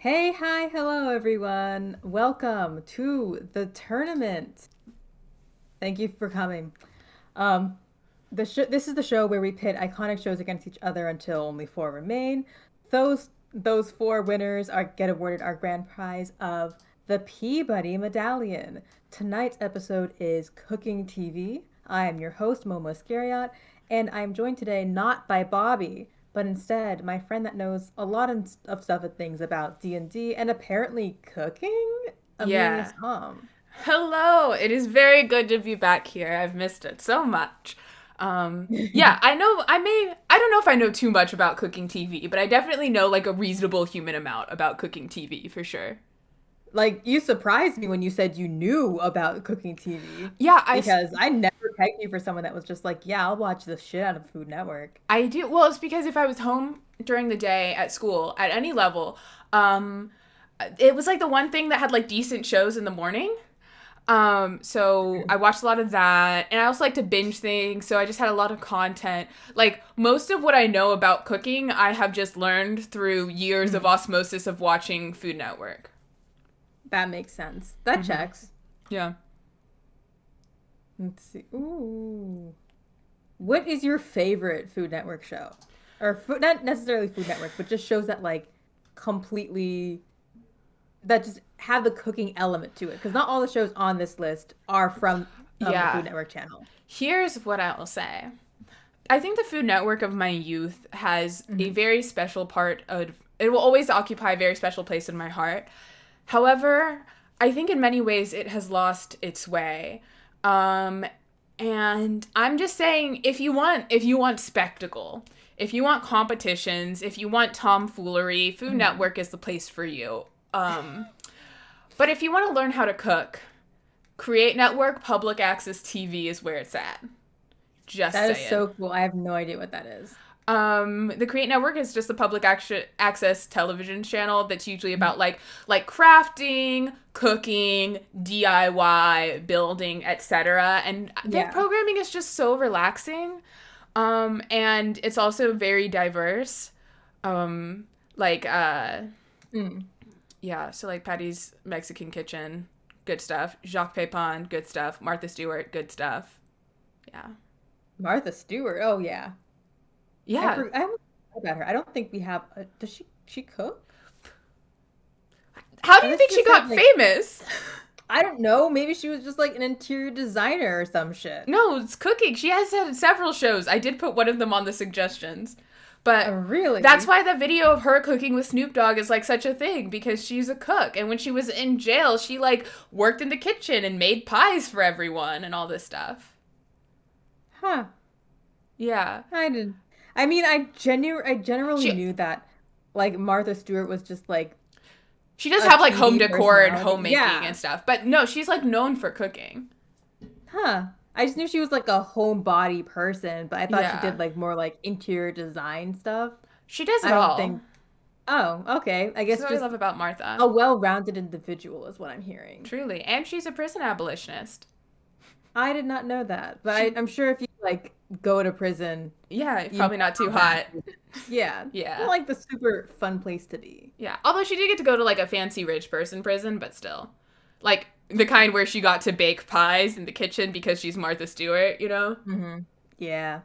Hey, hi, hello everyone. Welcome to the tournament. Thank you for coming. Um, this is the show where we pit iconic shows against each other until only four remain. Those four winners are get awarded our grand prize of the Peabody Medallion. Tonight's episode is Cooking TV. I am your host, Momo Scariot, and I'm joined today not by Bobby, but instead my friend that knows a lot of stuff and things about D&D and apparently cooking, Amelia's Yeah. mom. Hello. It is very good to be back here. I've missed it so much. Yeah, I don't know if I know too much about cooking TV, but I definitely know like a reasonable human amount about cooking TV for sure. Like, you surprised me when you said you knew about cooking TV Yeah, because I never pegged you for someone that was just like, yeah, I'll watch the shit out of Food Network. I do. Well, it's because if I was home during the day at school at any level, um, it was like the one thing that had like decent shows in the morning. So I watched a lot of that, and I also like to binge things, so I just had a lot of content. Like, most of what I know about cooking, I have just learned through years of osmosis of watching Food Network. That makes sense. That checks. Yeah. Let's see. Ooh. What is your favorite Food Network show? Or not necessarily Food Network, but just shows that like completely that just have the cooking element to it. Because not all the shows on this list are from the Food Yeah. Network channel. Here's what I will say. I think the Food Network of my youth has a very special part of it will always occupy a very special place in my heart. However, I think in many ways it has lost its way. Um, and I'm just saying if you want spectacle, if you want competitions, if you want tomfoolery, Food Network is the place for you. But if you want to learn how to cook, Create Network Public Access TV is where it's at. Just That is saying. so cool. I have no idea what that is. The Create Network is just a public access television channel that's usually about like crafting, cooking, DIY, building, etc. And their Yeah. programming is just so relaxing. And it's also very diverse. Um, like Mm. yeah, so like Patty's Mexican Kitchen, good stuff. Jacques Pepin, good stuff. Martha Stewart, good stuff. Yeah. Martha Stewart. Oh yeah. Yeah. I almost forgot about her. I don't think we have. Does she cook? How do you Unless think she she just had got like famous? I don't know. Maybe she was just like an interior designer or some shit. No, it's cooking. She has had several shows. I did put one of them on the suggestions. But that's Really? why the video of her cooking with Snoop Dogg is like such a thing because she's a cook. And when she was in jail, she like worked in the kitchen and made pies for everyone and all this stuff. Huh. Yeah. I did. I mean, I generally She knew that like Martha Stewart was just like she does a have like home TV decor and personality. homemaking Yeah. and stuff. But no, she's like known for cooking. Huh. I just knew she was like a homebody person, but I thought she Yeah. did like more like interior design stuff. She does it I don't all. think. Oh, okay. I This is guess what I just love about Martha. a well-rounded individual is what I'm hearing. Truly. And she's a prison abolitionist. I did not know that, but She I'm sure if you like go to prison, yeah, you know probably not too how bad hot. it is. Yeah, not Yeah. like the super fun place to be. Yeah. Although she did get to go to like a fancy rich person prison, but still. Like the kind where she got to bake pies in the kitchen because she's Martha Stewart, you know? Yeah.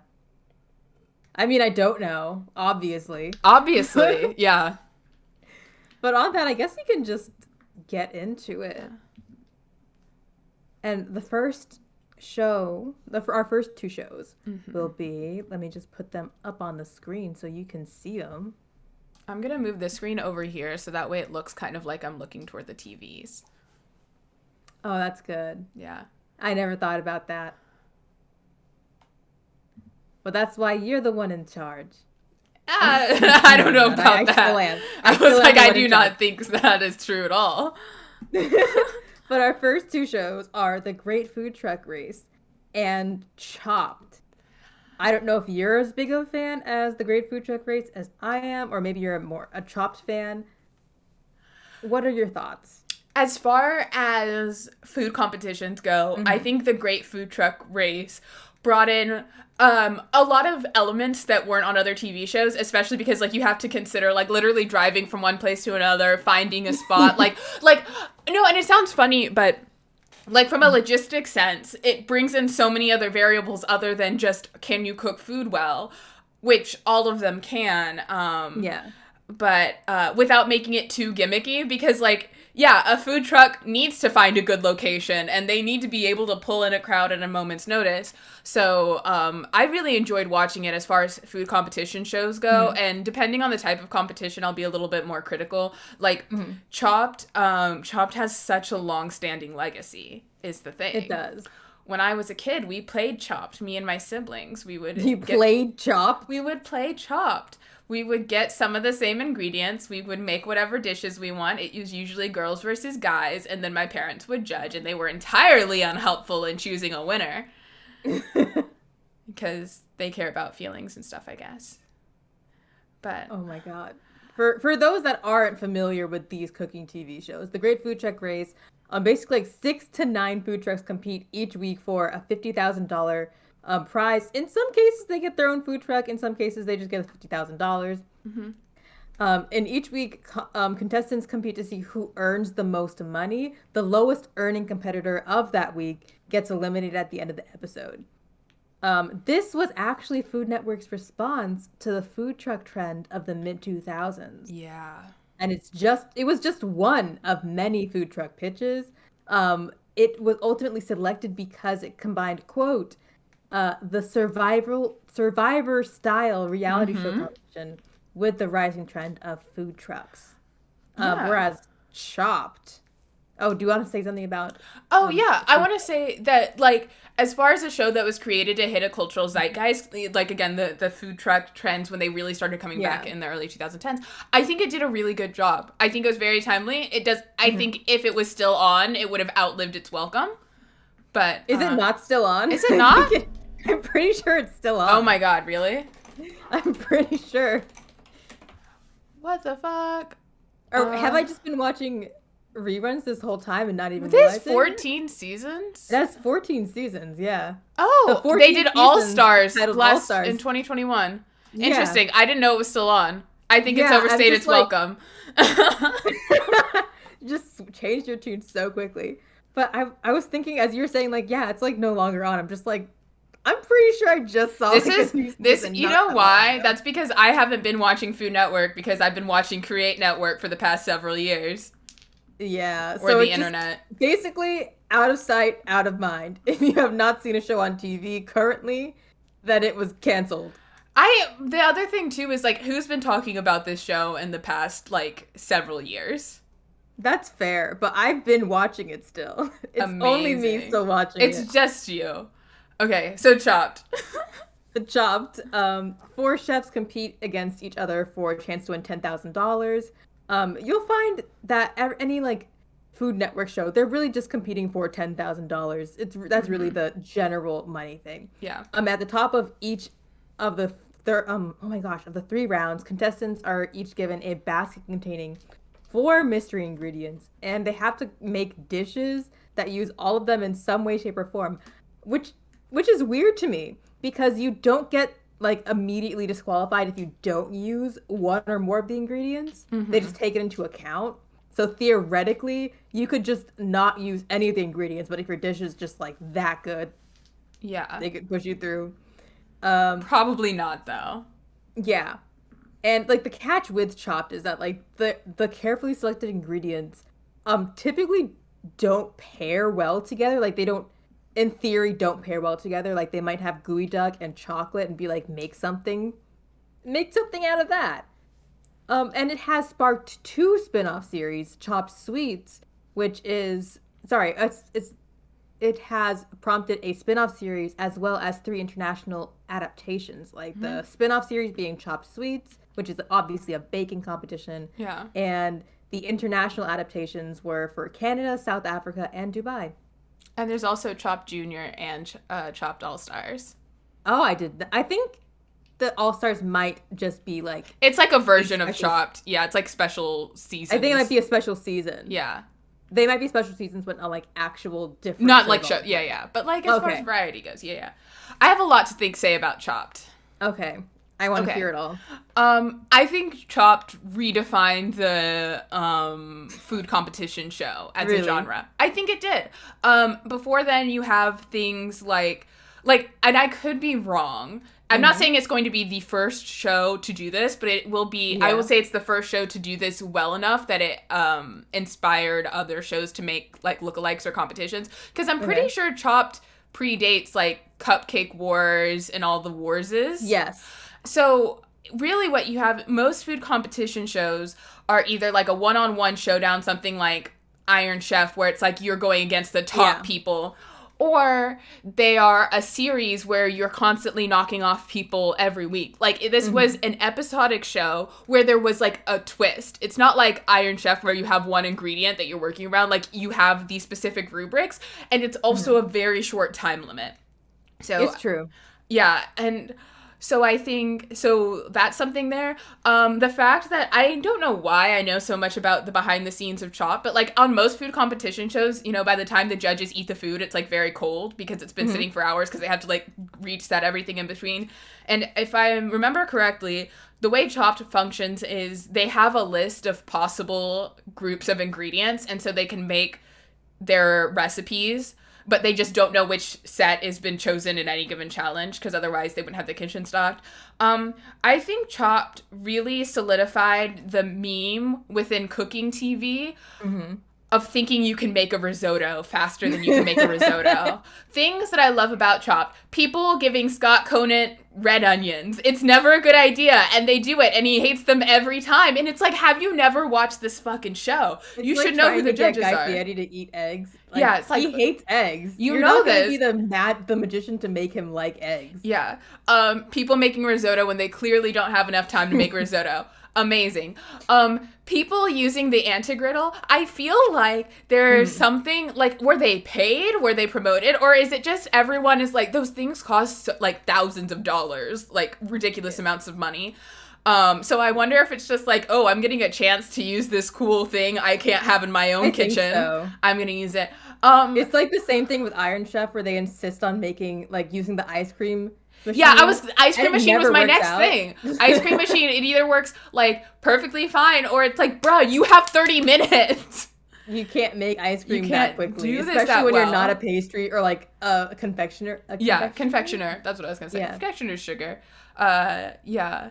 I mean, I don't know, obviously. Obviously. Yeah. But on that, I guess we can just get into Yeah. it. And the first show, our first two shows will be, let me just put them up on the screen so you can see them. I'm going to move the screen over here so that way it looks kind of like I'm looking toward the TVs. Oh, that's good. Yeah. I never thought about that. But that's why you're the one in charge. I don't know I about still that. am. I I still was am like, the I one do in charge. not think that is true at all. But our first two shows are The Great Food Truck Race and Chopped. I don't know if you're as big of a fan as The Great Food Truck Race as I am, or maybe you're a Chopped fan. What are your thoughts? As far as food competitions go, I think the Great Food Truck Race brought in a lot of elements that weren't on other TV shows, especially because like you have to consider like literally driving from one place to another, finding a spot, like no, and it sounds funny, but like from a logistic sense, it brings in so many other variables other than just can you cook food well, which all of them can. Yeah. But without making it too gimmicky, because like, yeah, a food truck needs to find a good location and they need to be able to pull in a crowd at a moment's notice. So I really enjoyed watching it as far as food competition shows go. And depending on the type of competition, I'll be a little bit more critical. Like Chopped has such a long-standing legacy is the thing. It does. When I was a kid, we played Chopped, me and my siblings. Played Chopped? We would play Chopped. We would get some of the same ingredients. We would make whatever dishes we want. It was usually girls versus guys, and then my parents would judge, and they were entirely unhelpful in choosing a winner. Because they care about feelings and stuff, I guess. But oh my god. For those that aren't familiar with these cooking TV shows, the Great Food Truck Race, basically like 6 to 9 food trucks compete each week for a $50,000 prize. In some cases, they get their own food truck. In some cases, they just get $50,000. And each week, contestants compete to see who earns the most money. The lowest earning competitor of that week gets eliminated at the end of the episode. This was actually Food Network's response to the food truck trend of the mid-2000s. yeah. And it was just one of many food truck pitches. It was ultimately selected because it combined, quote, the survivor style reality show competition with the rising trend of food trucks. Whereas Chopped. Oh, do you want to say something about? Oh, yeah. I want to say that, like, as far as a show that was created to hit a cultural zeitgeist, like, again, the food truck trends when they really started coming back in the early 2010s, I think it did a really good job. I think it was very timely. It does. I think if it was still on, it would have outlived its welcome. But is it not still on? Is it not? I'm pretty sure it's still on. Oh my god, really? I'm pretty sure. What the fuck? Or have I just been watching reruns this whole time and not even realizing? There's 14 seasons? That's 14 seasons, yeah. Oh, they did All-Stars in 2021. Yeah. Interesting. I didn't know it was still on. I think it's overstayed its welcome. Just changed your tune so quickly. But I was thinking as you were saying, like, yeah, it's like no longer on. I'm just like, I'm pretty sure I just saw this. You know why? That's because I haven't been watching Food Network because I've been watching Create Network for the past several years. Yeah. Or so the internet. Basically, out of sight, out of mind. If you have not seen a show on TV currently, then it was canceled. The other thing, too, is, like, who's been talking about this show in the past, like, several years? That's fair, but I've been watching it still. It's only me still watching it. It's just you. Okay, so Chopped. Chopped. 4 chefs compete against each other for a chance to win $10,000. You'll find that any, like, Food Network show, they're really just competing for $10,000. That's really the general money thing. Yeah. At the top of each of the of the 3 rounds, contestants are each given a basket containing 4 mystery ingredients, and they have to make dishes that use all of them in some way, shape, or form, which is weird to me because you don't get like immediately disqualified if you don't use one or more of the ingredients. They just take it into account. So theoretically, you could just not use any of the ingredients, but if your dish is just like that good, yeah, they could push you through. Probably not though. Yeah. And like the catch with Chopped is that like the carefully selected ingredients typically don't pair well together. Like they don't, in theory, don't pair well together. Like they might have gooey duck and chocolate and be like, make something out of that. And it has sparked 2 spin-off series, Chopped Sweets, which is it has prompted a spin-off series as well as 3 international adaptations, like the spin-off series being Chopped Sweets, which is obviously a baking competition. Yeah. And the international adaptations were for Canada, South Africa, and Dubai. And there's also Chopped Junior and Chopped All-Stars. Oh, I think the All-Stars might just be like... It's like a version of Chopped. Yeah, it's like special seasons. I think it might be a special season. Yeah. They might be special seasons, but not like actual different. Not like show. Yeah. But like as far as variety goes, yeah. I have a lot to say about Chopped. Okay. I want to hear it all. I think Chopped redefined the food competition show as a genre. I think it did. Before then, you have things like, and I could be wrong. I'm not saying it's going to be the first show to do this, but it will be, I will say it's the first show to do this well enough that it inspired other shows to make, like, lookalikes or competitions. Because I'm pretty sure Chopped predates, like, Cupcake Wars and all the Warses. Yes. So, really what you have, most food competition shows are either, like, a one-on-one showdown, something like Iron Chef, where it's, like, you're going against the top people. Or they are a series where you're constantly knocking off people every week. Like, this was an episodic show where there was, like, a twist. It's not like Iron Chef where you have one ingredient that you're working around. Like, you have these specific rubrics. And it's also a very short time limit. So it's true. Yeah, and so I think, so that's something there. The fact that I don't know why I know so much about the behind the scenes of Chopped, but like on most food competition shows, you know, by the time the judges eat the food, it's like very cold because it's been sitting for hours because they have to like reset everything in between. And if I remember correctly, the way Chopped functions is they have a list of possible groups of ingredients, and so they can make their recipes, but they just don't know which set has been chosen in any given challenge, because otherwise they wouldn't have the kitchen stocked. I think Chopped really solidified the meme within cooking TV of thinking you can make a risotto faster than you can make a risotto. Things that I love about Chopped. People giving Scott Conant red onions. It's never a good idea, and they do it, and he hates them every time. And it's like, have you never watched this fucking show? You should know who the judges are. Guy Fieri to eat eggs. Like, yeah, it's like he hates eggs. You're know not this. You're not be the magician to make him like eggs. Yeah. People making risotto when they clearly don't have enough time to make risotto. Amazing. People using the anti-griddle, I feel like there's something, like, were they paid? Were they promoted? Or is it just everyone is like, those things cost, like, thousands of dollars, like, ridiculous amounts of money. So I wonder if it's just like, oh, I'm getting a chance to use this cool thing I can't have in my own kitchen. So. I'm going to use it. It's like the same thing with Iron Chef, where they insist on making, like, using the ice cream machine. Yeah, ice cream machine was my next thing. Ice cream machine, it either works like perfectly fine, or it's like, bro, you have 30 minutes. You can't make ice cream that quickly, do this especially that when well. You're not a pastry or like a confectioner. Confectioner. That's what I was gonna say. Yeah. Confectioner's sugar. Yeah.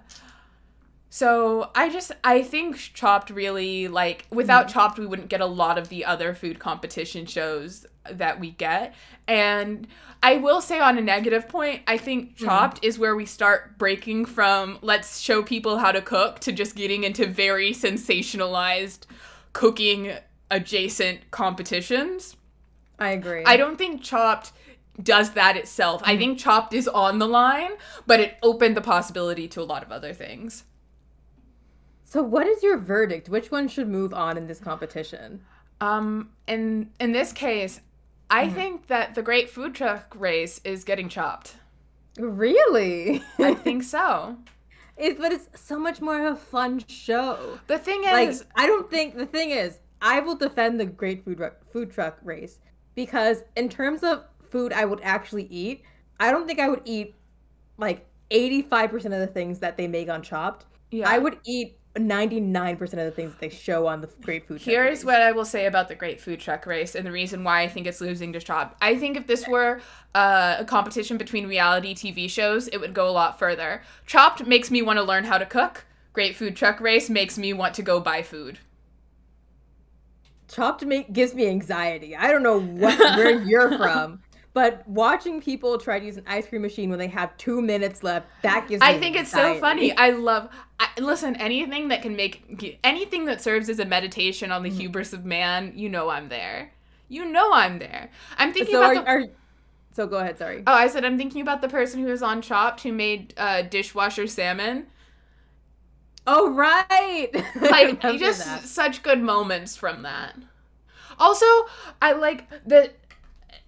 So I think Chopped really, like, without Chopped, we wouldn't get a lot of the other food competition shows that we get. And I will say, on a negative point, I think Chopped is where we start breaking from let's show people how to cook to just getting into very sensationalized cooking adjacent competitions. I agree. I don't think Chopped does that itself. I think Chopped is on the line, but it opened the possibility to a lot of other things. So what is your verdict? Which one should move on in this competition? In this case, I think that the Great Food Truck Race is getting chopped. Really? I think so. But it's so much more of a fun show. The thing is, I will defend the Great Food Truck Race, because in terms of food I would actually eat, I don't think I would eat like 85% of the things that they make on Chopped. Yeah. I would eat 99% of the things that they show on the Great Food Truck Race. Here's what I will say about the Great Food Truck Race, and the reason why I think it's losing to Chopped. I think if this were a competition between reality TV shows, it would go a lot further. Chopped makes me want to learn how to cook. Great Food Truck Race makes me want to go buy food. Chopped gives me anxiety. I don't know where you're from. But watching people try to use an ice cream machine when they have 2 minutes left, that gives me anxiety. It's so funny. Listen, anything that serves as a meditation on the hubris of man, you know I'm there. I'm thinking So go ahead, sorry. Oh, I said I'm thinking about the person who was on Chopped who made dishwasher salmon. Oh, right! Like, just such good moments from that. Also, I like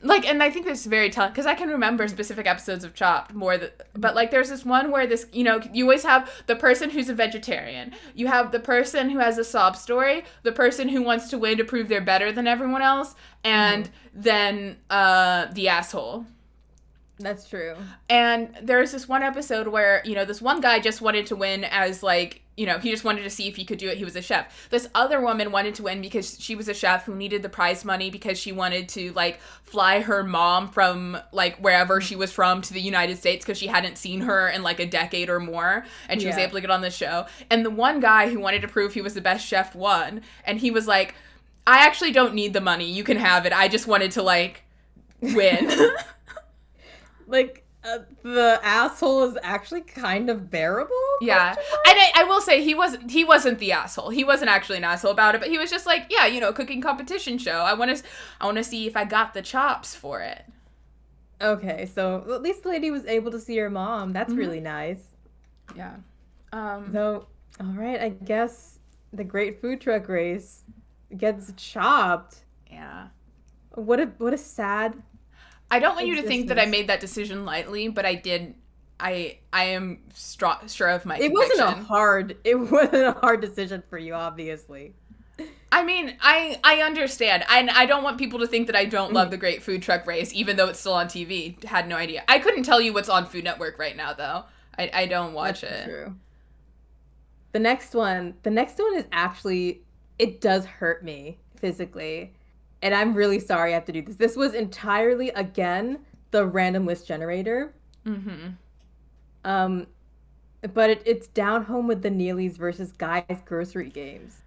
like, and I think this is very telling because I can remember specific episodes of Chopped but like there's this one where this, you know, you always have the person who's a vegetarian, you have the person who has a sob story, the person who wants to win to prove they're better than everyone else, and then the asshole. That's true. And there's this one episode where, you know, this one guy just wanted to win as, like, you know, he just wanted to see if he could do it. He was a chef. This other woman wanted to win because she was a chef who needed the prize money because she wanted to, like, fly her mom from, like, wherever she was from to the United States because she hadn't seen her in, like, a decade or more. And she was able to get on the show. And the one guy who wanted to prove he was the best chef won. And he was like, I actually don't need the money. You can have it. I just wanted to, like, win. Like, the asshole is actually kind of bearable? Yeah. And I will say he wasn't the asshole. He wasn't actually an asshole about it, but he was just like, yeah, you know, cooking competition show. I want to see if I got the chops for it. Okay, so at least the lady was able to see her mom. That's really nice. Yeah. So, all right, I guess the Great Food Truck Race gets chopped. Yeah. What a sad I don't want you to think that I made that decision lightly, but I did. I am sure of my conviction. It wasn't a hard decision for you, obviously. I mean, I understand. I don't want people to think that I don't love the Great Food Truck Race, even though it's still on TV. Had no idea. I couldn't tell you what's on Food Network right now, though. I don't watch it. True. The next one is actually, it does hurt me physically. And I'm really sorry I have to do this. This was entirely, again, the random list generator. But it's Down Home with the Neelys versus Guys Grocery Games.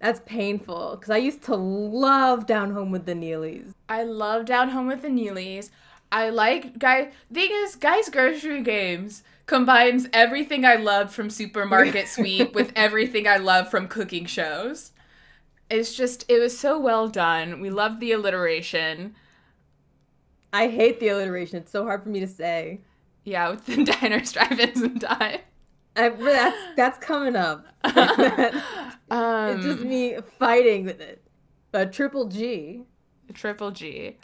That's painful, because I used to love Down Home with the Neelys. I love Down Home with the Neelys. I like Guys Grocery Games combines everything I loved from Supermarket Sweep with everything I love from cooking shows. It was so well done. We loved the alliteration. I hate the alliteration. It's so hard for me to say. Yeah, with the diners, drive-ins, and dive. That's coming up. It's just me fighting with it. Triple G. Triple G.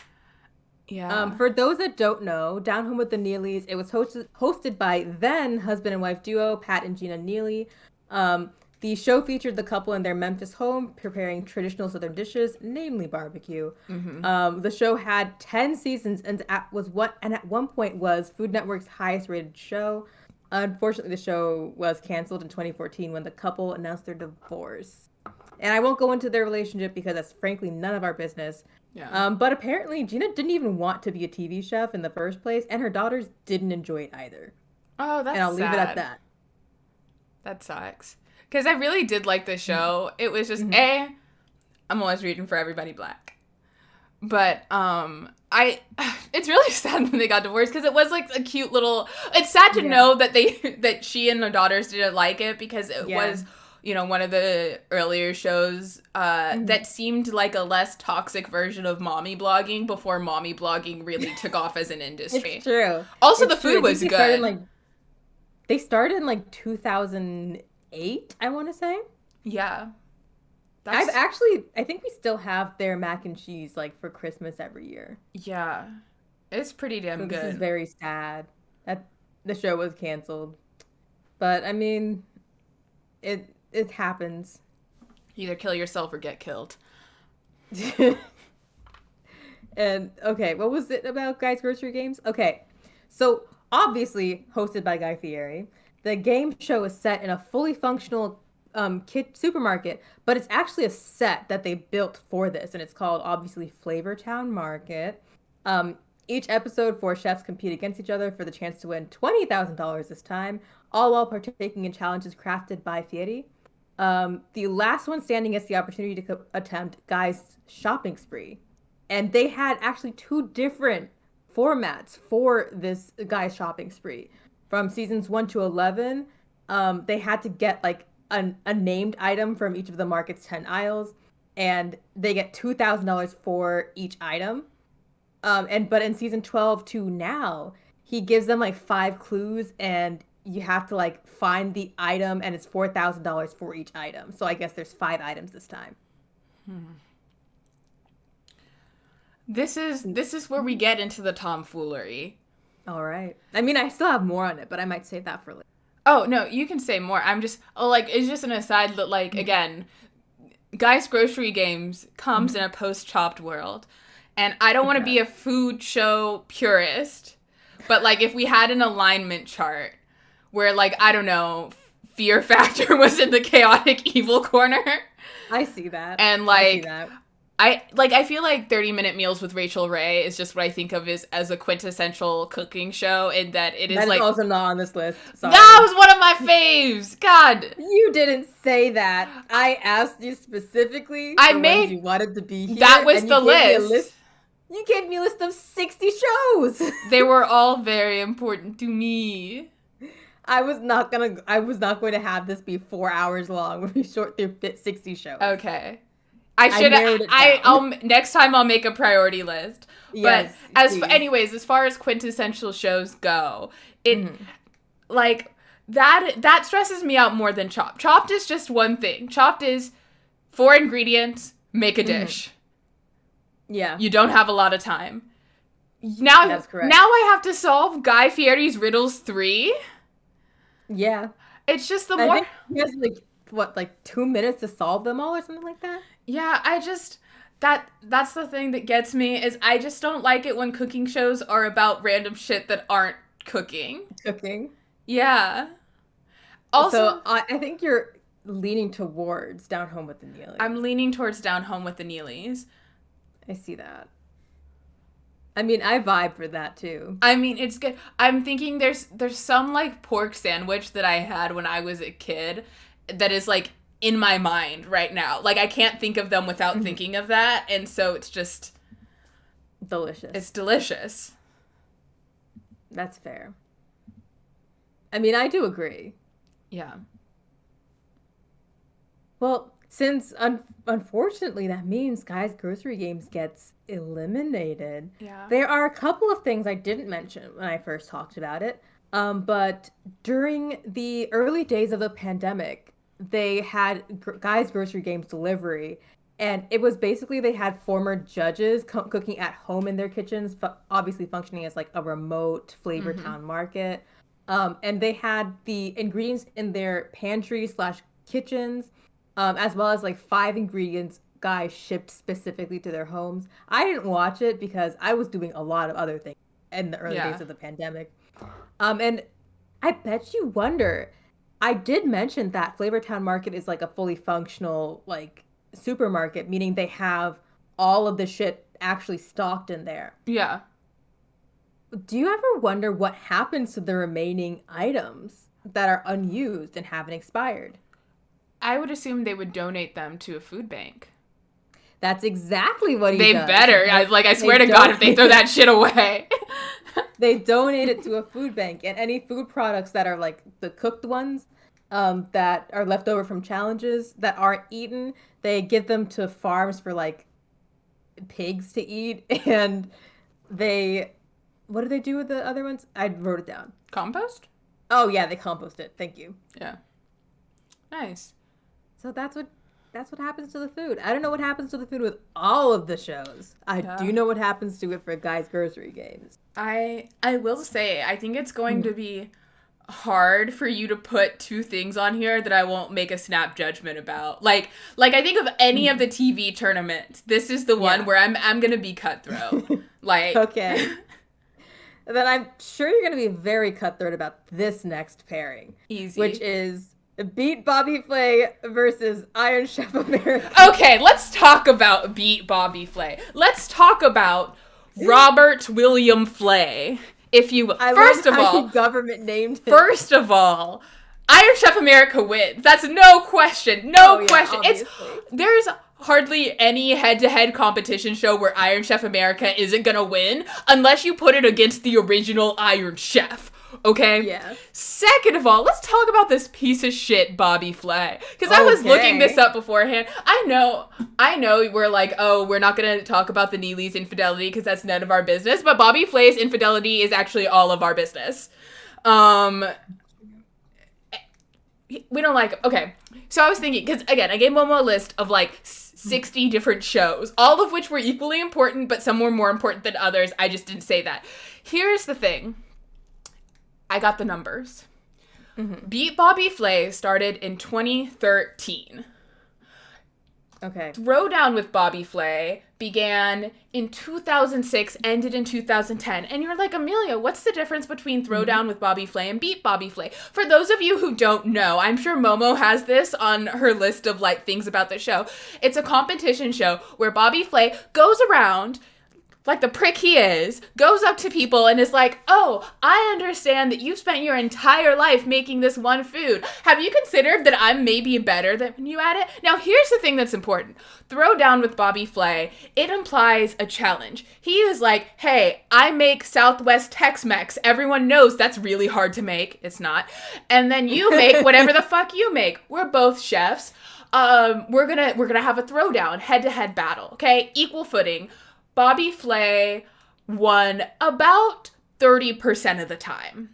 Yeah. For those that don't know, Down Home with the Neelys, it was hosted by then husband and wife duo Pat and Gina Neely. The show featured the couple in their Memphis home preparing traditional Southern dishes, namely barbecue. The show had 10 seasons and at one point was Food Network's highest rated show. Unfortunately, the show was canceled in 2014 when the couple announced their divorce. And I won't go into their relationship because that's frankly none of our business. Yeah. But apparently, Gina didn't even want to be a TV chef in the first place, and her daughters didn't enjoy it either. Oh, that's sad. And I'll leave it at that. That sucks. Because I really did like the show. It was just, I'm always reading for Everybody Black. But, it's really sad when they got divorced because it was like a cute little, it's sad to know that she and her daughters didn't like it because it was, you know, one of the earlier shows that seemed like a less toxic version of mommy blogging before mommy blogging really took off as an industry. It's true. Also, the food was good. They started in like 2008, I want to say. Yeah. I think we still have their mac and cheese like for Christmas every year. Yeah. It's pretty damn good. This is very sad that the show was canceled. But I mean, it happens. Either kill yourself or get killed. And okay, what was it about Guys Grocery Games? Okay. So, obviously hosted by Guy Fieri, the game show is set in a fully functional supermarket, but it's actually a set that they built for this, and it's called obviously Flavortown Market. Each episode, 4 chefs compete against each other for the chance to win $20,000 this time, all while partaking in challenges crafted by Fieri. The last one standing gets the opportunity to attempt Guy's shopping spree, and they had actually 2 different formats for this Guy's shopping spree. From seasons 1 to 11, they had to get like a named item from each of the market's 10 aisles, and they get $2,000 for each item. But in season 12 to now, he gives them like 5 clues, and you have to like find the item, and it's $4,000 for each item. So I guess there's 5 items this time. This is where we get into the tomfoolery. All right. I mean, I still have more on it, but I might save that for later. Oh, no, you can say more. I'm just, it's just an aside that, again, Guy's Grocery Games comes in a post-Chopped world. And I don't want to be a food show purist, but, if we had an alignment chart where, I don't know, Fear Factor was in the chaotic evil corner. I see that. And, I see that. I feel like 30-Minute Meals with Rachel Ray is just what I think of as a quintessential cooking show, in that it is That is also not on this list. Sorry. That was one of my faves. God. You didn't say that. I asked you specifically ones you wanted to be here. That was the list. You gave me a list of 60 shows. They were all very important to me. I was not going to have this be 4 hours long when we short through 60 shows. Okay. I'll next time I'll make a priority list. Yes, but as far as quintessential shows go, that stresses me out more than Chopped. Chopped is just one thing. Chopped is 4 ingredients, make a dish. Yeah. You don't have a lot of time. Now, that's correct. Now I have to solve Guy Fieri's Riddles 3. Yeah. It's just the I more... think he has 2 minutes to solve them all or something like that? Yeah, that's the thing that gets me, is I just don't like it when cooking shows are about random shit that aren't cooking. Yeah. Also, so I think you're leaning towards Down Home with the Neelys. I'm leaning towards Down Home with the Neelys. I see that. I mean, I vibe for that too. I mean, it's good. I'm thinking there's some pork sandwich that I had when I was a kid that is in my mind right now. I can't think of them without thinking of that, and so it's just delicious. It's delicious. That's fair. I mean, I do agree. Yeah. Well, since unfortunately that means Guy's Grocery Games gets eliminated. Yeah. There are a couple of things I didn't mention when I first talked about it. But during the early days of the pandemic, they had Guy's Grocery Games delivery, and it was basically they had former judges cooking at home in their kitchens, obviously functioning as a remote flavor town market. And they had the ingredients in their pantry/kitchens, as well as 5 ingredients Guy shipped specifically to their homes. I didn't watch it because I was doing a lot of other things in the early days of the pandemic. And I bet you wonder, I did mention that Flavortown Market is a fully functional supermarket, meaning they have all of the shit actually stocked in there. Yeah. Do you ever wonder what happens to the remaining items that are unused and haven't expired? I would assume they would donate them to a food bank. That's exactly what he does. They better. I swear to God, if they throw that shit away. They donate it to a food bank, and any food products that are the cooked ones that are left over from challenges that aren't eaten, they give them to farms for pigs to eat, and what do they do with the other ones? I wrote it down. Compost? Oh yeah, they compost it. Thank you. Yeah. Nice. So that's what happens to the food. I don't know what happens to the food with all of the shows. I do know what happens to it for Guy's Grocery Games. I will say, I think it's going to be hard for you to put 2 things on here that I won't make a snap judgment about. I think of any of the TV tournaments, this is the one where I'm gonna be cutthroat. Okay. Then I'm sure you're gonna be very cutthroat about this next pairing. Easy. Which is Beat Bobby Flay versus Iron Chef America. Okay, let's talk about Beat Bobby Flay. Let's talk about Robert William Flay. If you first of all, government named him. First of all, Iron Chef America wins. That's no question. No question. There's hardly any head-to-head competition show where Iron Chef America isn't gonna win unless you put it against the original Iron Chef. Okay? Yeah. Second of all, let's talk about this piece of shit Bobby Flay. Because I was looking this up beforehand. I know we're we're not going to talk about the Neelys' infidelity because that's none of our business. But Bobby Flay's infidelity is actually all of our business. We don't like him. Okay. So I was thinking, because again, I gave Momo a list of 60 different shows, all of which were equally important, but some were more important than others. I just didn't say that. Here's the thing. I got the numbers. Beat Bobby Flay started in 2013. Okay. Showdown with Bobby Flay began in 2006, ended in 2010. And you're like, Amelia, what's the difference between Throwdown with Bobby Flay and Beat Bobby Flay? For those of you who don't know, I'm sure Momo has this on her list of like things about the show. It's a competition show where Bobby Flay goes around, like the prick he is, goes up to people and is like, oh, I understand that you've spent your entire life making this one food. Have you considered that I'm maybe better than you at it? Now, here's the thing that's important. Throwdown with Bobby Flay, it implies a challenge. He is like, hey, I make Southwest Tex-Mex. Everyone knows that's really hard to make. It's not. And then you make whatever the fuck you make. We're both chefs. We're gonna have a throwdown, head-to-head battle, okay? Equal footing. Bobby Flay won about 30% of the time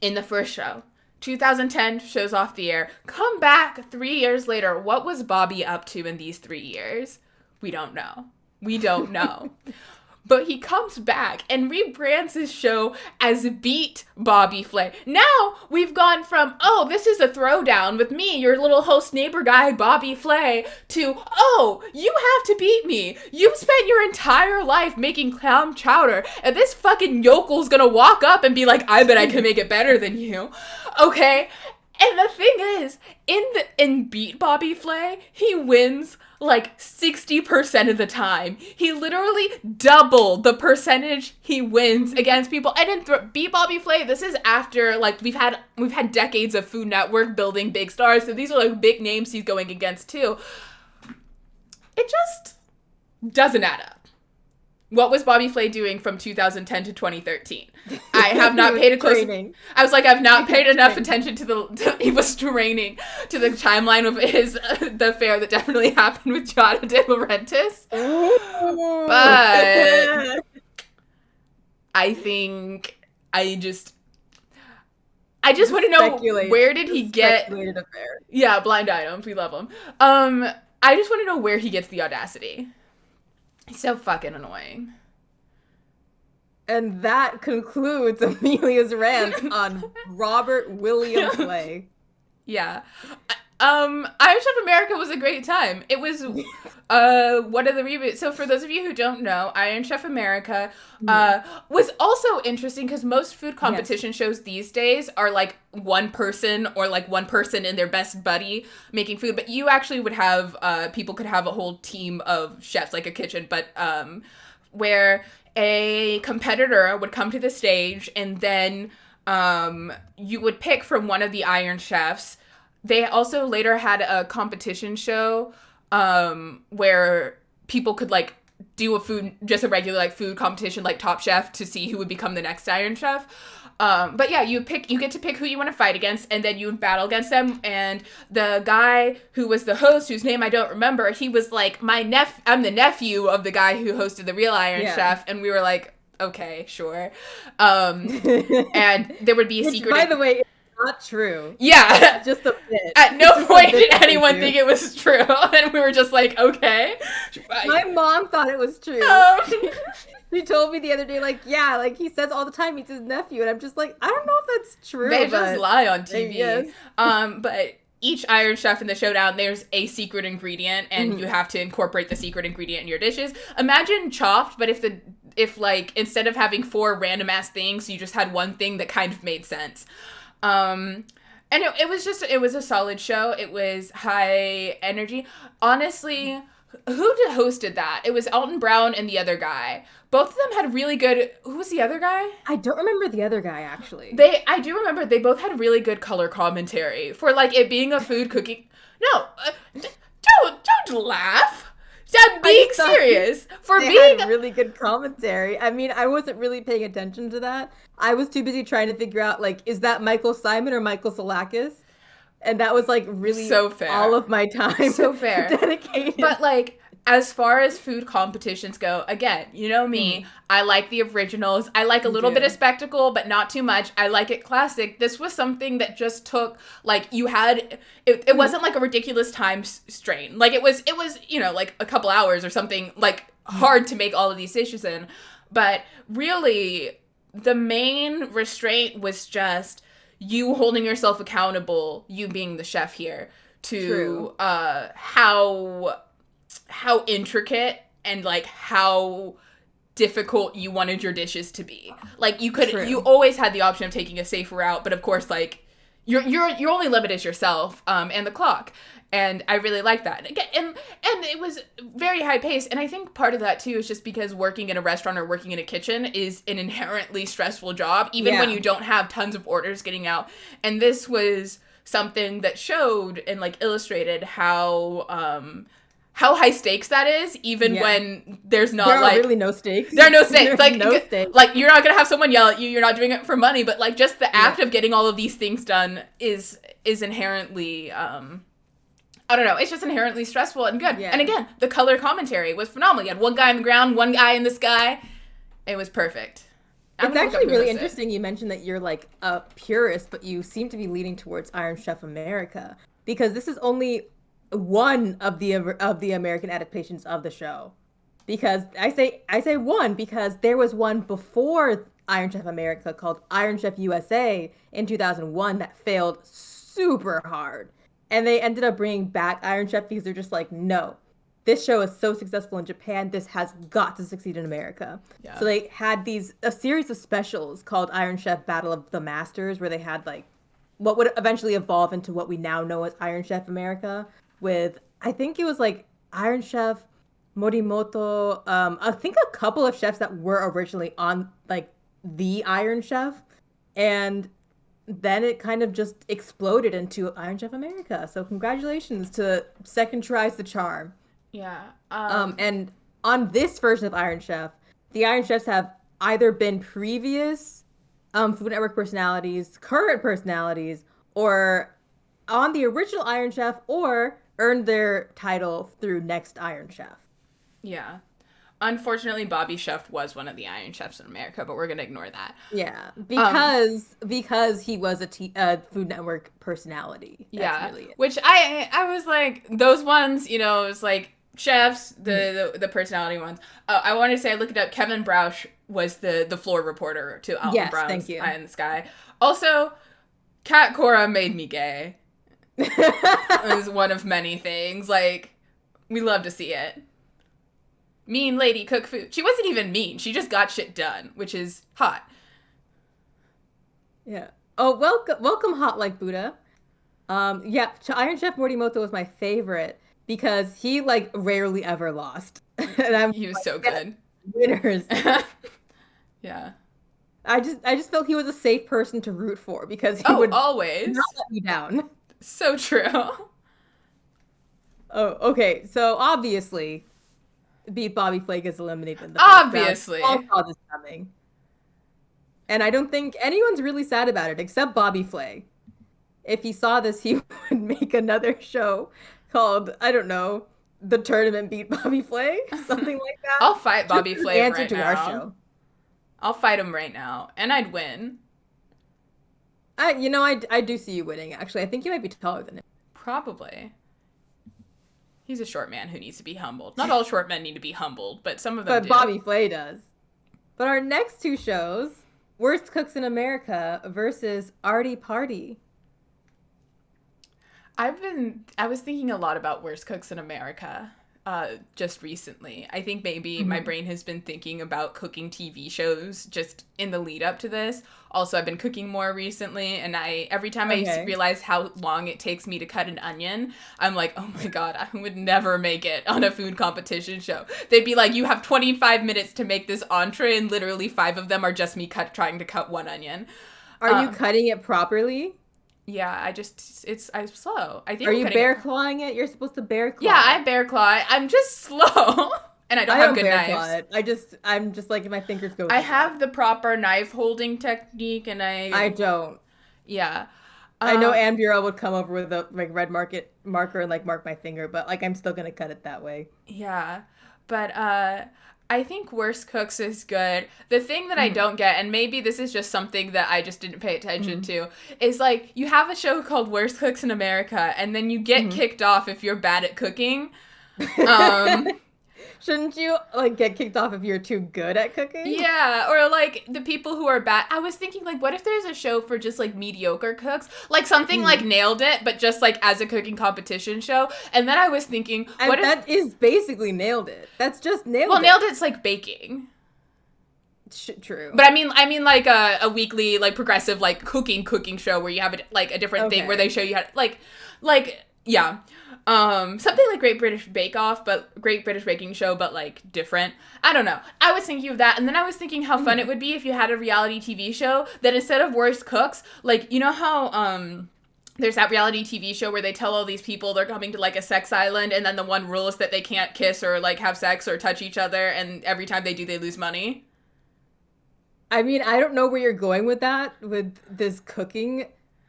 in the first show. 2010 shows off the air. Come back 3 years later. What was Bobby up to in these 3 years? We don't know. We don't know. But he comes back and rebrands his show as Beat Bobby Flay. Now we've gone from, oh, this is a throwdown with me, your little host neighbor guy, Bobby Flay, to, oh, you have to beat me. You've spent your entire life making clam chowder, and this fucking yokel's gonna walk up and be like, I bet I can make it better than you. Okay? And the thing is, in Beat Bobby Flay, he wins like 60% of the time. He literally doubled the percentage he wins against people. And in Beat Bobby Flay, this is after like we've had decades of Food Network building big stars, so these are like big names he's going against too. It just doesn't add up. What was Bobby Flay doing from 2010 to 2013? I have not paid a close... I was like, I've not paid enough attention he was training to the timeline of the affair that definitely happened with Giada De Laurentiis. But I think I just want to know, where did he get... Yeah, blind items. We love them. I just want to know where he gets the audacity. He's so fucking annoying. And that concludes Amelia's rant on Robert William Flay. Yeah. Iron Chef America was a great time. It was one of the reboots. So for those of you who don't know, Iron Chef America was also interesting because most food competition shows these days are like one person or like one person and their best buddy making food. But you actually would have, people could have a whole team of chefs, like a kitchen, but where a competitor would come to the stage and then you would pick from one of the Iron Chefs. They also later had a competition show where people could like do just a regular like food competition like Top Chef to see who would become the next Iron Chef. But yeah, you get to pick who you want to fight against, and then you would battle against them. And the guy who was the host, whose name I don't remember, he was like, I'm the nephew of the guy who hosted the real Iron Chef, and we were like, okay, sure. And there would be a secret. By the way, not true. Yeah. Just a bit. At no point did anyone think it was true. And we were just like, okay. My mom thought it was true. She told me the other day, like, yeah, like he says all the time he's his nephew. And I'm just like, I don't know if that's true. They just lie on TV. Yes. But each Iron Chef in the Showdown, there's a secret ingredient, and you have to incorporate the secret ingredient in your dishes. Imagine Chopped, but if like instead of having 4 random ass things, you just had one thing that kind of made sense. And it was a solid show. It was high energy. Honestly, who hosted that? It was Alton Brown and the other guy. Both of them had really good... Who was the other guy? I don't remember the other guy, actually. I do remember they both had really good color commentary for, like, it being a food cooking... No, don't laugh. I'm being serious. They had really good commentary. I mean, I wasn't really paying attention to that. I was too busy trying to figure out, like, is that Michael Simon or Michael Salakis? And that was, like, really so fair. All of my time. So fair. Dedicated. But, like, as far as food competitions go, again, you know me, I like the originals. I like a little bit of spectacle, but not too much. I like it classic. This was something that just took, like, you had, it wasn't like a ridiculous time strain. Like, it was, you know, like a couple hours or something, like, hard to make all of these dishes in. But really, the main restraint was just you holding yourself accountable, you being the chef here, to how intricate and like how difficult you wanted your dishes to be. Like you always had the option of taking a safer route, but of course, like your only limit is yourself and the clock. And I really like that. And it was very high paced. And I think part of that too is just because working in a restaurant or working in a kitchen is an inherently stressful job, even when you don't have tons of orders getting out. And this was something that showed and like illustrated how high stakes that is, even when there's not there are really no stakes. There are no stakes. Like no stakes. Like you're not gonna have someone yell at you. You're not doing it for money, but like just the act of getting all of these things done is inherently I don't know. It's just inherently stressful and good. Yeah. And again, the color commentary was phenomenal. You had one guy in the ground, one guy in the sky. It was perfect. It's actually really interesting you mentioned that you're like a purist, but you seem to be leaning towards Iron Chef America, because this is only one of the American adaptations of the show. Because I say one because there was one before Iron Chef America called Iron Chef USA in 2001 that failed super hard. And they ended up bringing back Iron Chef because they're just like, no, this show is so successful in Japan. This has got to succeed in America. Yeah. So they had a series of specials called Iron Chef Battle of the Masters, where they had like what would eventually evolve into what we now know as Iron Chef America, with, I think it was like Iron Chef Morimoto, I think a couple of chefs that were originally on like the Iron Chef. And then it kind of just exploded into Iron Chef America. So congratulations to Second Tries the Charm. Yeah. And on this version of Iron Chef, the Iron Chefs have either been previous Food Network personalities, current personalities, or on the original Iron Chef, or earned their title through Next Iron Chef. Yeah. Unfortunately, Bobby Chef was one of the Iron Chefs in America, but we're going to ignore that. Yeah, because he was a Food Network personality. That's really it. Which I was like, those ones, you know, it's like chefs, the personality ones. I want to say I looked it up. Kevin Brausch was the floor reporter to Alton Brown's Eye in the Sky. Also, Kat Cora made me gay. It was one of many things. Like, we love to see it. Mean lady cook food. She wasn't even mean. She just got shit done, which is hot. Yeah. Oh, welcome, Hot Like Buddha. Yeah, Iron Chef Morimoto was my favorite because he like rarely ever lost. And he was like, so good. Winners. Yeah. I just felt he was a safe person to root for because he would always not let me down. So true. Oh, okay. So obviously, Beat Bobby Flay gets eliminated in the first round. All saw this coming. And I don't think anyone's really sad about it except Bobby Flay. If he saw this, he would make another show called, I don't know, The Tournament Beat Bobby Flay, something like that. I'll fight Bobby Flay right now. Our show. I'll fight him right now, and I'd win. I do see you winning, actually. I think you might be taller than him. Probably. He's a short man who needs to be humbled. Not all short men need to be humbled, but some of them do. But Bobby Flay does. But our next two shows, Worst Cooks in America versus Artie Party. I was thinking a lot about Worst Cooks in America just recently. I think maybe my brain has been thinking about cooking TV shows just in the lead up to this. Also, I've been cooking more recently, and every time I realize how long it takes me to cut an onion, I'm like, oh my god, I would never make it on a food competition show. They'd be like, you have 25 minutes to make this entree, and literally 5 of them are just me trying to cut one onion. Are you cutting it properly? Yeah, I'm slow. I think. Are you bear clawing it? You're supposed to bear claw. Yeah, I bear claw. I'm just slow. And I don't have good knives. I'm just like, my fingers go. I have the proper knife holding technique, and I don't. Yeah. I know Uh, Anne Burrell would come over with a like red marker and like mark my finger, but like I'm still gonna cut it that way. yeah. But I think Worst Cooks is good. The thing that I Mm, don't get, and maybe this is just something that I just didn't pay attention mm, to, is like you have a show called Worst Cooks in America, and then you get mm. kicked off if you're bad at cooking. Um, Shouldn't you like get kicked off if you're too good at cooking? Yeah, or like the people who are bad. I was thinking, like, what if there's a show for just like mediocre cooks? Like something like Mm. Nailed It, but just like as a cooking competition show. And then I was thinking, what And if, that is basically nailed it. That's just well, nailed it. Nailed It's like baking. True. But I mean like a weekly, like progressive, like cooking show where you have like a different thing where they Okay. show you how to, yeah. Something like Great British Bake Off, but Great British Baking Show, but like different. I don't know. I was thinking of that, and then I was thinking how fun it would be if you had a reality TV show that instead of Worst Cooks, like you know how there's that reality TV show where they tell all these people they're coming to like a sex island, and then the one rule is that they can't kiss or like have sex or touch each other, and every time they do, they lose money. I mean, I don't know where you're going with that, with this cooking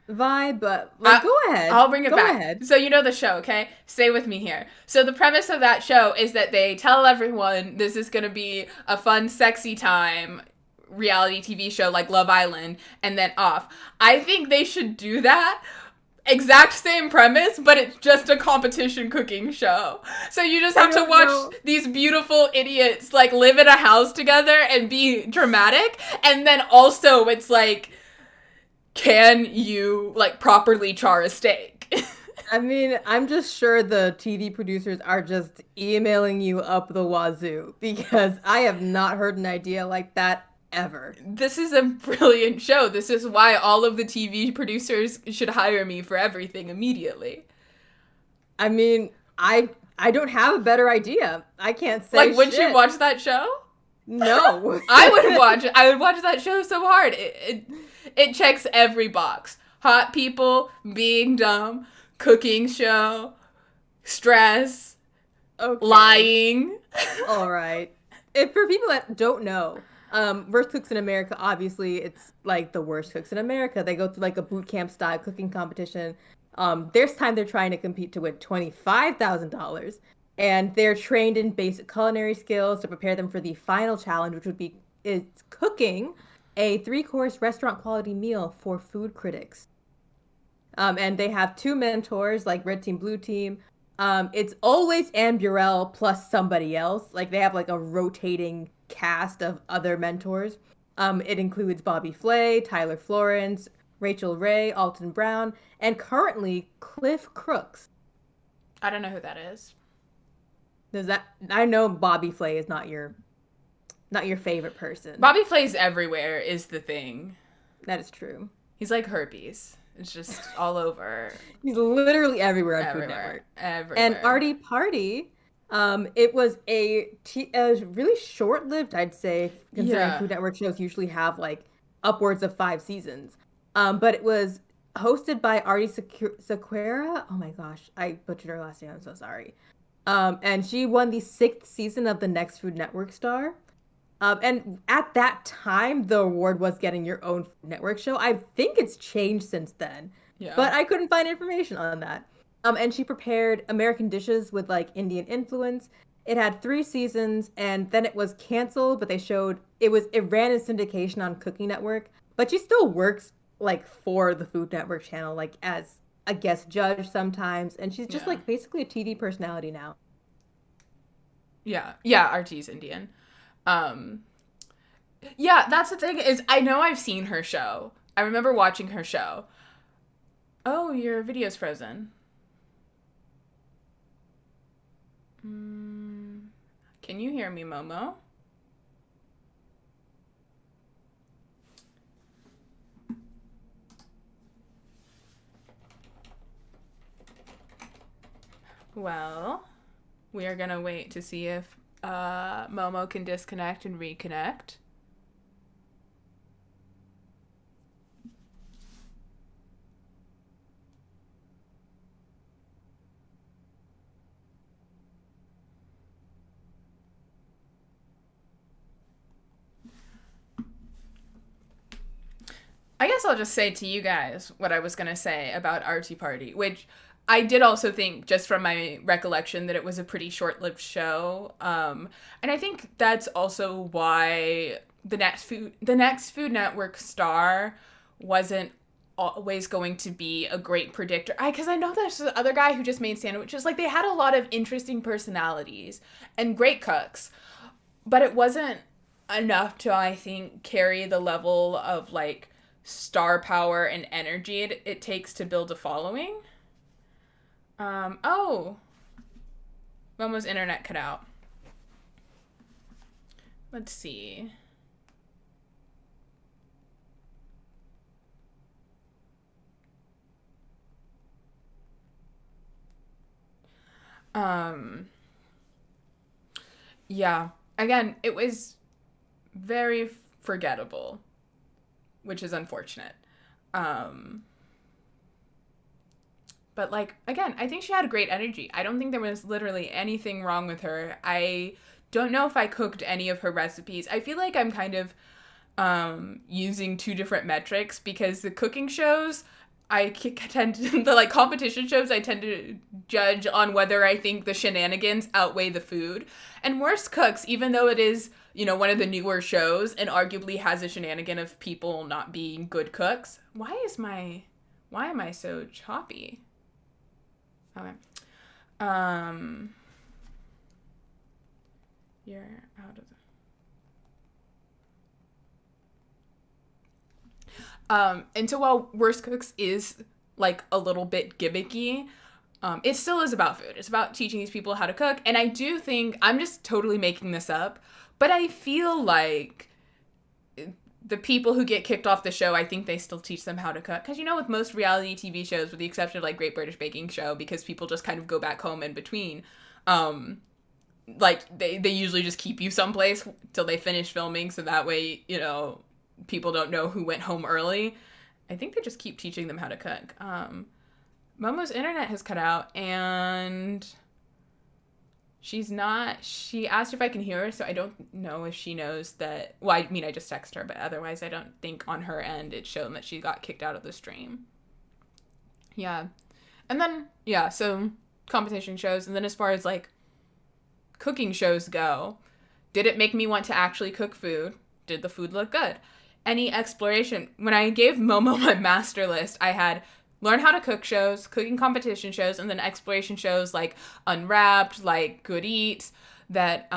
vibe, but like, I, go ahead. I'll bring it Go back. ahead. So you know the show, okay? Stay with me here. So the premise of that show is that they tell everyone this is going to be a fun, sexy time reality TV show like Love Island, and then off. I think they should do that. Exact same premise, but it's just a competition cooking show. So you just I have to don't watch know. these beautiful idiots like live in a house together and be dramatic, and then also it's like, can you like properly char a steak? I mean, I'm just sure the TV producers are just emailing you up the wazoo because I have not heard an idea like that ever. This is a brilliant show. This is why all of the TV producers should hire me for everything immediately. I mean, I don't have a better idea. I can't say Like, would you shit. watch that show? No. I would watch it. I would watch that show so hard. It checks every box. Hot people, being dumb, cooking show, stress, Okay. lying. All right. If for people that don't know, Worst Cooks in America, obviously it's like the worst cooks in America. They go through like a boot camp style cooking competition. There's time they're trying to compete to win $25,000, and they're trained in basic culinary skills to prepare them for the final challenge, which would be it's cooking a three-course restaurant quality meal for food critics. And they have two mentors, like Red Team, Blue Team. It's always Anne Burrell plus somebody else. Like they have like a rotating cast of other mentors. It includes Bobby Flay, Tyler Florence, Rachel Ray, Alton Brown, and currently Cliff Crooks. I don't know who that is. Does that I know Bobby Flay is not your favorite person. Bobby Flay's everywhere is the thing. That is true. He's like herpes. It's just all over. He's literally everywhere on Food Everywhere. Network. And Everywhere. Artie Party, it was a really short-lived, I'd say, considering Yeah. Food Network shows usually have like upwards of 5 seasons. But it was hosted by Artie Sequeira. Oh my gosh, I butchered her last name. I'm so sorry. And she won the 6th season of the Next Food Network Star. And at that time, the award was getting your own Food Network show. I think it's changed since then, Yeah. but I couldn't find information on that. And she prepared American dishes with like Indian influence. It had 3 seasons, and then it was canceled. But they showed it ran in syndication on Cooking Network. But she still works like for the Food Network channel, like as a guest judge sometimes, and she's just Yeah. like basically a TV personality now. Yeah. Yeah, Artie's Indian. Um Yeah, that's the thing is I know I've seen her show. I remember watching her show. Oh, your video's frozen. Can you hear me, Momo? Well, we are gonna wait to see if Momo can disconnect and reconnect. I guess I'll just say to you guys what I was going to say about Artsy Party, which I did also think, just from my recollection, that it was a pretty short-lived show. And I think that's also why the next Food Network star wasn't always going to be a great predictor. Because I know there's the other guy who just made sandwiches. Like, they had a lot of interesting personalities and great cooks, but it wasn't enough to, I think, carry the level of, like, star power and energy it takes to build a following. Oh. Momo's internet cut out. Let's see. Yeah. Again, it was very forgettable, which is unfortunate. But, like, again, I think she had great energy. I don't think there was literally anything wrong with her. I don't know if I cooked any of her recipes. I feel like I'm kind of using two different metrics, because the cooking shows, I tend to, the, like, competition shows, I tend to judge on whether I think the shenanigans outweigh the food. And Worst Cooks, even though it is, you know, one of the newer shows and arguably has a shenanigan of people not being good cooks. Why am I so choppy? Okay. You're out of the... And so while Worst Cooks is, like, a little bit gimmicky, it still is about food. It's about teaching these people how to cook. And I do think, I'm just totally making this up, but I feel like the people who get kicked off the show, I think they still teach them how to cook. Because, you know, with most reality TV shows, with the exception of, like, Great British Baking Show, because people just kind of go back home in between, like, they usually just keep you someplace till they finish filming, so that way, you know, people don't know who went home early. I think they just keep teaching them how to cook. Momo's internet has cut out, and she asked if I can hear her, so I don't know if she knows that, well, I mean, I just texted her, but otherwise I don't think on her end it's shown that she got kicked out of the stream. Yeah. And then, yeah, so competition shows, and then as far as, like, cooking shows go, did it make me want to actually cook food? Did the food look good? Any exploration? When I gave Momo my master list, I had learn how to cook shows, cooking competition shows, and then exploration shows like Unwrapped, like Good Eats, that,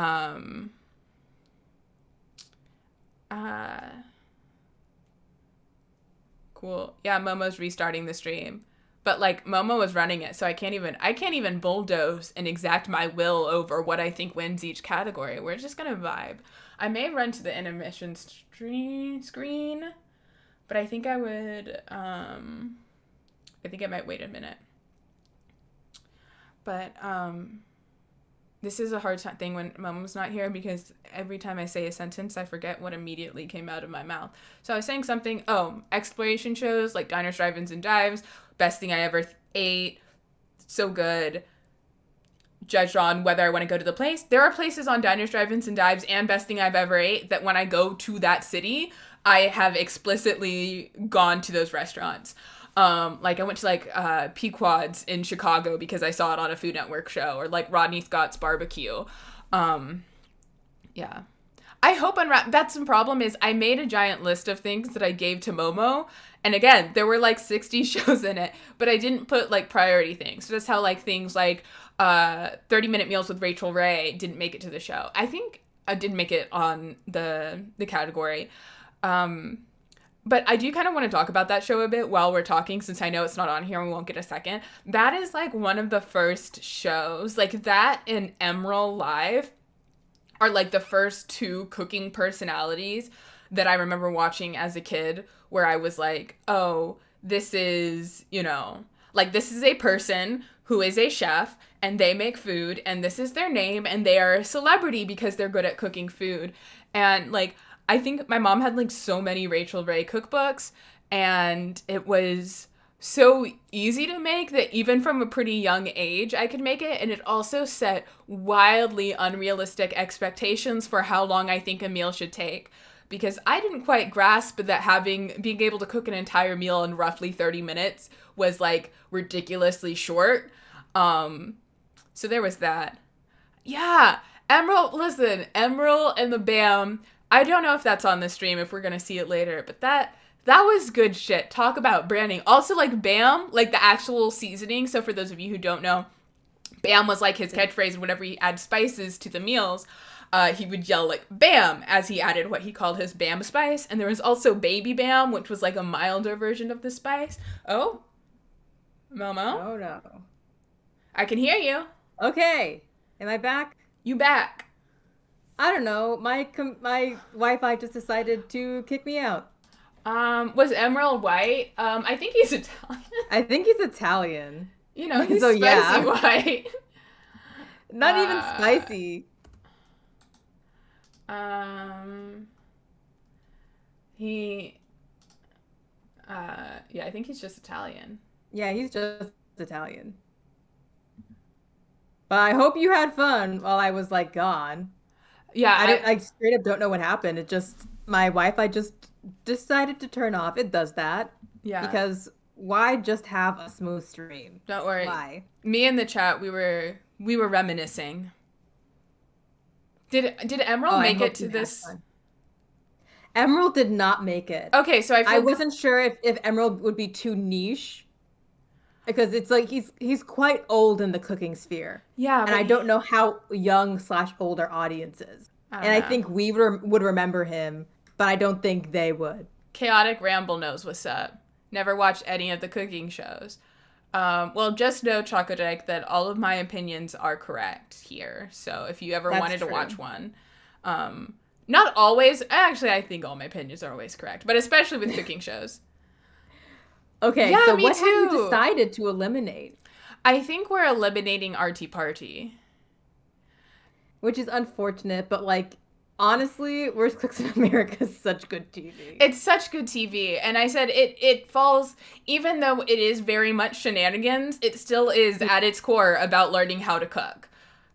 cool. Yeah, Momo's restarting the stream. But, like, Momo was running it, so I can't even bulldoze and exact my will over what I think wins each category. We're just gonna vibe. I may run to the intermission screen, but I think I would, I think I might wait a minute. But, this is a hard thing when Momo's not here, because every time I say a sentence, I forget what immediately came out of my mouth. So I was saying something, exploration shows, like Diners, Drive-Ins, and Dives, best thing I ever ate, so good. Judged on whether I want to go to the place. There are places on Diners, Drive-Ins, and Dives and Best Thing I've Ever Ate that when I go to that city, I have explicitly gone to those restaurants. Like I went to like Pequod's in Chicago because I saw it on a Food Network show, or like Rodney Scott's Barbecue. Yeah. I hope Unwrapped, that's the problem, is I made a giant list of things that I gave to Momo, and again, there were like 60 shows in it, but I didn't put like priority things. So that's how like things like 30-minute meals with Rachel Ray didn't make it to the show. I think I didn't make it on the category. But I do kind of want to talk about that show a bit while we're talking, since I know it's not on here and we won't get a second. That is like one of the first shows, like that and Emerald Live are like the first two cooking personalities that I remember watching as a kid, where I was like, oh, this is, you know, like this is a person who is a chef and they make food and this is their name and they are a celebrity because they're good at cooking food. And like, I think my mom had like so many Rachel Ray cookbooks, and it was so easy to make that even from a pretty young age I could make it. And it also set wildly unrealistic expectations for how long I think a meal should take, because I didn't quite grasp that being able to cook an entire meal in roughly 30 minutes was like ridiculously short. So there was that. Yeah, Emerald and the Bam. I don't know if that's on the stream, if we're gonna see it later, but that was good shit. Talk about branding. Also, like, Bam, like the actual seasoning. So for those of you who don't know, Bam was like his catchphrase, and whenever he add spices to the meals, he would yell like Bam as he added what he called his Bam spice. And there was also Baby Bam, which was like a milder version of the spice. Oh, Momo. Oh no. I can hear you. Okay. Am I back? You back. I don't know. My Wi-Fi just decided to kick me out. Was Emerald white? I think he's Italian. I think he's Italian. You know, he's So, spicy yeah. white. Not even spicy. Yeah, I think he's just Italian. Yeah, he's just Italian. But I hope you had fun while I was like gone. Yeah, I straight up don't know what happened. It just, my Wi-Fi just decided to turn off. It does that. Yeah. Because why just have a smooth stream? Don't worry. Why? Me in the chat, we were reminiscing. Did Emerald make it to this? Emerald did not make it. Okay, so I wasn't sure if Emerald would be too niche. Because it's like he's quite old in the cooking sphere. Yeah. And I don't know how young / older audience is. I think we would remember him, but I don't think they would. Chaotic Ramble knows what's up. Never watched any of the cooking shows. Well, just know, Chocodeck, that all of my opinions are correct here. So if you ever wanted to watch one, not always. Actually, I think all my opinions are always correct, but especially with cooking shows. Okay, yeah, so me what too. have you decided to eliminate? I think we're eliminating Arty Party. Which is unfortunate, but like, honestly, Worst Cooks in America is such good TV. It's such good TV, and I said it falls, even though it is very much shenanigans, it still is at its core about learning how to cook.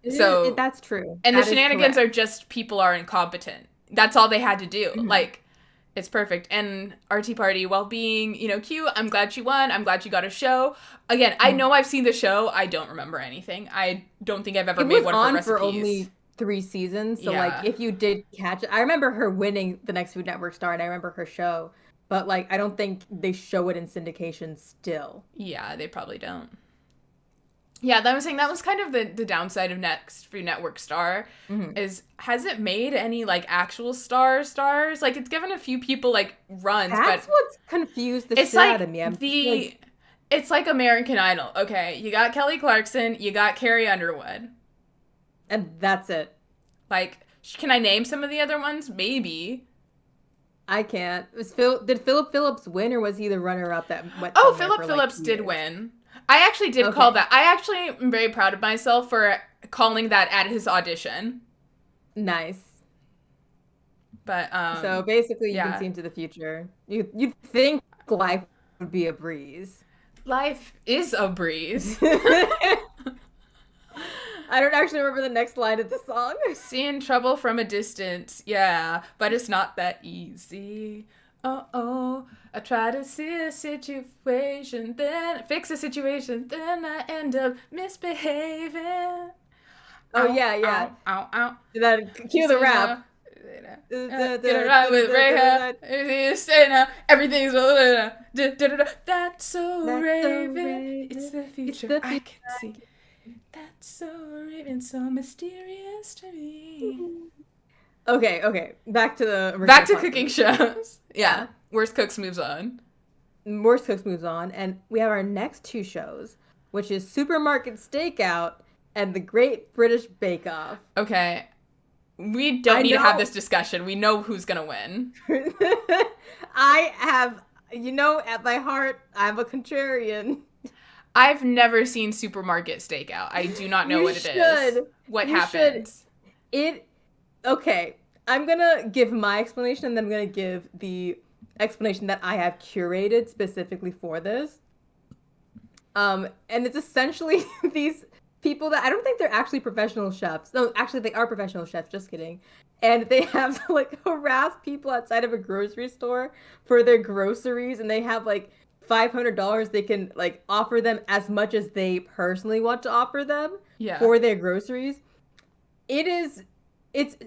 So that's true. And the shenanigans are just people are incompetent. That's all they had to do. Mm-hmm. Like, it's perfect. And RT Party, while being, cute, I'm glad she won. I'm glad she got a show. Again, I know I've seen the show. I don't remember anything. I don't think I've ever made one for recipes. It was on for only 3 seasons. So, like, if you did catch it, I remember her winning the next Food Network star, and I remember her show. But, like, I don't think they show it in syndication still. Yeah, they probably don't. Yeah, that was saying that was kind of the downside of Next Food Network Star is, has it made any like actual stars? Like, it's given a few people like runs. That's but what's confused the shit out of me. It's like American Idol. Okay, you got Kelly Clarkson, you got Carrie Underwood, and that's it. Like, can I name some of the other ones? Maybe. I can't. Did Philip Phillips win, or was he the runner-up that went? Oh, Philip Phillips did win. I actually did call that. I actually am very proud of myself for calling that at his audition. Nice. But so basically, you can see into the future. You'd think life would be a breeze. Life is a breeze. I don't actually remember the next line of the song. Seeing trouble from a distance, yeah, but it's not that easy. Oh, I try to see a situation, then fix a situation, then I end up misbehaving. Oh, yeah. Ow. That cue the rap. Get it right with Ray. Say now, everything's that's so Raven. It's the future I can see. That's so Raven, so mysterious to me. Okay. Back to cooking shows. Yeah. Worst Cooks moves on. And we have our next 2 shows, which is Supermarket Stakeout and The Great British Bake Off. Okay. We don't need to have this discussion. We know who's gonna win. I have, at my heart, I'm a contrarian. I've never seen Supermarket Stakeout. I do not know what it is. What happens? Okay, I'm gonna give my explanation, and then I'm gonna give the explanation that I have curated specifically for this. And it's essentially these people that I don't think they're actually professional chefs. No, actually they are professional chefs, just kidding. and they have to like harass people outside of a grocery store for their groceries, and they have like $500 they can like offer them as much as they personally want to offer them Yeah. for their groceries. It's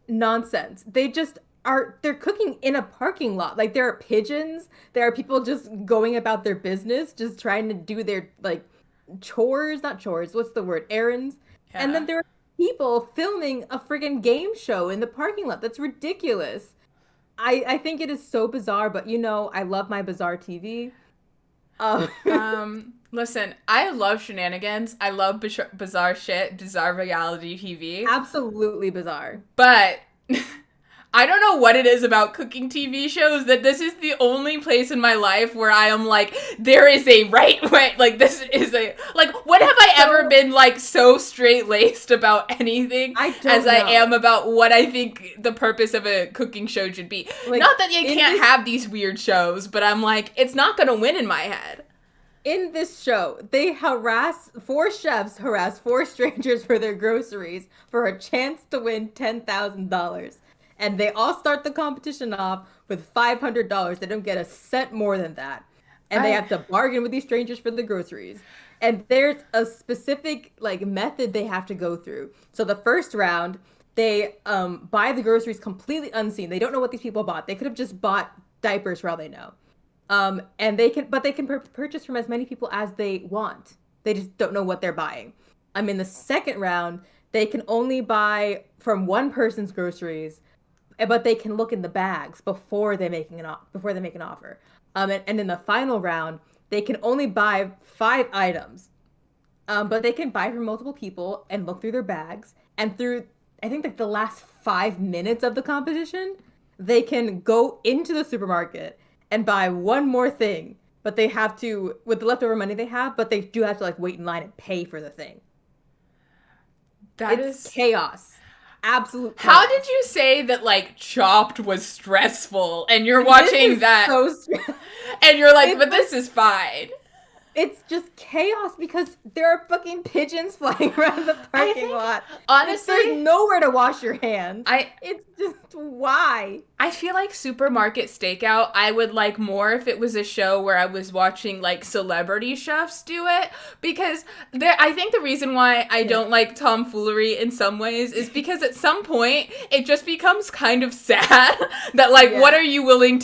nonsense. They're cooking in a parking lot. Like there are pigeons, there are people just going about their business, just trying to do their like not chores, what's the word? Errands. Yeah. And then there are people filming a friggin' game show in the parking lot. That's ridiculous. I think it is so bizarre, but I love my bizarre TV. Listen, I love shenanigans. I love bizarre shit, bizarre reality TV. Absolutely bizarre. But I don't know what it is about cooking TV shows that this is the only place in my life where I am like, there is a right way. Like, this is like, when have I ever been like so straight-laced about anything as I am about what I think the purpose of a cooking show should be? Like, not that you can't have these weird shows, but I'm like, it's not gonna win in my head. In this show, four chefs harass four strangers for their groceries for a chance to win $10,000. And they all start the competition off with $500. They don't get a cent more than that. And they have to bargain with these strangers for the groceries. And there's a specific like method they have to go through. So the first round, they buy the groceries completely unseen. They don't know what these people bought. They could have just bought diapers for all they know. And they can purchase from as many people as they want. They just don't know what they're buying. In the second round, they can only buy from one person's groceries, but they can look in the bags before they make an offer. And in the final round, they can only buy 5 items, but they can buy from multiple people and look through their bags. And through, I think, like the last 5 minutes of the competition, they can go into the supermarket and buy one more thing. But they have to, with the leftover money they have, but they do have to like wait in line and pay for the thing. It's chaos. Absolute chaos. How did you say that like Chopped was stressful and you're watching that so and you're like, but this is fine? It's just chaos because there are fucking pigeons flying around the parking lot. Honestly, there's nowhere to wash your hands. It's just why? I feel like Supermarket Stakeout, I would like more if it was a show where I was watching like celebrity chefs do it, because I think the reason why I don't like tomfoolery in some ways is because at some point it just becomes kind of sad that like how are you willing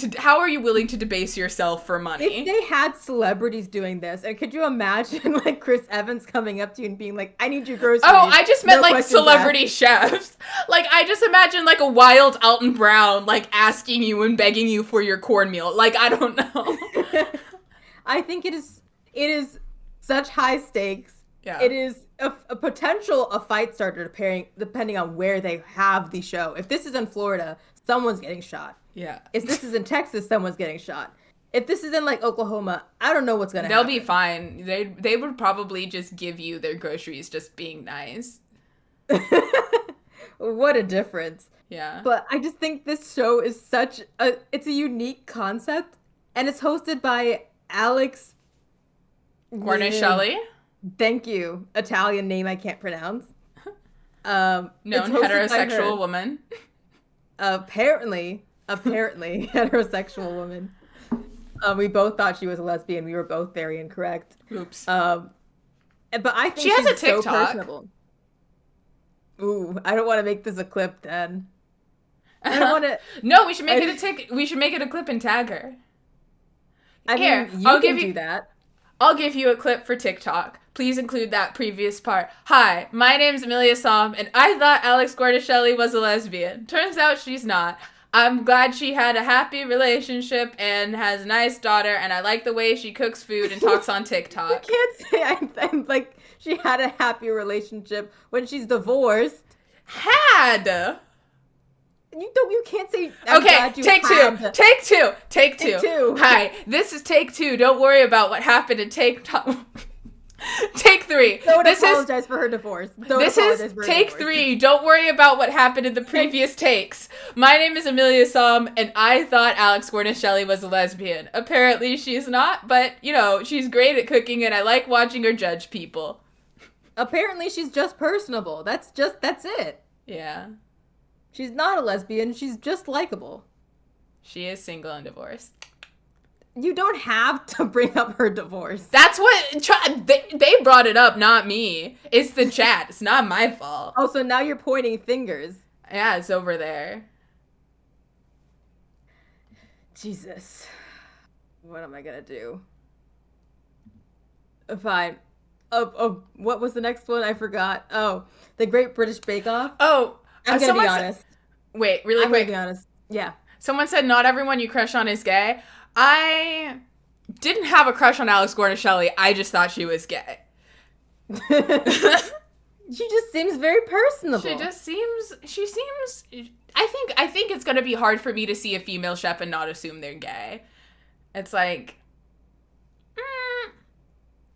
to debase yourself for money? If they had celebrities doing this, and could you imagine like Chris Evans coming up to you and being like, I need your groceries. Oh, I just meant like celebrity chefs. Like I just imagine like a wild Alton Brown like asking you and begging you for your cornmeal. Like, I don't know. I think it is such high stakes. Yeah. It is a potential fight starter depending on where they have the show. If this is in Florida, someone's getting shot. Yeah. If this is in Texas, someone's getting shot. If this is in like Oklahoma, I don't know what's gonna happen. They'll be fine. They would probably just give you their groceries just being nice. What a difference. Yeah. But I just think this show is it's a unique concept, and it's hosted by Alex Guarnaschelli. Thank you. Italian name I can't pronounce. Known heterosexual woman. Apparently heterosexual woman. We both thought she was a lesbian. We were both very incorrect. Oops. But I think she has a TikTok. So personable. Ooh, I don't want to make this a clip then. I don't want to. No, we should make it a clip and tag her. I'll give you that. I'll give you a clip for TikTok. Please include that previous part. Hi, my name's Amelia Som, and I thought Alex Guarnaschelli was a lesbian. Turns out she's not. I'm glad she had a happy relationship and has a nice daughter, and I like the way she cooks food and talks on TikTok. You can't say I'm like she had a happy relationship when she's divorced. Had. You can't say. Okay, take two. Hi, this is take 2. Don't worry about what happened in take 3. Don't apologize for her divorce. This is take 3. Don't worry about what happened in the previous takes. My name is Amelia Som, and I thought Alex Guarnaschelli was a lesbian. Apparently she's not, but, she's great at cooking, and I like watching her judge people. Apparently she's just personable. That's it. Yeah. She's not a lesbian. She's just likable. She is single and divorced. You don't have to bring up her divorce. That's what they brought it up, not me. It's the chat. It's not my fault. Oh, so now you're pointing fingers. Yeah, it's over there. Jesus. What am I gonna do? Fine. What was the next one? I forgot. Oh, the Great British Bake Off. Oh, I'm gonna be honest. Wait, really I'm quick. gonna be honest. Yeah. Someone said not everyone you crush on is gay. I didn't have a crush on Alex Gornishelli. I just thought she was gay. She just seems very personable. She seems I think it's going to be hard for me to see a female chef and not assume they're gay. It's like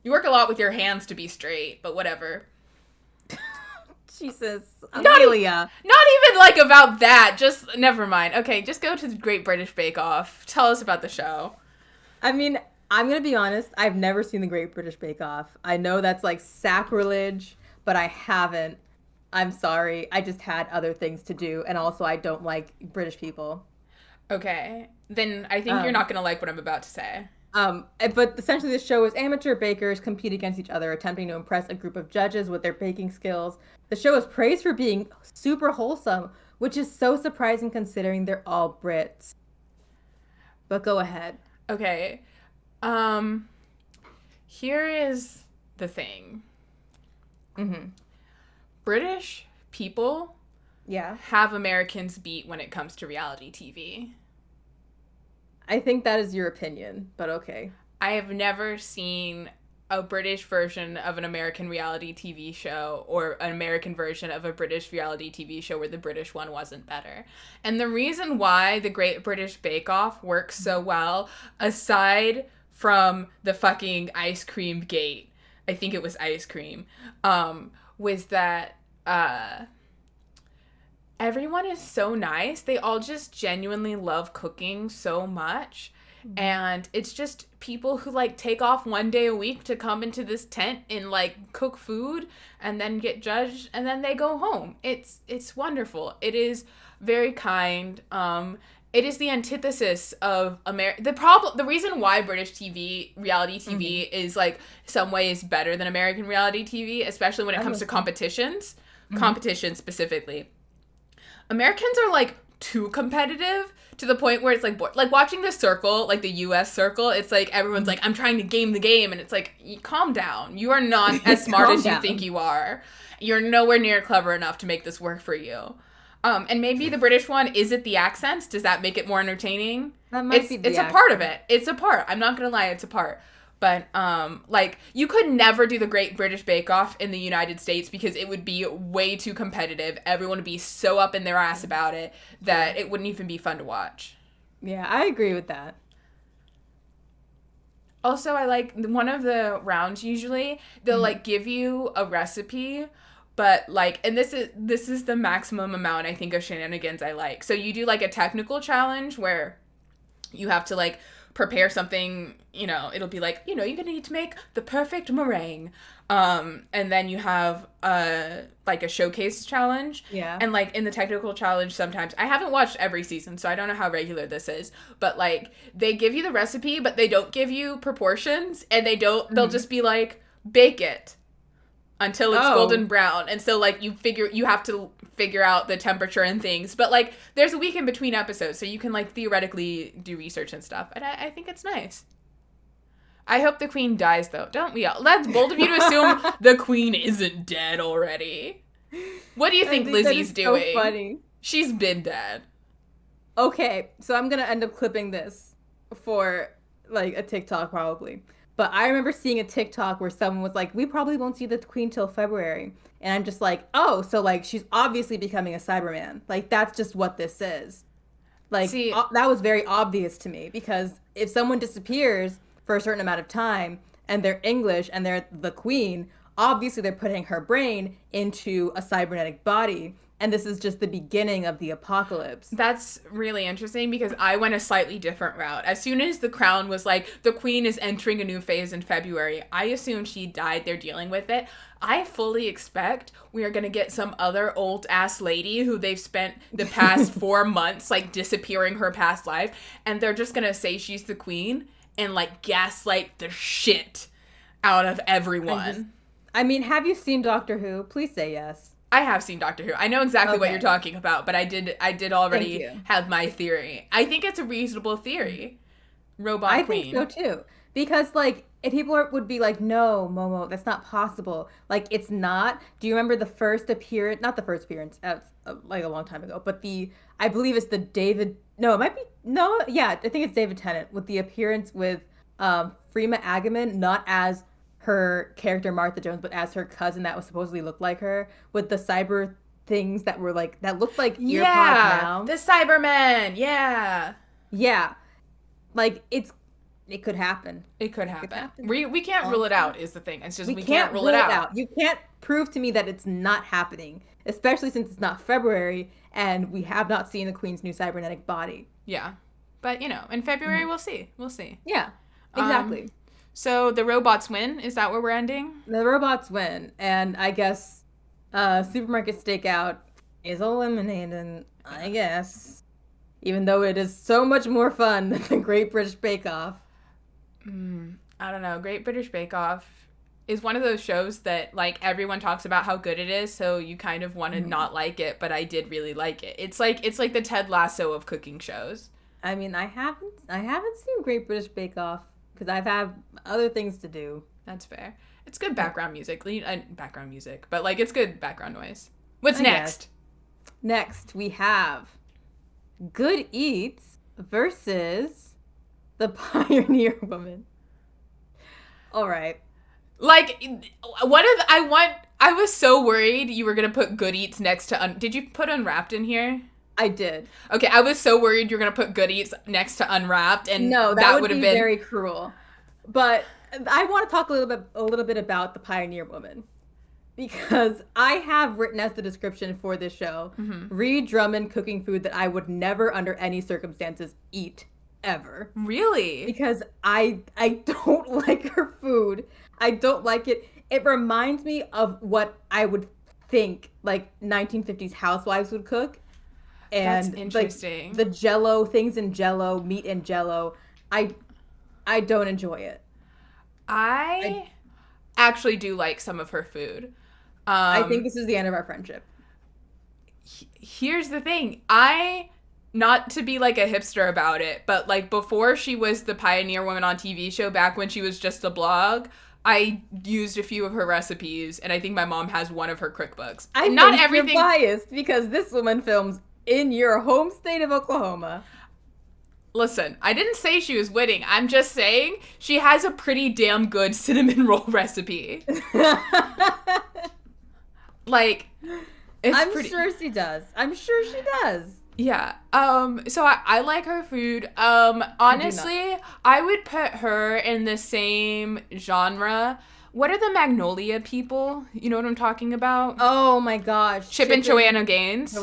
you work a lot with your hands to be straight, but whatever. Jesus, Amelia. Not even like about that. Just never mind. Okay, just go to the Great British Bake Off. Tell us about the show. I mean, I'm gonna be honest. I've never seen the Great British Bake Off. I know that's like sacrilege, but I haven't. I'm sorry. I just had other things to do, and also I don't like British people. Okay, then I think you're not gonna like what I'm about to say. But essentially this show is amateur bakers compete against each other, attempting to impress a group of judges with their baking skills. The show is praised for being super wholesome, which is so surprising considering they're all Brits. But go ahead. Okay. Here is the thing. Mm-hmm. British people have Americans beat when it comes to reality TV. I think that is your opinion, but okay. I have never seen a British version of an American reality TV show or an American version of a British reality TV show where the British one wasn't better. And the reason why the Great British Bake Off works so well, aside from the fucking ice cream gate, I think it was ice cream, was that everyone is so nice. They all just genuinely love cooking so much. And it's just people who like take off one day a week to come into this tent and like cook food and then get judged and then they go home. It's wonderful. It is very kind. It is the antithesis of the reason why British TV, reality TV is like some ways better than American reality TV, especially when it comes to competitions specifically. Americans are like too competitive to the point where it's like watching the circle, like the US circle, it's like everyone's like, I'm trying to game the game, and it's like, calm down. You are not as smart as you think you are. You're nowhere near clever enough to make this work for you. And maybe the British one, is it the accents? Does that make it more entertaining? That might be the It's a part of it. It's a part. I'm not gonna lie, it's a part. But, like, you could never do the Great British Bake Off in the United States because it would be way too competitive. Everyone would be so up in their ass about it that it wouldn't even be fun to watch. Yeah, I agree with that. Also, I like one of the rounds usually, they'll, like, give you a recipe, but, like, and this is the maximum amount, I think, of shenanigans I like. So you do, like, a technical challenge where you have to, like, prepare something, it'll be like, you're gonna need to make the perfect meringue. And then you have like a showcase challenge. Yeah. And like in the technical challenge sometimes, I haven't watched every season, so I don't know how regular this is, but like they give you the recipe, but they don't give you proportions, and they'll just be like, bake it until it's golden brown. And so like you have to figure out the temperature and things, but like there's a week in between episodes, so you can like theoretically do research and stuff, and I think it's nice. I hope the queen dies though, don't we all? That's bold of you to assume the queen isn't dead already. What do you think Lizzie's doing? So funny. She's been dead. Okay, so I'm gonna end up clipping this for like a TikTok probably. But I remember seeing a TikTok where someone was like, we probably won't see the queen till February. And I'm just like, oh, so like she's obviously becoming a Cyberman. Like that's just what this is. Like that was very obvious to me, because if someone disappears for a certain amount of time and they're English and they're the queen, obviously they're putting her brain into a cybernetic body. and this is just the beginning of the apocalypse. That's really interesting because I went a slightly different route. As soon as the crown was like, the queen is entering a new phase in February, I assumed she died. They're dealing with it. I fully expect we are going to get some other old ass lady who they've spent the past 4 months like disappearing her past life. And they're just going to say she's the queen and like gaslight the shit out of everyone. I mean, have you seen Doctor Who? Please say yes. I have seen Doctor Who. I know exactly what you're talking about, but I did already have my theory. I think it's a reasonable theory. Robot queen. I think so too. Because like if people would be like, "No, Momo, that's not possible." Like it's not. Do you remember the first appearance? Not the first appearance, like a long time ago, but I believe it's the David. No, it might be yeah, I think it's David Tennant with the appearance with Freema Agyeman, not as her character Martha Jones, but as her cousin that was supposedly looked like her, with the cyber things that were like, that looked like earpods now. The Cybermen, yeah. Like it could happen. It could happen. We can't rule it out is the thing. It's just we can't rule it out. out. You can't prove to me that it's not happening, especially since it's not February and we have not seen the Queen's new cybernetic body. Yeah, but you know, in February we'll see. Yeah, exactly. So the robots win? Is that where we're ending? The robots win. And I guess Supermarket Stakeout is eliminated, I guess. Even though it is so much more fun than the Great British Bake Off. I don't know. Great British Bake Off is one of those shows that, like, everyone talks about how good it is, so you kind of want to not like it, but I did really like it. It's like the Ted Lasso of cooking shows. I mean, I haven't seen Great British Bake Off. Because I've had other things to do. That's fair. It's good background music. Background music. But, like, it's good background noise. What's next? Next, we have Good Eats versus the Pioneer Woman. All right. Like, I was so worried you were going to put Good Eats next to... Did you put Unwrapped in here? I did. Okay, I was so worried you're going to put Good Eats next to Unwrapped, and no, that would have been very cruel. But I want to talk a little bit about the Pioneer Woman, because I have written as the description for this show, Ree Drummond cooking food that I would never under any circumstances eat ever. Really? Because I don't like her food. I don't like it. It reminds me of what I would think like 1950s housewives would cook. And that's interesting. Like, the Jello, things in Jello, meat in Jello, I don't enjoy it. I actually do like some of her food. I think this is the end of our friendship. Here's the thing. Not to be like a hipster about it, but like before she was the Pioneer Woman on TV show, back when she was just a blog, I used a few of her recipes, and I think my mom has one of her cookbooks. You're biased because this woman films in your home state of Oklahoma. Listen, I didn't say she was winning. I'm just saying she has a pretty damn good cinnamon roll recipe. Like, I'm sure she does. Yeah. So I like her food. Honestly, I would put her in the same genre. What are the Magnolia people? You know what I'm talking about? Oh my gosh. Chip and Joanna Gaines.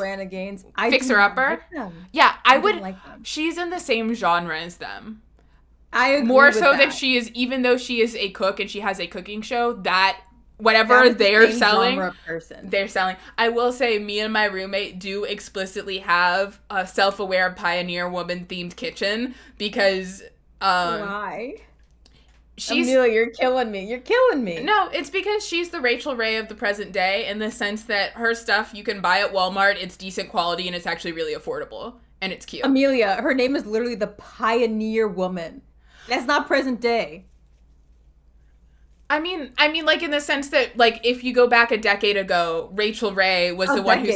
Fixer Upper. Like yeah, I would. Like she's in the same genre as them. I agree more with so that. she is, even though she is a cook and she has a cooking show, that whatever they're selling, they're selling. I will say, me and my roommate do explicitly have a self-aware Pioneer Woman themed kitchen because why? Amelia, you're killing me. No, it's because she's the Rachel Ray of the present day, in the sense that her stuff you can buy at Walmart, it's decent quality, and it's actually really affordable, and it's cute. Amelia, her name is literally the Pioneer Woman. That's not present day. I mean, like, in the sense that, like, if you go back a decade ago, Rachel Ray was the one who's...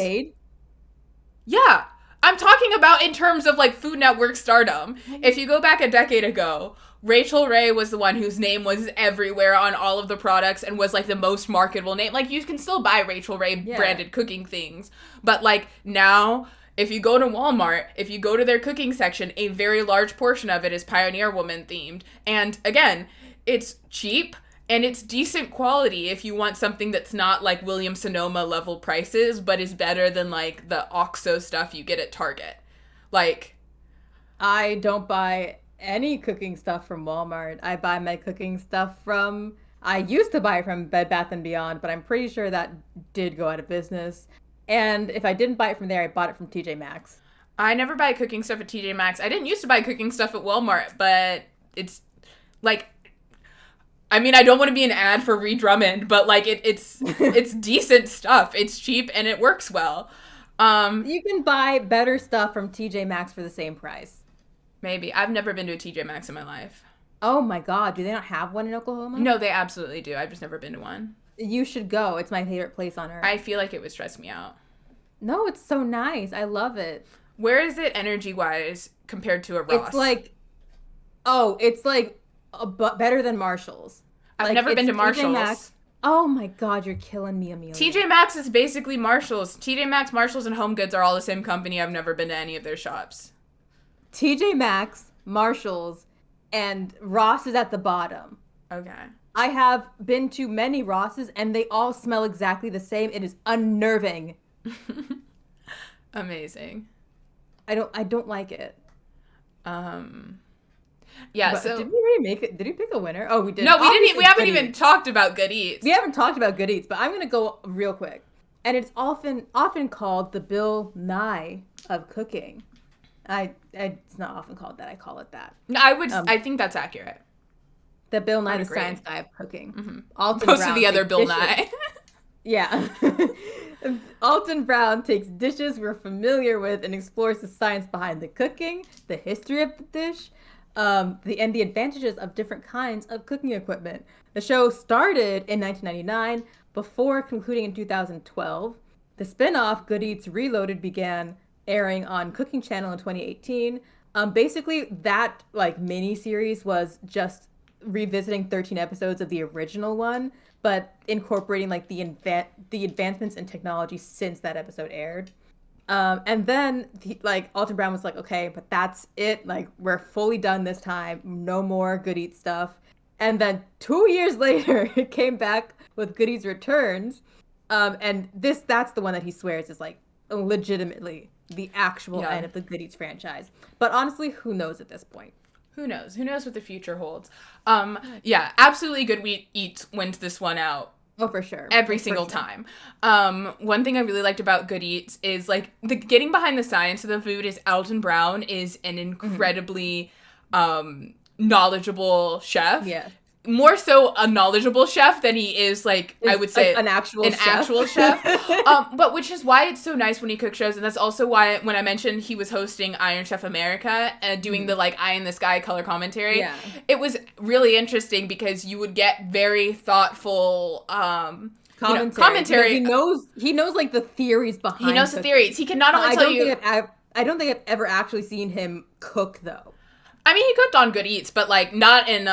Yeah, I'm talking about in terms of, like, Food Network stardom. If you go back a decade ago, Rachel Ray was the one whose name was everywhere on all of the products and was, like, the most marketable name. Like, you can still buy Rachel Ray branded cooking things. But, like, now, if you go to Walmart, if you go to their cooking section, a very large portion of it is Pioneer Woman themed. And, again, it's cheap And it's decent quality if you want something that's not like Williams Sonoma level prices, but is better than like the OXO stuff you get at Target. Like, I don't buy any cooking stuff from Walmart. I buy my cooking stuff from, I used to buy from Bed Bath & Beyond, but I'm pretty sure that did go out of business. And if I didn't buy it from there, I bought it from TJ Maxx. I never buy cooking stuff at TJ Maxx. I didn't used to buy cooking stuff at Walmart, but it's like, I mean, I don't want to be an ad for Ree Drummond, but like it's decent stuff. It's cheap and it works well. You can buy better stuff from TJ Maxx for the same price. Maybe. I've never been to a TJ Maxx in my life. Oh my God, do they not have one in Oklahoma? No, they absolutely do. I've just never been to one. You should go. It's my favorite place on earth. I feel like it would stress me out. No, it's so nice. I love it. Where is it energy-wise compared to a Ross? It's like better than Marshall's. I've never been to Marshall's. Oh my God, you're killing me, Amelia. TJ Maxx is basically Marshall's. TJ Maxx, Marshall's, and Home Goods are all the same company. I've never been to any of their shops. TJ Maxx, Marshall's, and Ross is at the bottom. Okay. I have been to many Rosses, and they all smell exactly the same. It is unnerving. Amazing. I don't like it. Yeah, but so did we really make it? Did we pick a winner? Oh, we did. No, we didn't. We haven't even talked about Good Eats. We haven't talked about Good Eats, but I'm gonna go real quick. And it's often called the Bill Nye of cooking. It's not often called that. I call it that. No, I think that's accurate. The Bill Nye, the science guy of cooking. Mm-hmm. Alton Most Brown of the other Bill dishes. Nye. Yeah. Alton Brown takes dishes we're familiar with and explores the science behind the cooking, the history of the dish, and the advantages of different kinds of cooking equipment. The show started in 1999 before concluding in 2012. The spin-off Good Eats Reloaded began airing on Cooking Channel in 2018. Basically, that like mini-series was just revisiting 13 episodes of the original one, but incorporating like the advancements in technology since that episode aired. And then Alton Brown was like, okay, but that's it. Like, we're fully done this time. No more Good Eats stuff. And then 2 years later, it came back with Good Eats Returns. And that's the one that he swears is like legitimately the actual end of the Good Eats franchise. But honestly, who knows at this point? Who knows? Who knows what the future holds? Yeah, absolutely Good Eats wins this one out. Oh, for sure. Every single time. One thing I really liked about Good Eats is like the getting behind the science of the food is Alton Brown is an incredibly knowledgeable chef. Yeah. More so a knowledgeable chef than he is I would say an actual chef. But which is why it's so nice when he cooks shows, and that's also why when I mentioned he was hosting Iron Chef America and doing the Eye in the Sky color commentary, it was really interesting because you would get very thoughtful commentary. He knows like the theories behind. He knows the theories. He can not only tell you. I don't think I've ever actually seen him cook though. I mean, he cooked on Good Eats, but not in.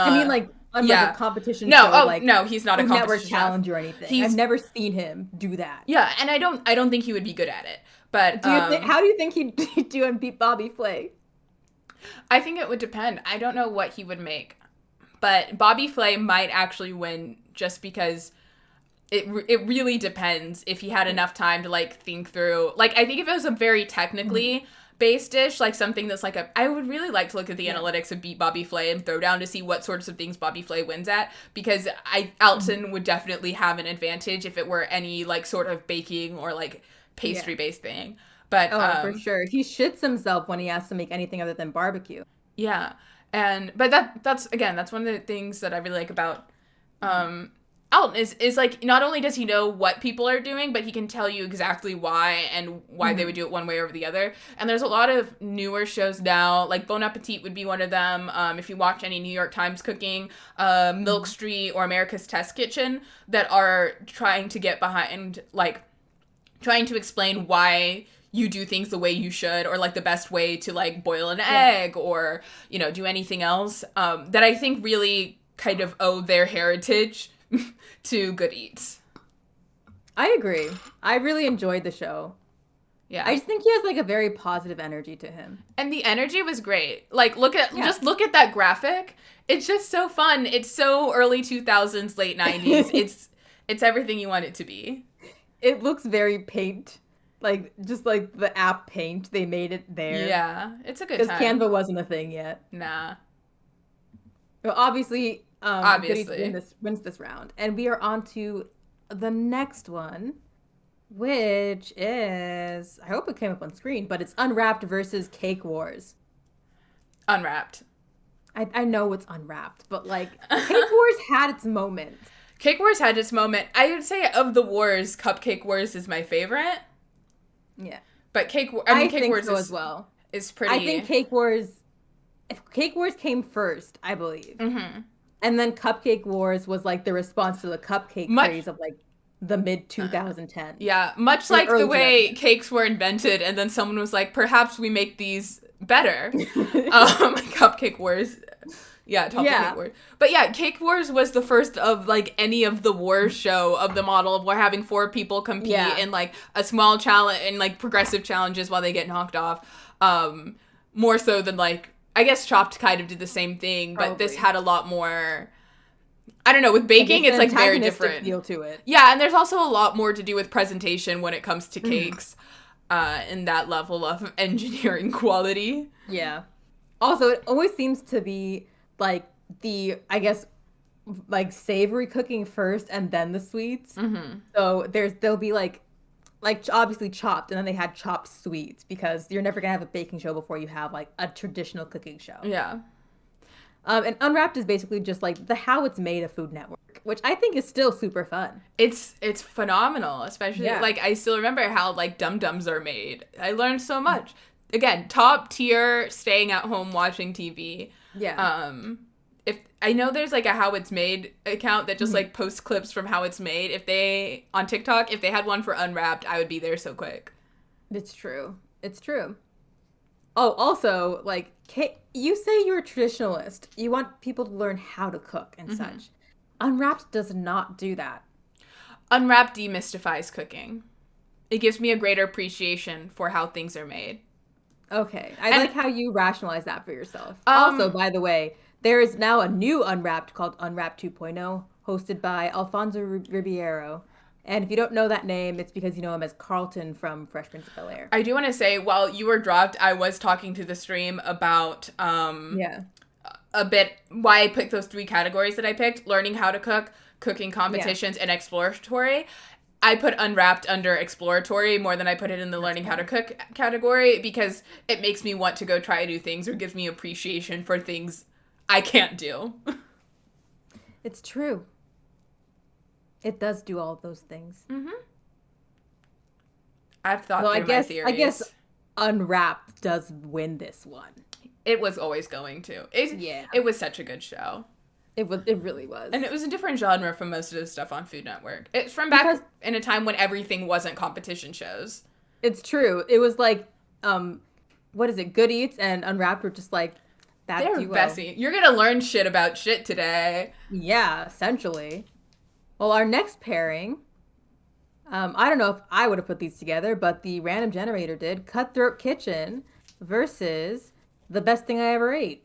On a competition no, show. No, he's not a competition network chef. challenge or anything. I've never seen him do that. Yeah, and I don't think he would be good at it. But how do you think he'd do and beat Bobby Flay? I think it would depend. I don't know what he would make, but Bobby Flay might actually win just because it really depends if he had enough time to think through. I think if it was a very technically based dish, something that's I would really like to look at the analytics of Beat Bobby Flay and Throwdown to see what sorts of things Bobby Flay wins at, because Alton would definitely have an advantage if it were any sort of baking or pastry based thing. But for sure, he shits himself when he has to make anything other than barbecue. Yeah, but that's one of the things that I really like about Alton is not only does he know what people are doing, but he can tell you exactly why and why they would do it one way over the other. And there's a lot of newer shows now, Bon Appetit would be one of them. If you watch any New York Times cooking, Milk Street or America's Test Kitchen, that are trying to get behind, trying to explain why you do things the way you should, or the best way to boil an egg or, do anything else, that I think really kind of owe their heritage to Good Eats. I agree. I really enjoyed the show. Yeah. I just think he has a very positive energy to him. And the energy was great. Look at that graphic. It's just so fun. It's so early 2000s, late 90s. It's everything you want it to be. It looks very Paint. Like, just like the app Paint, they made it there. Yeah, it's a good Because time. Canva wasn't a thing yet. Nah. Well, obviously, Obviously. wins this round. And we are on to the next one, which is, I hope it came up on screen, but it's Unwrapped versus Cake Wars. Unwrapped. I know it's Unwrapped, but like, Cake Wars had its moment. Cake Wars had its moment. I would say of the wars, Cupcake Wars is my favorite. Yeah. But Cake Wars so as well. Is pretty. I think Cake Wars came first, I believe. Mm-hmm. And then Cupcake Wars was like the response to the cupcake craze of like the mid 2010s. Yeah, much like the way cakes were invented, and then someone was like, perhaps we make these better. Cupcake Wars. Yeah, Cake Wars. But yeah, Cake Wars was the first of like any of the wars show of the model of we're having 4 people compete in like a small challenge and like progressive challenges while they get knocked off. More so than like, I guess Chopped kind of did the same thing, but this had a lot more, I don't know, with baking it's like very different feel to it. Yeah, and there's also a lot more to do with presentation when it comes to cakes, and that level of engineering quality. Yeah. Also, it always seems to be like the, I guess, like savory cooking first and then the sweets. Mm-hmm. So there'll be like obviously Chopped, and then they had Chopped sweets, because you're never gonna have a baking show before you have like a traditional cooking show. Yeah. And Unwrapped is basically just like the How It's Made of Food Network, which I think is still super fun. It's phenomenal, especially like I still remember how like Dum Dums are made. I learned so much. Again, top tier, staying at home watching TV. Yeah. If I know there's like a How It's Made account that just like posts clips from How It's Made. If they on TikTok, if they had one for Unwrapped, I would be there so quick. It's true. Oh, also, like, you say you're a traditionalist. You want people to learn how to cook and such. Unwrapped does not do that. Unwrapped demystifies cooking. It gives me a greater appreciation for how things are made. Okay. I like how you rationalize that for yourself. Also, by the way, there is now a new Unwrapped called Unwrapped 2.0, hosted by Alfonso Ribeiro. And if you don't know that name, it's because you know him as Carlton from Fresh Prince of Bel-Air. I do want to say, while you were dropped, I was talking to the stream about a bit why I picked those 3 categories that I picked: learning how to cook, cooking competitions, and exploratory. I put Unwrapped under exploratory more than I put it in the learning how to cook category, because it makes me want to go try new things or gives me appreciation for things I can't do. It's true. It does do all of those things. Mm-hmm. I've thought through my theories. I guess Unwrapped does win this one. It was always going to. It was such a good show. It really was. And it was a different genre from most of the stuff on Food Network. It's from back in a time when everything wasn't competition shows. It's true. It was like, what is it? Good Eats and Unwrapped were just like that They're duo. Bessie. You're going to learn shit about shit today. Yeah, essentially. Well, our next pairing, I don't know if I would have put these together, but the random generator did. Cutthroat Kitchen versus The Best Thing I Ever Ate.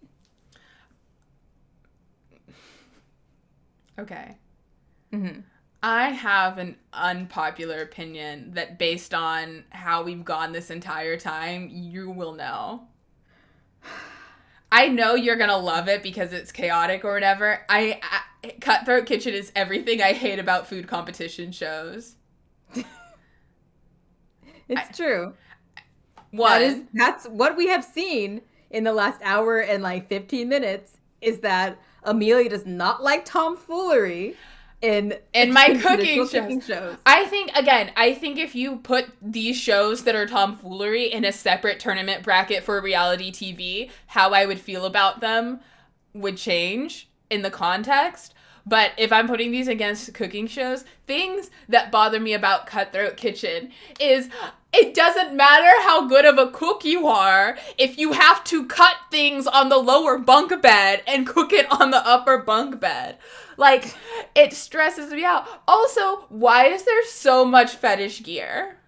Okay. Mm-hmm. I have an unpopular opinion that based on how we've gone this entire time, you will know. I know you're going to love it because it's chaotic or whatever. Cutthroat Kitchen is everything I hate about food competition shows. It's true. What? That's what we have seen in the last hour and like 15 minutes, is that Amelia does not like tomfoolery in my cooking shows. I think if you put these shows that are tomfoolery in a separate tournament bracket for reality TV, how I would feel about them would change in the context. But if I'm putting these against cooking shows, things that bother me about Cutthroat Kitchen is it doesn't matter how good of a cook you are if you have to cut things on the lower bunk bed and cook it on the upper bunk bed. Like, it stresses me out. Also, why is there so much fetish gear?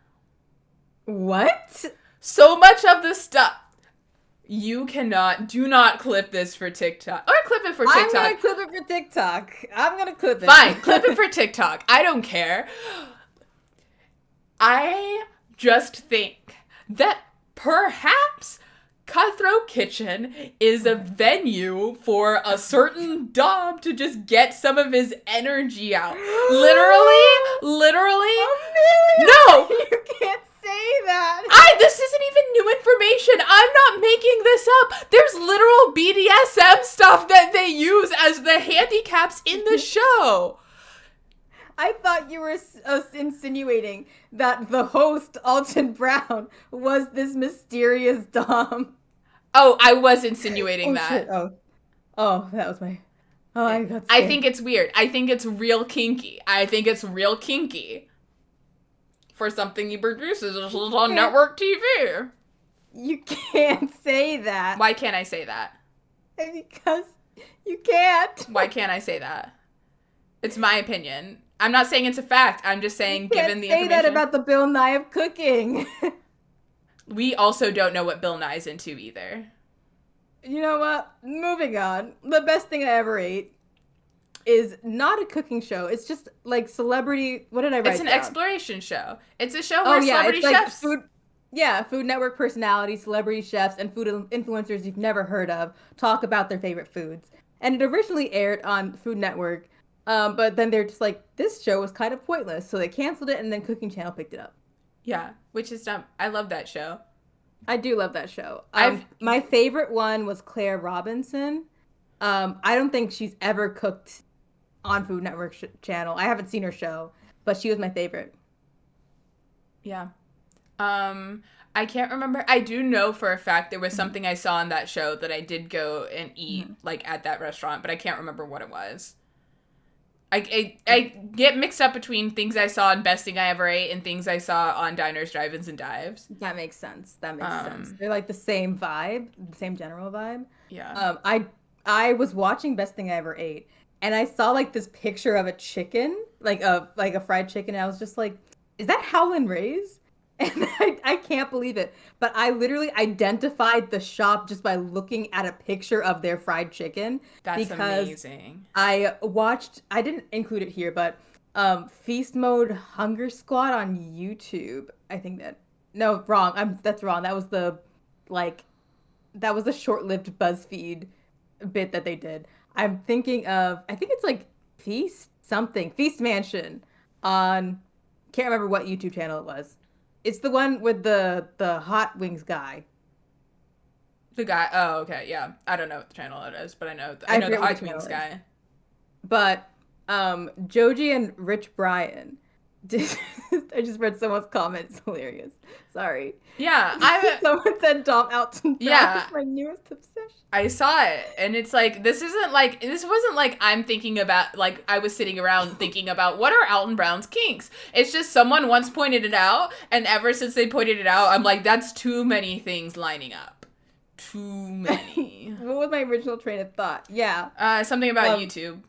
What? So much of the stuff. You do not clip this for TikTok. Or clip it for TikTok. I'm gonna clip it for TikTok. I'm gonna clip it. Fine, clip it for TikTok. I don't care. I just think that perhaps Cutthroat Kitchen is a venue for a certain dom to just get some of his energy out. Literally. No! You can't say that. This isn't even new information. I'm not making this up. There's literal BDSM stuff that they use as the handicaps in the show. I thought you were insinuating that the host, Alton Brown, was this mysterious dom. Oh, I was insinuating that. Shit. Oh, that was my... Oh, I got scared. I think it's weird. I think it's real kinky. For something he produces on network TV. You can't say that. Why can't I say that? Because you can't. Why can't I say that? It's my opinion. I'm not saying it's a fact. I'm just saying, given the information. Say that about the Bill Nye of cooking. We also don't know what Bill Nye's into either. You know what? Moving on. The best thing I ever ate is not a cooking show. It's just like celebrity. What did I write? It's an down? Exploration show. It's a show where celebrity it's like chefs. Food Network personalities, celebrity chefs, and food influencers you've never heard of talk about their favorite foods. And it originally aired on Food Network, but then they're just like, this show was kind of pointless, so they canceled it, and then Cooking Channel picked it up. Yeah, which is dumb. I love that show. I do love that show. My favorite one was Claire Robinson. I don't think she's ever cooked on Food Network channel. I haven't seen her show, but she was my favorite. Yeah. I can't remember. I do know for a fact there was something I saw on that show that I did go and eat, like, at that restaurant, but I can't remember what it was. I get mixed up between things I saw in Best Thing I Ever Ate and things I saw on Diners, Drive-Ins, and Dives. That makes sense. They're like the same vibe, the same general vibe. Yeah. I was watching Best Thing I Ever Ate, and I saw like this picture of a chicken, like a fried chicken, and I was just like, is that Howlin' Ray's? And I can't believe it. But I literally identified the shop just by looking at a picture of their fried chicken. That's amazing. I didn't include it here, but Feast Mode Hunger Squad on YouTube. That's wrong. That was the short-lived BuzzFeed bit that they did. I'm thinking of, I think it's like Feast Mansion on, can't remember what YouTube channel it was. It's the one with the hot wings guy. The guy. Oh, okay, yeah. I don't know what the channel it is, but I know the hot wings guy. But Joji and Rich Brian. I just read someone's comment. It's hilarious. Sorry. Yeah, someone said Dom Alton. Yeah, my newest obsession. I saw it, and it's like this wasn't like I'm thinking about, like I was sitting around thinking about what are Alton Brown's kinks. It's just someone once pointed it out, and ever since they pointed it out, I'm like, that's too many things lining up. Too many. What was my original train of thought? Yeah. Something about YouTube.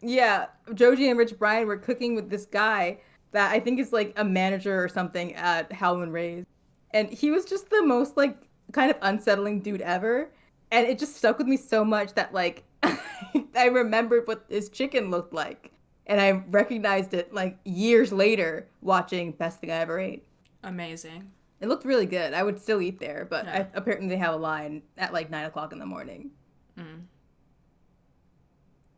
Yeah, Joji and Rich Brian were cooking with this guy that I think is like a manager or something at Howlin' Ray's. And he was just the most like kind of unsettling dude ever. And it just stuck with me so much that like I remembered what his chicken looked like. And I recognized it like years later watching Best Thing I Ever Ate. Amazing. It looked really good. I would still eat there, but apparently they have a line at like 9 o'clock in the morning.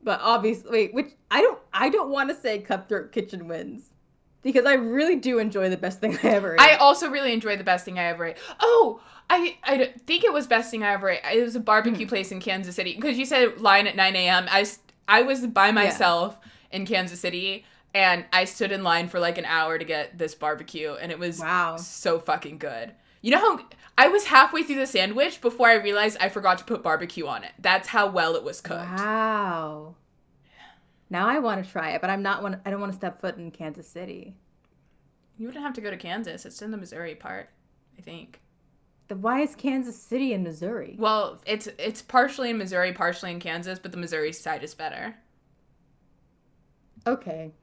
But obviously, which I don't want to say Cutthroat Kitchen wins. Because I really do enjoy the Best Thing I Ever Ate. I also really enjoy the Best Thing I Ever Ate. Oh, I think it was Best Thing I Ever Ate. It was a barbecue place in Kansas City. Because you said line at 9 a.m. I was by myself in Kansas City, and I stood in line for like an hour to get this barbecue, and it was so fucking good. You know how I was halfway through the sandwich before I realized I forgot to put barbecue on it. That's how well it was cooked. Wow. Now I want to try it, but I don't want to step foot in Kansas City. You wouldn't have to go to Kansas. It's in the Missouri part, I think. Why is Kansas City in Missouri? Well, it's partially in Missouri, partially in Kansas, but the Missouri side is better. Okay.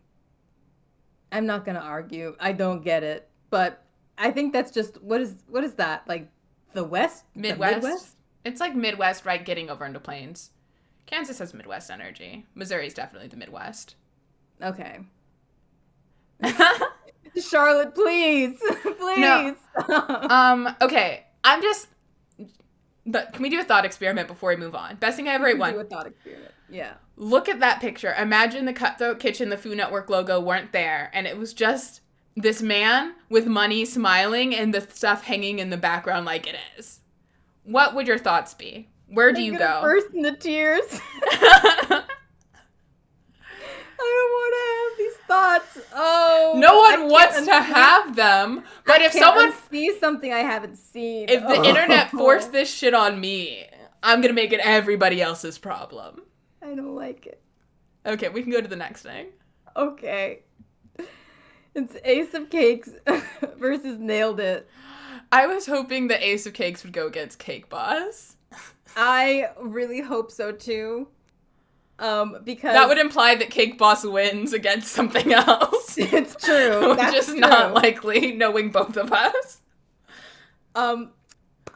I'm not going to argue. I don't get it. But I think that's just, what is that? Like the West? Midwest? The Midwest? It's like Midwest, right? Getting over into plains. Kansas has Midwest energy. Missouri's definitely the Midwest. Okay. Charlotte, please. Please. No. Okay. But can we do a thought experiment before we move on? Best thing I ever ate one. Do a thought experiment. Yeah. Look at that picture. Imagine the Cutthroat Kitchen, the Food Network logo weren't there, and it was just this man with money smiling and the stuff hanging in the background like it is. What would your thoughts be? Where do you go? Burst into tears. I don't want to have these thoughts. Oh. No one wants to have them. But if someone sees something I haven't seen. If the internet forced this shit on me, I'm going to make it everybody else's problem. I don't like it. Okay, we can go to the next thing. Okay. It's Ace of Cakes versus Nailed It. I was hoping the Ace of Cakes would go against Cake Boss. I really hope so too. Because that would imply that Cake Boss wins against something else. It's true. Which is not likely, knowing both of us.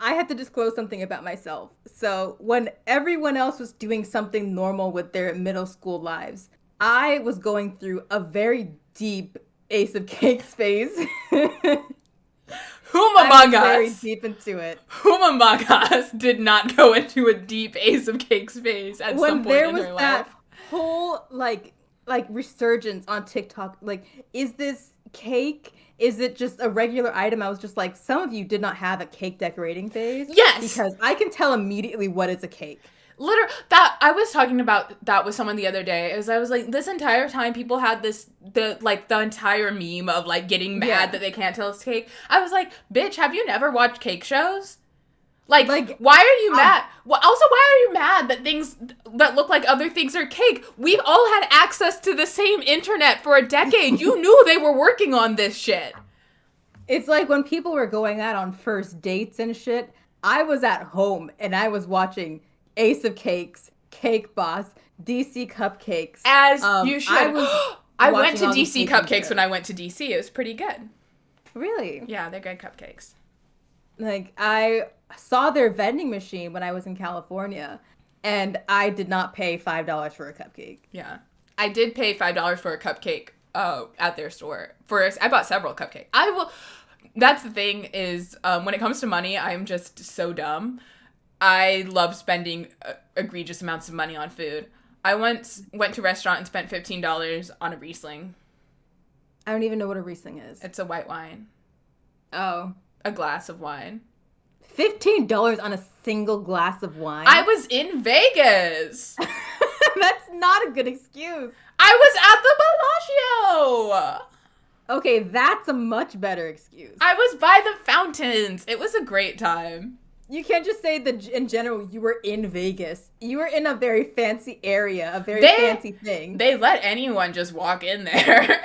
I had to disclose something about myself. So when everyone else was doing something normal with their middle school lives, I was going through a very deep Ace of Cakes phase. Whom among us? Very deep into it. Whom among us did not go into a deep Ace of Cakes phase at some point in their life? When there was that whole like resurgence on TikTok, like, is this cake? Is it just a regular item? I was just like, some of you did not have a cake decorating phase. Yes. Because I can tell immediately what is a cake. Literally, that I was talking about that with someone the other day. Is I was like, this entire time people had the entire meme of like getting mad that they can't tell it's cake. I was like, bitch, have you never watched cake shows? Like why are you mad? Well, also, why are you mad that things that look like other things are cake? We've all had access to the same internet for a decade. You knew they were working on this shit. It's like when people were going out on first dates and shit, I was at home and I was watching Ace of Cakes, Cake Boss, DC Cupcakes. As you should. I went to DC Cupcakes when I went to DC. It was pretty good. Really? Yeah, they're good cupcakes. Like, I saw their vending machine when I was in California, and I did not pay $5 for a cupcake. Yeah. I did pay $5 for a cupcake at their store. I bought several cupcakes. That's the thing is, when it comes to money, I'm just so dumb. I love spending egregious amounts of money on food. I once went to a restaurant and spent $15 on a Riesling. I don't even know what a Riesling is. It's a white wine. Oh. A glass of wine. $15 on a single glass of wine? I was in Vegas. That's not a good excuse. I was at the Bellagio. Okay, that's a much better excuse. I was by the fountains. It was a great time. You can't just say that in general you were in Vegas. You were in a very fancy area, a very fancy thing. They let anyone just walk in there.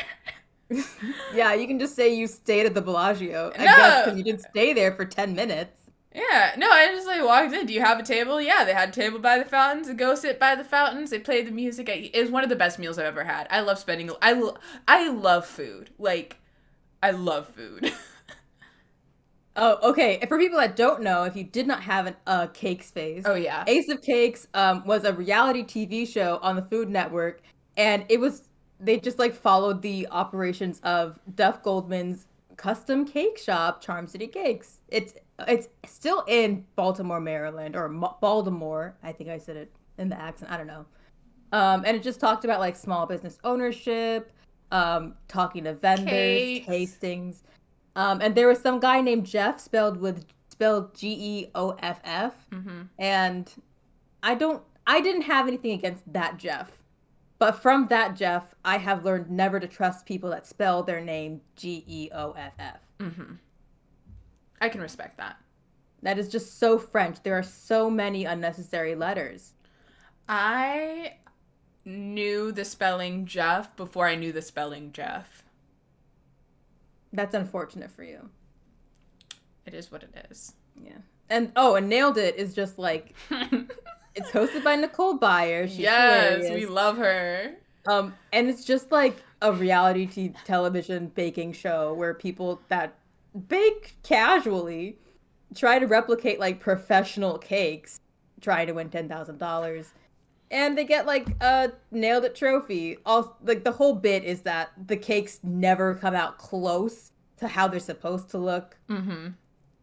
Yeah, you can just say you stayed at the Bellagio. I guess because you didn't stay there for 10 minutes. Yeah, no, I just walked in. Do you have a table? Yeah, they had a table by the fountains. I go sit by the fountains. They played the music. It was one of the best meals I've ever had. I love spending. I love food. I love food. Oh, okay. And for people that don't know, if you did not have a cakes phase. Oh, yeah. Ace of Cakes was a reality TV show on the Food Network. And they just followed the operations of Duff Goldman's custom cake shop, Charm City Cakes. It's still in Baltimore, Maryland, or Baltimore. I think I said it in the accent. I don't know. And it just talked about small business ownership, talking to vendors, tastings. And there was some guy named Jeff, spelled Geoff. Mm-hmm. And I didn't have anything against that Jeff. But from that Jeff, I have learned never to trust people that spell their name Geoff. Mm-hmm. I can respect that. That is just so French. There are so many unnecessary letters. I knew the spelling Jeff before I knew the spelling Jeff. That's unfortunate for you. It is what it is. Yeah. And Nailed It is just it's hosted by Nicole Byer. She's hilarious. We love her. And it's just a reality television baking show where people that bake casually try to replicate like professional cakes, try to win $10,000. And they get like a nailed it trophy. All like the whole bit is that the cakes never come out close to how they're supposed to look. Mm-hmm.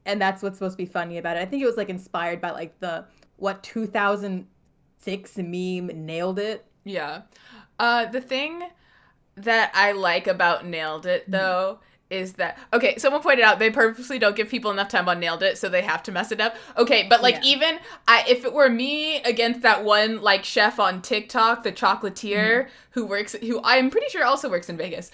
And that's what's supposed to be funny about it. I think it was like inspired by like the 2006 meme Nailed It. Yeah. The thing that I like about Nailed It, though, is that, okay, someone pointed out they purposely don't give people enough time on Nailed It, so they have to mess it up. Okay, but, like, even, if it were me against that one, like, chef on TikTok, the chocolatier, who I'm pretty sure also works in Vegas,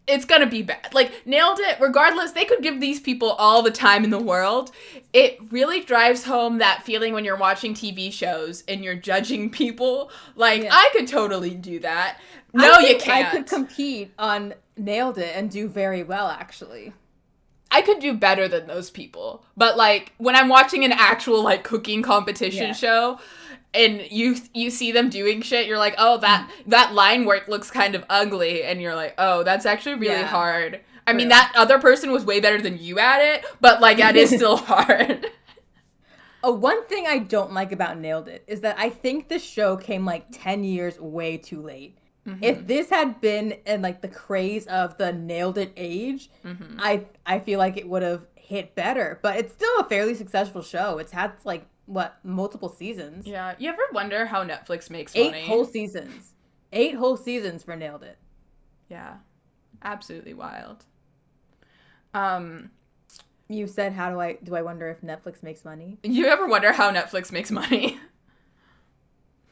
it's gonna be bad. Like, Nailed It, regardless, they could give these people all the time in the world. It really drives home that feeling when you're watching TV shows and you're judging people. Like, I could totally do that. No, you can't. I could compete on Nailed It and do very well, actually. I could do better than those people. But, like, when I'm watching an actual, like, cooking competition show, and you see them doing shit, you're like, oh, that line work looks kind of ugly, and you're like, oh, that's actually really hard. I mean, that other person was way better than you at it, but, like, that is still hard. One thing I don't like about Nailed It is that I think this show came, like, 10 years way too late. Mm-hmm. If this had been in, like, the craze of the Nailed It age, I feel like it would have hit better. But it's still a fairly successful show. It's had, like, multiple seasons. Yeah. You ever wonder how Netflix makes money? 8 whole seasons. 8 whole seasons for Nailed It. Yeah. Absolutely wild. You said, do I wonder if Netflix makes money? You ever wonder how Netflix makes money?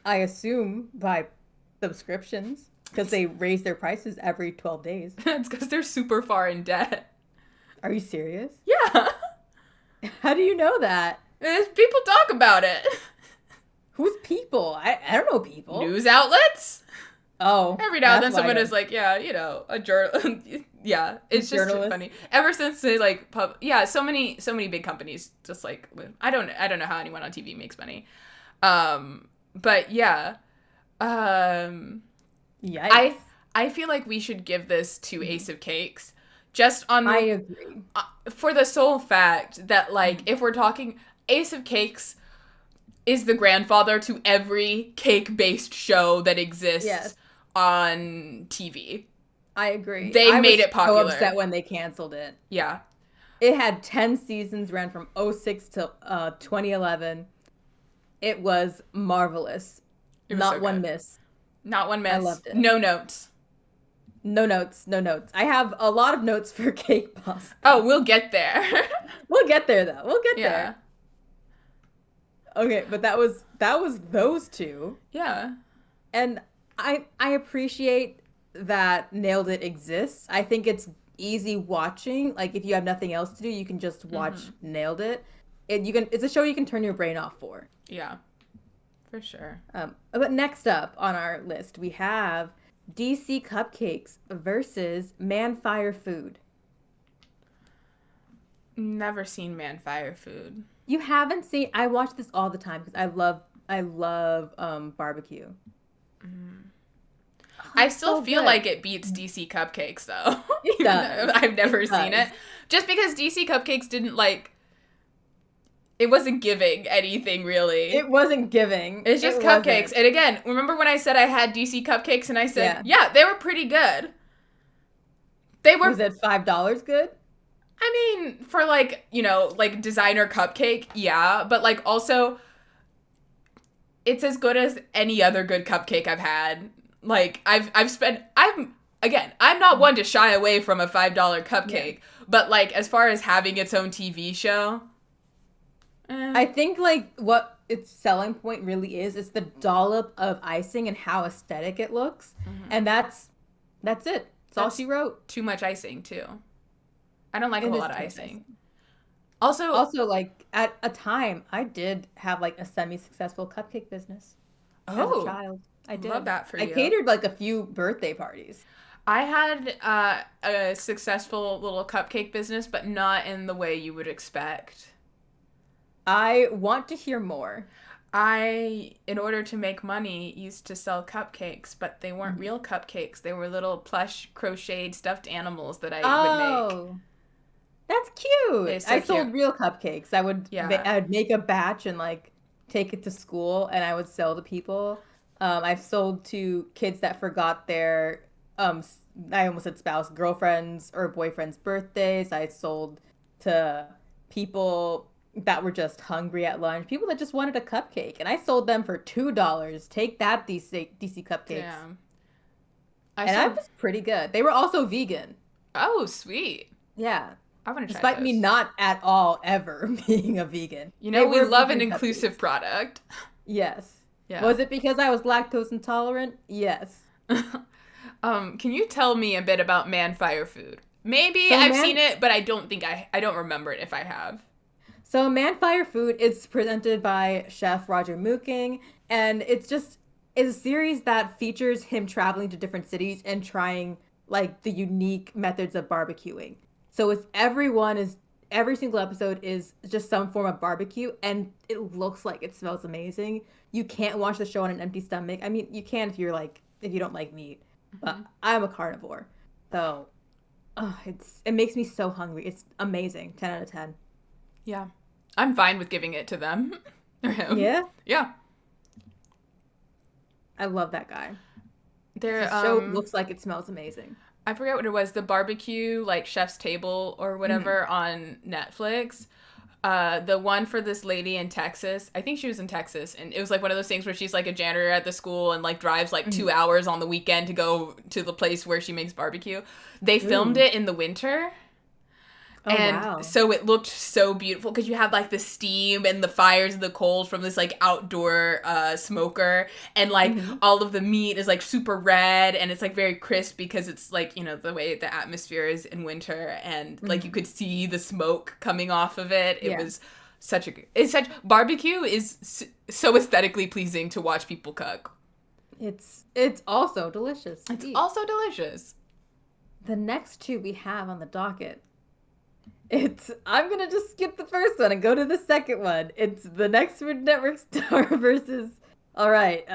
I assume by subscriptions, because they raise their prices every 12 days. It's because they're super far in debt. Are you serious? Yeah. How do you know that? People talk about it. Who's people? I don't know people. News outlets. Oh. Every now and then someone is like, yeah, you know, a journal. Yeah, it's just funny. Ever since they like so many big companies just like I don't know how anyone on TV makes money. But yeah. Yikes. I feel like we should give this to Ace of Cakes just on I agree. For the sole fact that like if we're talking Ace of Cakes is the grandfather to every cake-based show that exists on TV. I agree. They made it popular. I was so upset when they canceled it. Yeah. It had 10 seasons, ran from 2006 to 2011. It was marvelous. Not one miss. Not one miss. I loved it. No notes. No notes. I have a lot of notes for Cake Boss. Oh, we'll get there. We'll get there, though. We'll get there. Okay, but that was those two. Yeah. And I appreciate that Nailed It exists. I think it's easy watching. Like if you have nothing else to do, you can just watch Nailed It. It's a show you can turn your brain off for. Yeah. For sure. But next up on our list, we have DC Cupcakes versus Man Fire Food. Never seen Man Fire Food. You haven't seen? I watch this all the time because I love barbecue. I still feel like it beats DC Cupcakes though. It does. I've never seen it. Just because DC Cupcakes didn't like it wasn't giving anything really. It wasn't giving. It's just cupcakes. Wasn't. And again, remember when I said I had DC Cupcakes and I said, yeah they were pretty good. They were. Was it $5 good? I mean, for like, you know, like designer cupcake, yeah, but like also it's as good as any other good cupcake I've had. Like I'm not one to shy away from a $5 cupcake, but like as far as having its own TV show, I think like what its selling point really is the dollop of icing and how aesthetic it looks, and that's it. That's all she wrote. Too much icing too. I don't like a lot of icing. Also, like at a time, I did have like a semi-successful cupcake business. As a child, I did. Love that for you. I catered like a few birthday parties. I had a successful little cupcake business, but not in the way you would expect. I want to hear more. I, in order to make money, used to sell cupcakes, but they weren't real cupcakes. They were little plush crocheted stuffed animals that I would make. That's cute. It's so I sold cute. real cupcakes. Yeah. I'd make a batch and like take it to school, and I would sell to people. I've sold to kids that forgot their I almost said spouse, girlfriends or boyfriends' birthdays. I sold to people that were just hungry at lunch, people that just wanted a cupcake, and I sold them for $2. Take that, DC cupcakes. Damn. I And I sold. was pretty good. They were also vegan. Oh, sweet. Yeah. I want to try Despite me those. not at all ever being a vegan. You They know, we were love an vegan inclusive cupcakes. product. Yes. Yeah. Was it because I was lactose intolerant? Yes. Can you tell me a bit about Man Fire Food? Maybe So I've man seen it, but I don't think I don't remember it if I have. so Man Fire Food is presented by Chef Roger Mooking, and it's a series that features him traveling to different cities and trying like the unique methods of barbecuing. So every single episode is just some form of barbecue, and it looks like it smells amazing. You can't watch the show on an empty stomach. I mean, you can if you don't like meat, but Mm-hmm. I'm a carnivore, so it makes me so hungry. It's amazing. 10 out of 10. Yeah. I'm fine with giving it to them. Or him. Yeah, Yeah. I love that guy. There The show looks like it smells amazing. I forget what it was, the barbecue like chef's table or whatever on Netflix. The one for this lady in Texas. I think she was in Texas, and it was like one of those things where she's like a janitor at the school and like drives like 2 hours on the weekend to go to the place where she makes barbecue. They filmed Ooh. it in the winter. Oh And wow. so it looked so beautiful because you have like the steam and the fires and the coals from this like outdoor smoker, and like all of the meat is like super red and it's like very crisp because it's like, you know, the way the atmosphere is in winter, and like you could see the smoke coming off of it. It Yeah. was it's such barbecue is so aesthetically pleasing to watch people cook. It's also delicious. to It's eat. also delicious. The next two we have on the docket. I'm gonna just skip the first one and go to the second one. It's the next Food Network star versus. All right,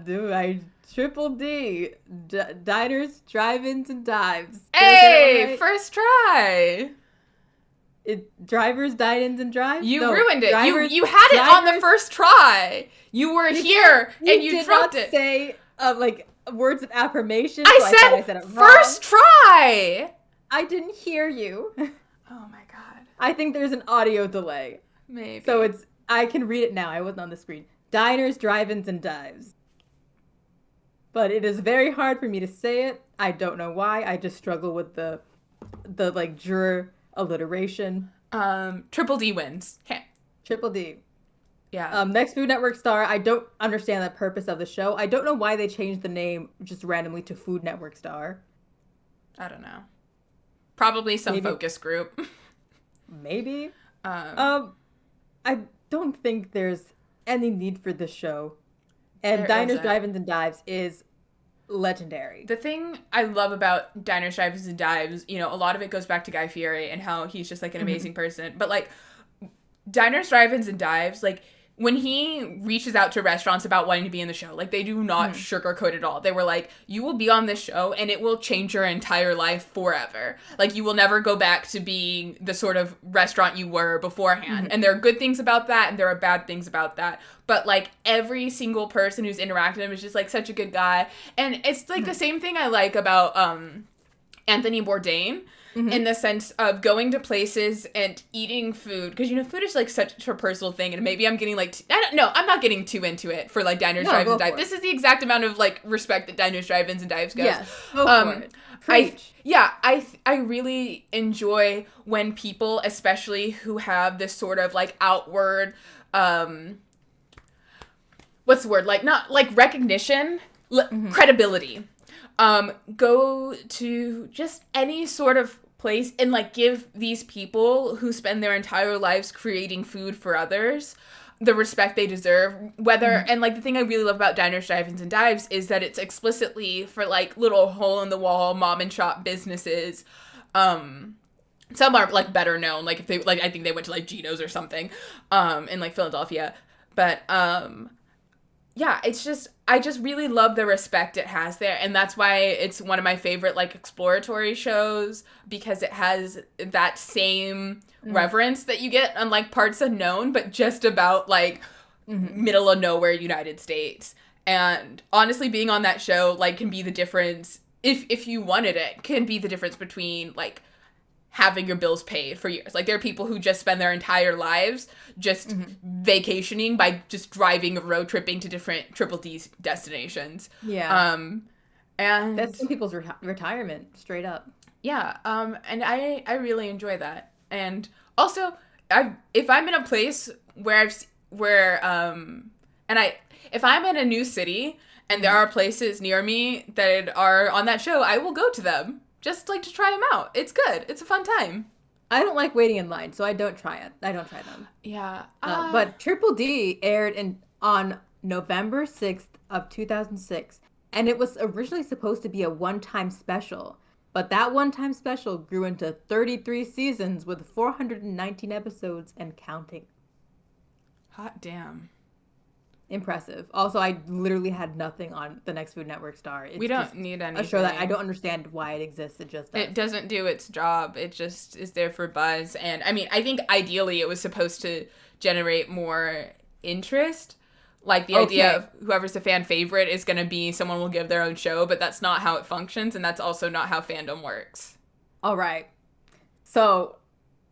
do I triple diners, drive-ins, and dives? Did I get Hey, it right? first try. Drivers, dine-ins, and drives. You No, ruined it. drivers, You had it on the drivers- first try. You were here and you did dropped not it. say like words of affirmation. I so said, thought I said it first wrong. try. I didn't hear you. Oh my god. I think there's an audio delay. Maybe. So I can read it now. I wasn't on the screen. Diners, drive-ins, and dives. But it is very hard for me to say it. I don't know why. I just struggle with the like juror alliteration. Triple D wins. Heh. Triple D. Yeah. Next Food Network star. I don't understand the purpose of the show. I don't know why they changed the name just randomly to Food Network star. I don't know. Probably some Maybe- focus group. Maybe. um, I don't think there's any need for this show. And There Diners, isn't. Drive-ins, and Dives is legendary. the thing I love about Diners, Drive-ins, and Dives, you know, a lot of it goes back to Guy Fieri and how he's just like an amazing person. But like Diners, Drive-ins, and Dives, like when he reaches out to restaurants about wanting to be in the show, like they do not sugarcoat it all. They were like, you will be on this show and it will change your entire life forever. Like you will never go back to being the sort of restaurant you were beforehand. And there are good things about that and there are bad things about that. But like every single person who's interacted with him is just like such a good guy. And it's like the same thing I like about Anthony Bourdain. In the sense of going to places and eating food, because you know food is like such a personal thing, and maybe I'm getting like I don't know, I'm not getting too into it for like Diners, No, Drive-ins, go and Dives. for it. This is the exact amount of like respect that Diners, Drive-ins, and Dives goes. Yes, go for it. Preach. I really enjoy when people, especially who have this sort of like outward, what's the word, like not like recognition, credibility, go to just any sort of place and like give these people who spend their entire lives creating food for others the respect they deserve. Whether and like the thing I really love about Diners, Drive-ins, and Dives is that it's explicitly for like little hole in the wall mom and shop businesses. Some are like better known, like if they like I think they went to like Geno's or something in like Philadelphia, but yeah, I just really love the respect it has there, and that's why it's one of my favorite like exploratory shows, because it has that same reverence that you get on like Parts Unknown, but just about like middle of nowhere United States. And honestly, being on that show like can be the difference, if you wanted it, can be the difference between like having your bills paid for years. Like there are people who just spend their entire lives just vacationing by just driving or road tripping to different Triple D destinations. Yeah. And That's some people's retirement, straight up. yeah, and I really enjoy that. And also, if I'm in a place where if I'm in a new city and there are places near me that are on that show, I will go to them just like to try them out. It's good. It's a fun time. I don't like waiting in line, so I don't try it. I don't try them. Yeah. But Triple D aired on November 6th of 2006, and it was originally supposed to be a one-time special. But that one-time special grew into 33 seasons with 419 episodes and counting. Hot damn. Impressive. Also, I literally had nothing on the Next Food Network star. We don't need anything. A show that I don't understand why it exists. It just does. It doesn't do its job. It just is there for buzz. And I mean, I think ideally it was supposed to generate more interest. Like the idea of whoever's the fan favorite is going to be someone will give their own show, but that's not how it functions, and that's also not how fandom works. All right. So,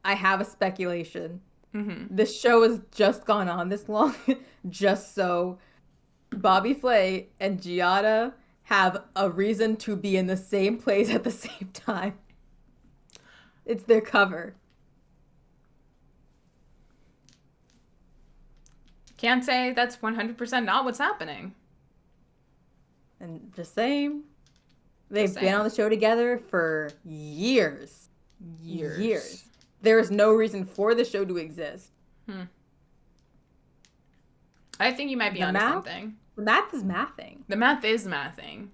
I have a speculation. This show has just gone on this long just so Bobby Flay and Giada have a reason to be in the same place at the same time. It's their cover. Can't say that's 100% not what's happening. And just saying, they've been on the show together for years. Years. There is no reason for the show to exist. I think you might be onto something. The math is mathing. The math is mathing.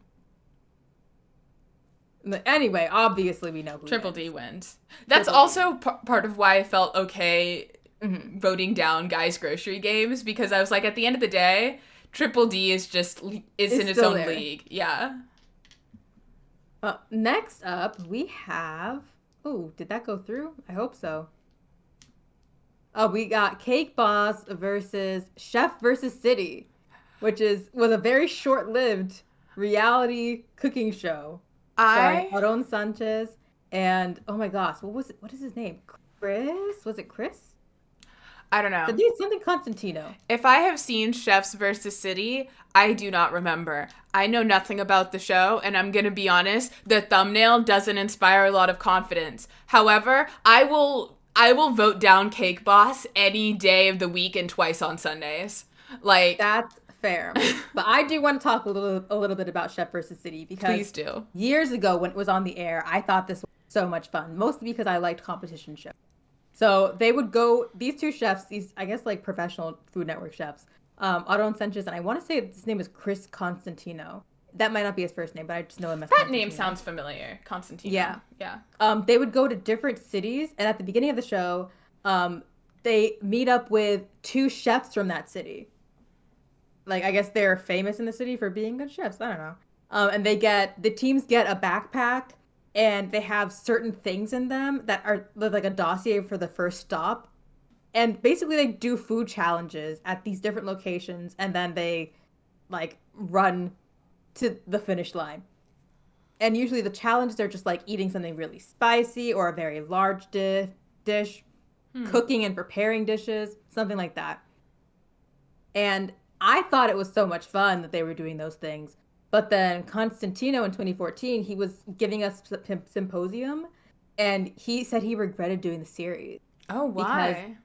Anyway, obviously we know who Triple D wins. That's also part of why I felt okay voting down Guys Grocery Games, because I was like, at the end of the day, Triple D is in its own league. Yeah. Next up, we have... Oh, did that go through? I hope so. Oh, we got Cake Boss versus Chef versus City, which was a very short-lived reality cooking show. Starring Aron Sanchez and, oh my gosh, what is his name? Chris? Was it Chris? I don't know. Something Constantino. If I have seen Chefs versus City, I do not remember. I know nothing about the show, and I'm going to be honest, the thumbnail doesn't inspire a lot of confidence. However, I will vote down Cake Boss any day of the week and twice on Sundays. Like, that's fair. But I do want to talk a little bit about Chef versus City, because please do. Years ago when it was on the air, I thought this was so much fun, mostly because I liked competition shows. So they would go, these two chefs, these, I guess, like professional Food Network chefs, Aron Sanchez, and I want to say his name is Chris Constantino. That might not be his first name, but I just know him as That name sounds familiar. Constantino. Yeah. Yeah. They would go to different cities, and at the beginning of the show, they meet up with two chefs from that city. Like, I guess they're famous in the city for being good chefs. I don't know. And the teams get a backpack, and they have certain things in them that are like a dossier for the first stop. And basically they do food challenges at these different locations, and then they like run to the finish line. And usually the challenges are just like eating something really spicy or a very large dish, cooking and preparing dishes, something like that. And I thought it was so much fun that they were doing those things. But then Constantino in 2014, he was giving us a symposium, and he said he regretted doing the series. Oh, why? Because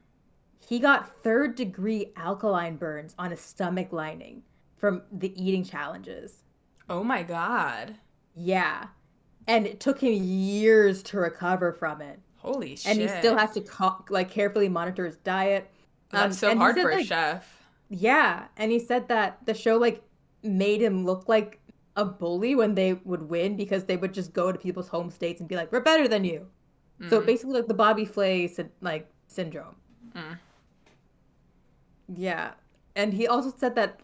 he got third-degree alkaline burns on his stomach lining from the eating challenges. Oh my God. Yeah. And it took him years to recover from it. Holy shit. And he still has to carefully monitor his diet. That's so hard for a chef. Yeah. And he said that the show made him look like a bully when they would win, because they would just go to people's home states and be like, we're better than you. So basically like the Bobby Flay syndrome. Yeah. And he also said that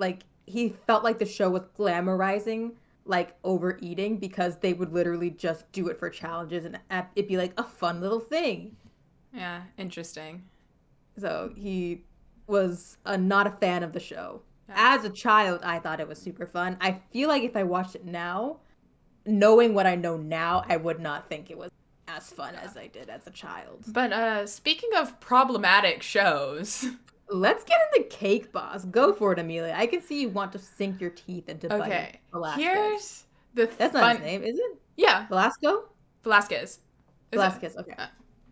he felt like the show was glamorizing like overeating because they would literally just do it for challenges and it'd be like a fun little thing. Yeah, interesting. So he was not a fan of the show. Yeah. As a child, I thought it was super fun. I feel like if I watched it now, knowing what I know now, I would not think it was as fun as I did as a child. But speaking of problematic shows. Let's get into Cake Boss. Go for it, Amelia. I can see you want to sink your teeth into Buddy Okay, Velasquez. here's the That's not his name, is it? Yeah, Velasco? Velasquez. Velasquez, okay.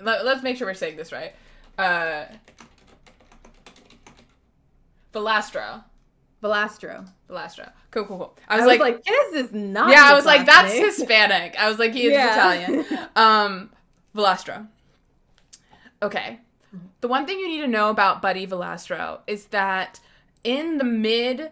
Let's make sure we're saying this right. Velastro. Velastro. Cool. I was like, this is not. Yeah, I was like, that's name. Hispanic. I was like, he is Italian. Velastro. Okay. The one thing you need to know about Buddy Velastro is that in the mid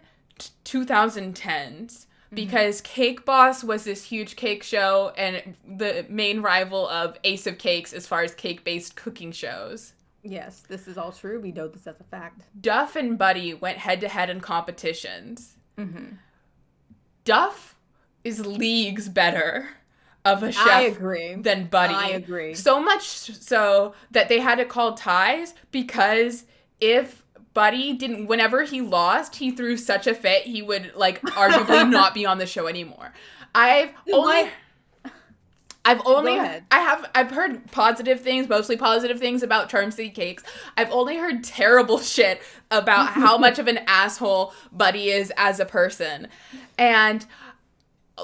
2010s, because Cake Boss was this huge cake show and the main rival of Ace of Cakes as far as cake-based cooking shows. Yes, this is all true. We know this as a fact. Duff and Buddy went head-to-head in competitions. Mm-hmm. Duff is leagues better of a chef than Buddy. I agree. So much so that they had to call ties because if Buddy didn't, whenever he lost, he threw such a fit, he would like arguably not be on the show anymore. I've heard positive things, mostly positive things about Charm City Cakes. I've only heard terrible shit about how much of an asshole Buddy is as a person. And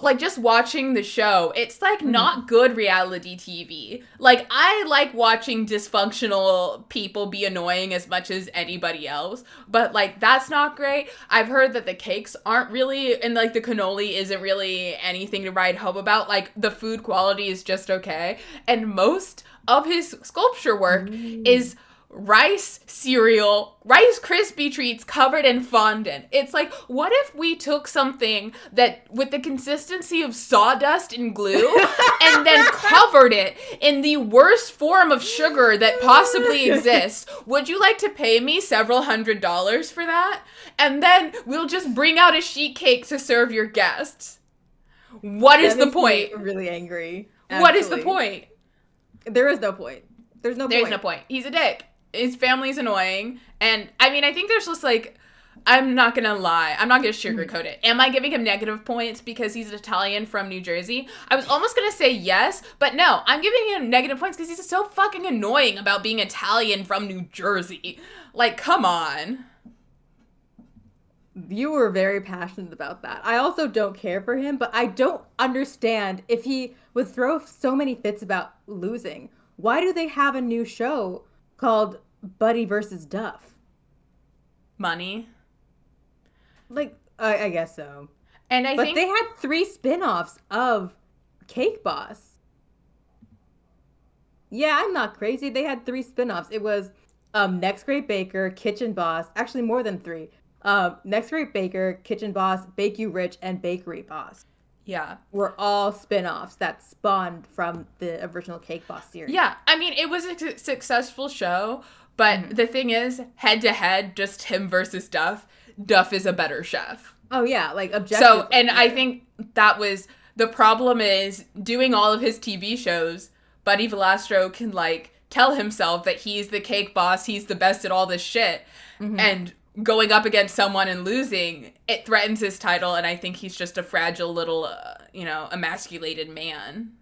like just watching the show, it's like not good reality TV. Like I like watching dysfunctional people be annoying as much as anybody else, but like that's not great. I've heard that the cakes aren't really, and like the cannoli isn't really anything to write home about. Like the food quality is just okay, and most of his sculpture work is rice cereal, Rice Krispie treats covered in fondant. It's like, what if we took something that with the consistency of sawdust and glue and then covered it in the worst form of sugar that possibly exists? Would you like to pay me several $100s for that? And then we'll just bring out a sheet cake to serve your guests. What is the point? Really angry. What is the point? There is no point. There's no point. He's a dick. His family's annoying. And, I mean, I think there's just, like, I'm not gonna lie. I'm not gonna sugarcoat it. Am I giving him negative points because he's an Italian from New Jersey? I was almost gonna say yes, but no. I'm giving him negative points because he's so fucking annoying about being Italian from New Jersey. Like, come on. You were very passionate about that. I also don't care for him, but I don't understand if he would throw so many fits about losing. Why do they have a new show called Buddy versus Duff? Money. Like, I guess so. And I think they had 3 spin-offs of Cake Boss. Yeah, I'm not crazy. They had 3 spin-offs. It was Next Great Baker, Kitchen Boss. Actually, more than 3. Next Great Baker, Kitchen Boss, Bake You Rich, and Bakery Boss. Yeah. Were all spin-offs that spawned from the original Cake Boss series. Yeah. I mean, it was a successful show, but the thing is, head-to-head, just him versus Duff. Duff is a better chef. Oh, yeah. Like, objectively. So, and I think that was, the problem is, doing all of his TV shows, Buddy Velastro can, like, tell himself that he's the Cake Boss, he's the best at all this shit, and going up against someone and losing, it threatens his title, and I think he's just a fragile little, emasculated man.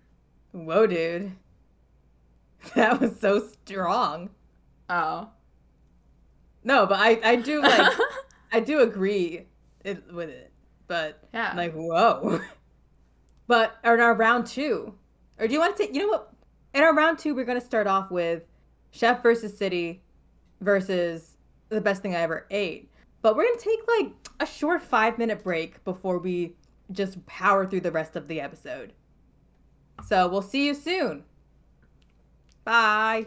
Whoa, dude. That was so strong. Oh. No, but I do, like, I do agree with it. But, yeah. Like, whoa. But in our round 2, or do you want to take, you know what? In our round 2, we're going to start off with Chef versus City versus The Best Thing I Ever Ate. But we're going to take like a short 5-minute break before we just power through the rest of the episode. So we'll see you soon. Bye.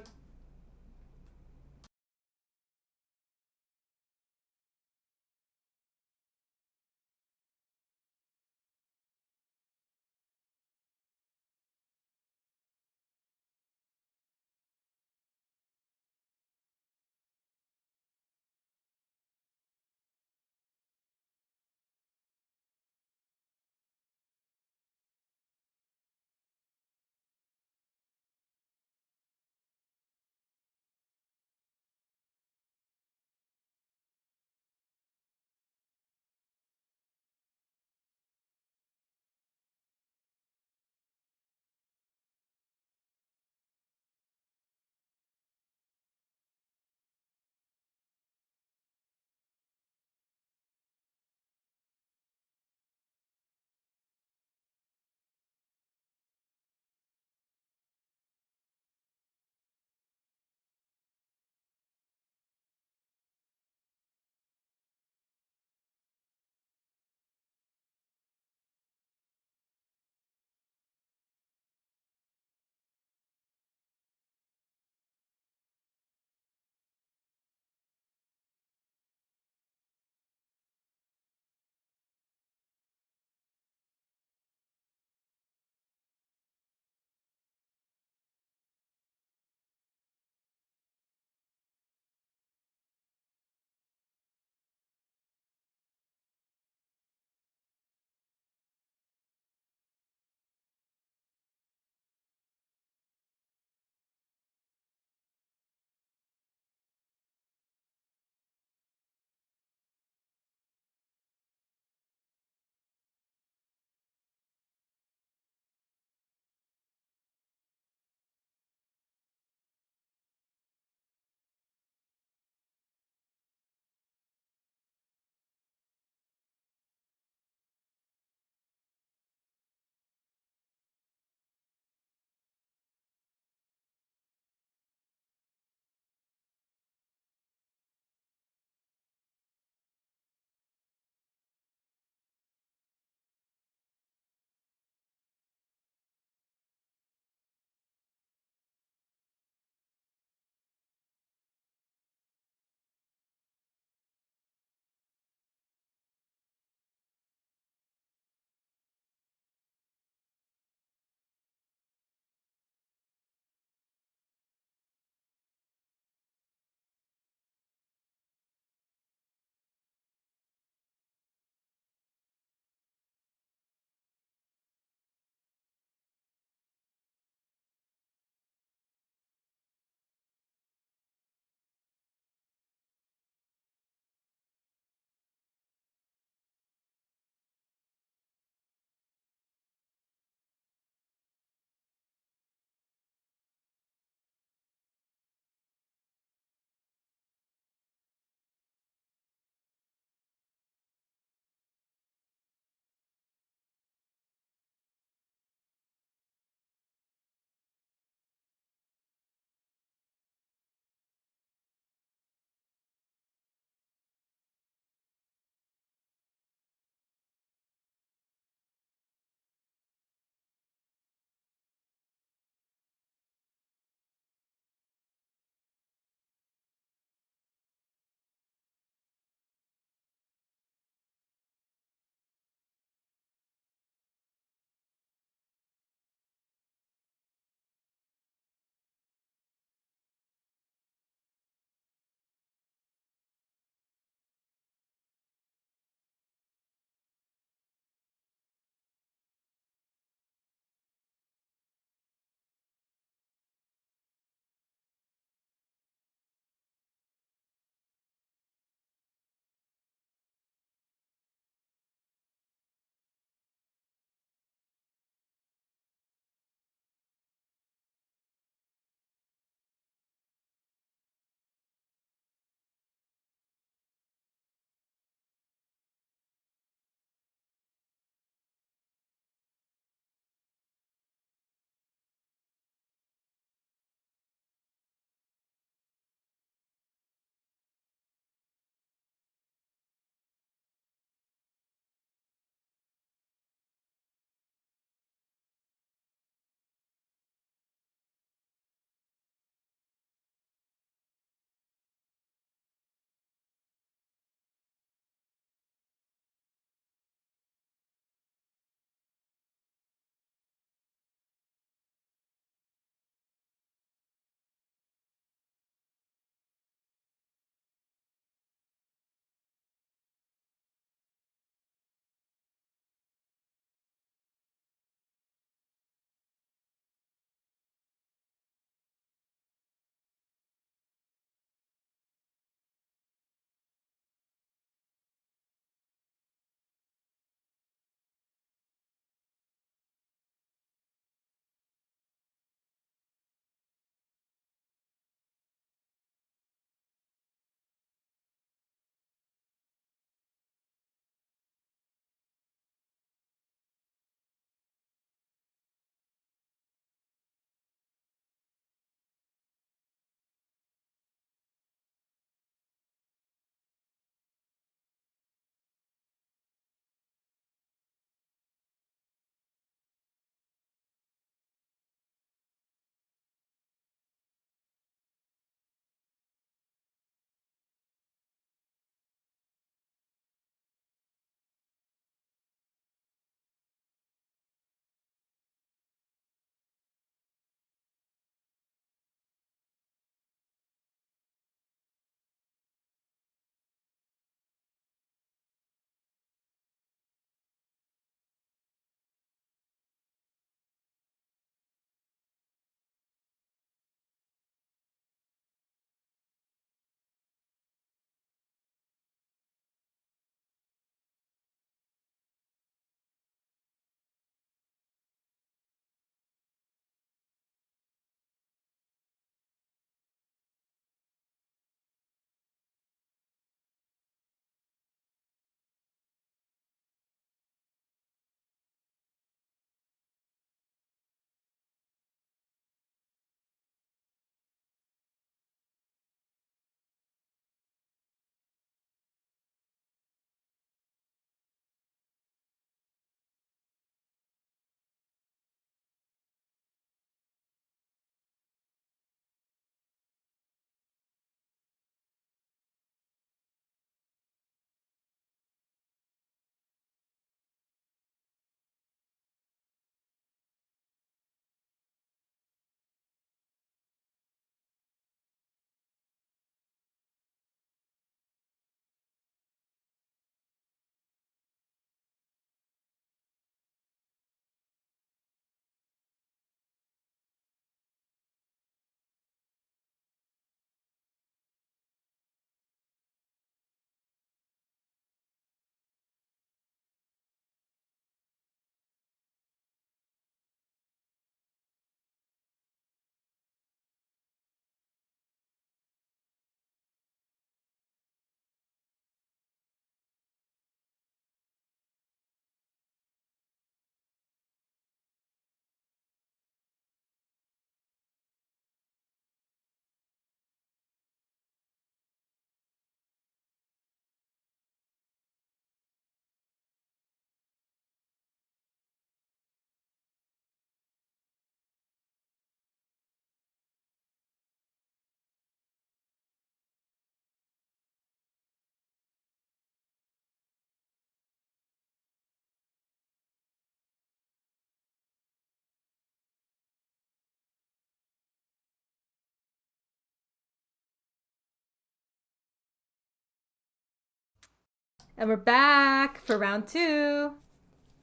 And we're back for round 2.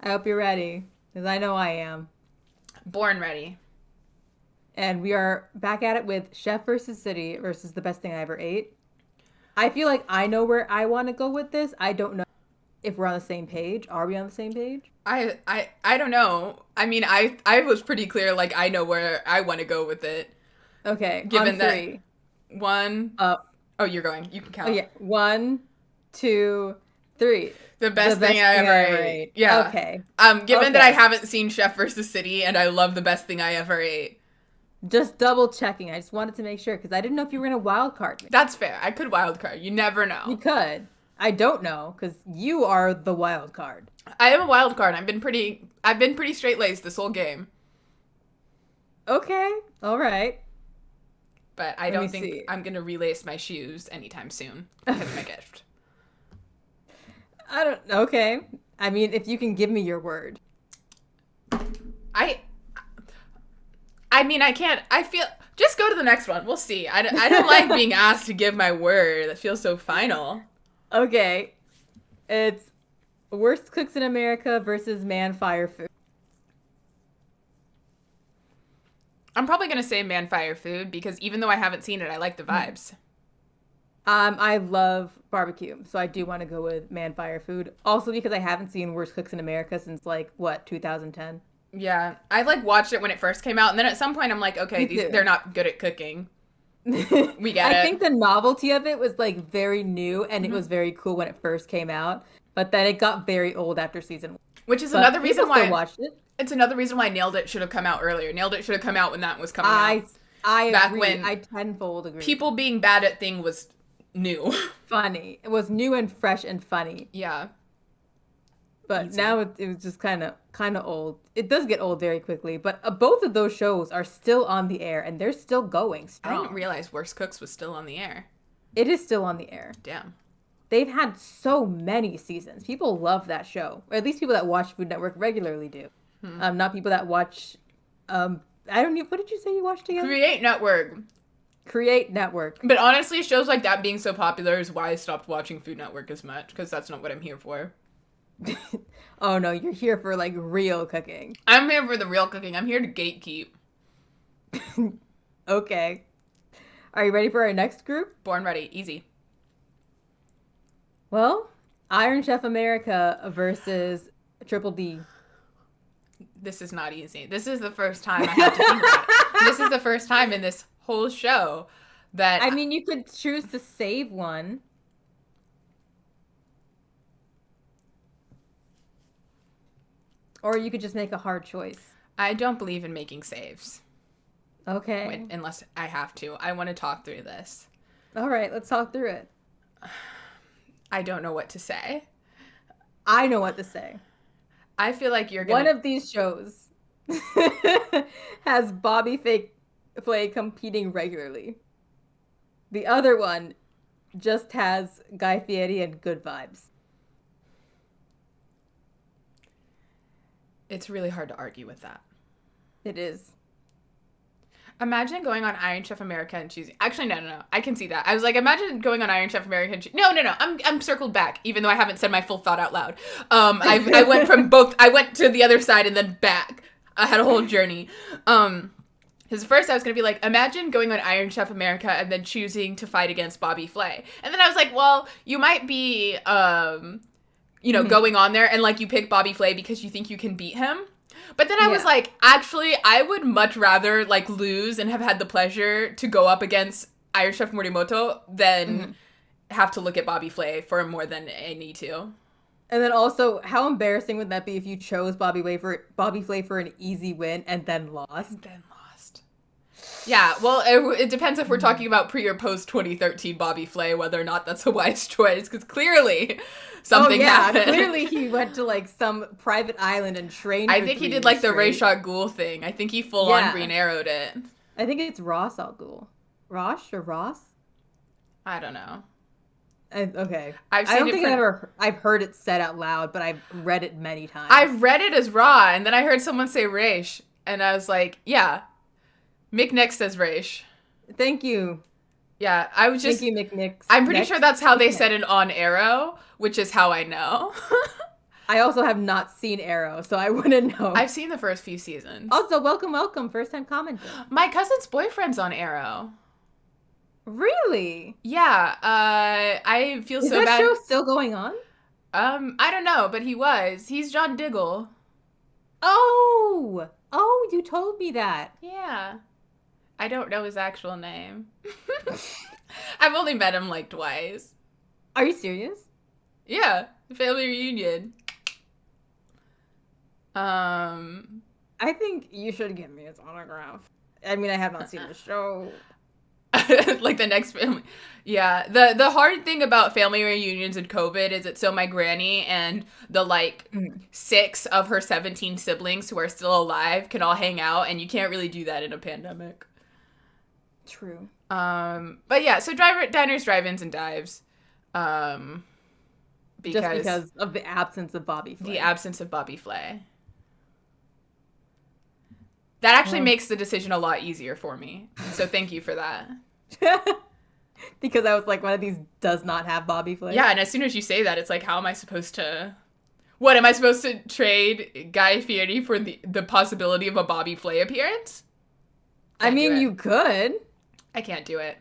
I hope you're ready, because I know I am. Born ready. And we are back at it with Chef versus City versus the best thing I ever ate. I feel like I know where I want to go with this. I don't know if we're on the same page. Are we on the same page? I don't know. I mean, I was pretty clear, like, I know where I want to go with it. Okay, Given on 3. That one... Oh, you're going. You can count. Oh, yeah. 1, 2, 3. The best thing I ever ate. Yeah. Okay. Given that I haven't seen Chef versus City, and I love the best thing I ever ate. Just double checking. I just wanted to make sure, because I didn't know if you were going to wild card me. That's fair. I could wild card. You never know. You could. I don't know, because you are the wild card. I am a wild card. I've been pretty straight-laced this whole game. Okay. All right. But I don't think I'm going to relace my shoes anytime soon because of my gift. Okay. I mean, if you can give me your word. I mean, I can't. I feel... Just go to the next one. We'll see. I don't like being asked to give my word. That feels so final. Okay. It's Worst Cooks in America versus Man Fire Food. I'm probably going to say Man Fire Food because even though I haven't seen it, I like the vibes. I love barbecue, so I do want to go with Man Fire Food. Also because I haven't seen Worst Cooks in America since, 2010? Yeah. I, watched it when it first came out, and then at some point I'm like, okay, they're not good at cooking. We get it. I think the novelty of it was, very new, and it was very cool when it first came out, but then it got very old after season 1. Which is another reason why I watched it. It's another reason why Nailed It should have come out earlier. Nailed It should have come out when that was coming out. I Back agree. when I tenfold agree. People being bad at thing was new. Funny. It was new and fresh and funny. Yeah. But now it was just kind of old. It does get old very quickly, but both of those shows are still on the air, and they're still going strong. I didn't realize Worst Cooks was still on the air. It is still on the air. Damn. They've had so many seasons. People love that show. Or at least people that watch Food Network regularly do. Not people that watch, I don't know, what did you say you watched again? Create Network. But honestly, shows like that being so popular is why I stopped watching Food Network as much, because that's not what I'm here for. Oh no, you're here for real cooking. I'm here for the real cooking. I'm here to gatekeep. Okay. Are you ready for our next group? Born ready. Easy. Well, Iron Chef America versus Triple D. This is not easy. This is the first time I have to think about it. This is the first time in this whole show that... I mean, you could choose to save one. Or you could just make a hard choice. I don't believe in making saves. Okay. Unless I have to. I want to talk through this. All right, let's talk through it. I don't know what to say. I know what to say. I feel like you're going to... One of these shows has Bobby Flay competing regularly. The other one just has Guy Fieri and good vibes. It's really hard to argue with that. It is. Imagine going on Iron Chef America and choosing... Actually, no. I can see that. I was like, imagine going on Iron Chef America and No. I'm circled back, even though I haven't said my full thought out loud. I went from both... I went to the other side and then back. I had a whole journey. Because first I was going to be like, imagine going on Iron Chef America and then choosing to fight against Bobby Flay. And then I was like, well, you might be, going on there and, you pick Bobby Flay because you think you can beat him. But then I was like, actually, I would much rather, lose and have had the pleasure to go up against Iron Chef Morimoto than have to look at Bobby Flay for more than I need to. And then also, how embarrassing would that be if you chose Bobby Flay for an easy win and then lost? Yeah, well, it depends if we're talking about pre or post 2013 Bobby Flay, whether or not that's a wise choice, because clearly something happened. Clearly he went to, some private island and trained I think he did, the Ray Shot Ghoul thing. I think he full-on Green Arrowed it. I think it's Ross Al Ghul. Rosh or Ross? I don't know. Okay. I've heard it said out loud, but I've read it many times. I've read it as Raw, and then I heard someone say Raish, and I was like, yeah. Mick Nick says Raish. Thank you. Yeah, I was Thank just. you, McNix. I'm pretty Next. sure that's how they said it on Arrow, which is how I know. I also have not seen Arrow, so I wouldn't know. I've seen the first few seasons. Also, welcome, first time commenter. My cousin's boyfriend's on Arrow. Really? Yeah, I feel Is so that bad. show still going on? I don't know, but he was. He's John Diggle. Oh, you told me that. Yeah. I don't know his actual name. I've only met him like twice. Are you serious? Yeah, family reunion. I think you should give me his autograph. I mean, I have not seen the show. Like the next family. Yeah, the hard thing about family reunions in COVID is so my granny and the 6 of her 17 siblings who are still alive can all hang out, and you can't really do that in a pandemic. True. But yeah, so diners, drive-ins, and dives. Just because of the absence of Bobby Flay. The absence of Bobby Flay. That actually makes the decision a lot easier for me. So thank you for that. Because I was like, one of these does not have Bobby Flay. Yeah, and as soon as you say that, it's like, how am I supposed to... What, am I supposed to trade Guy Fieri for the possibility of a Bobby Flay appearance? I mean, you could. I can't do it.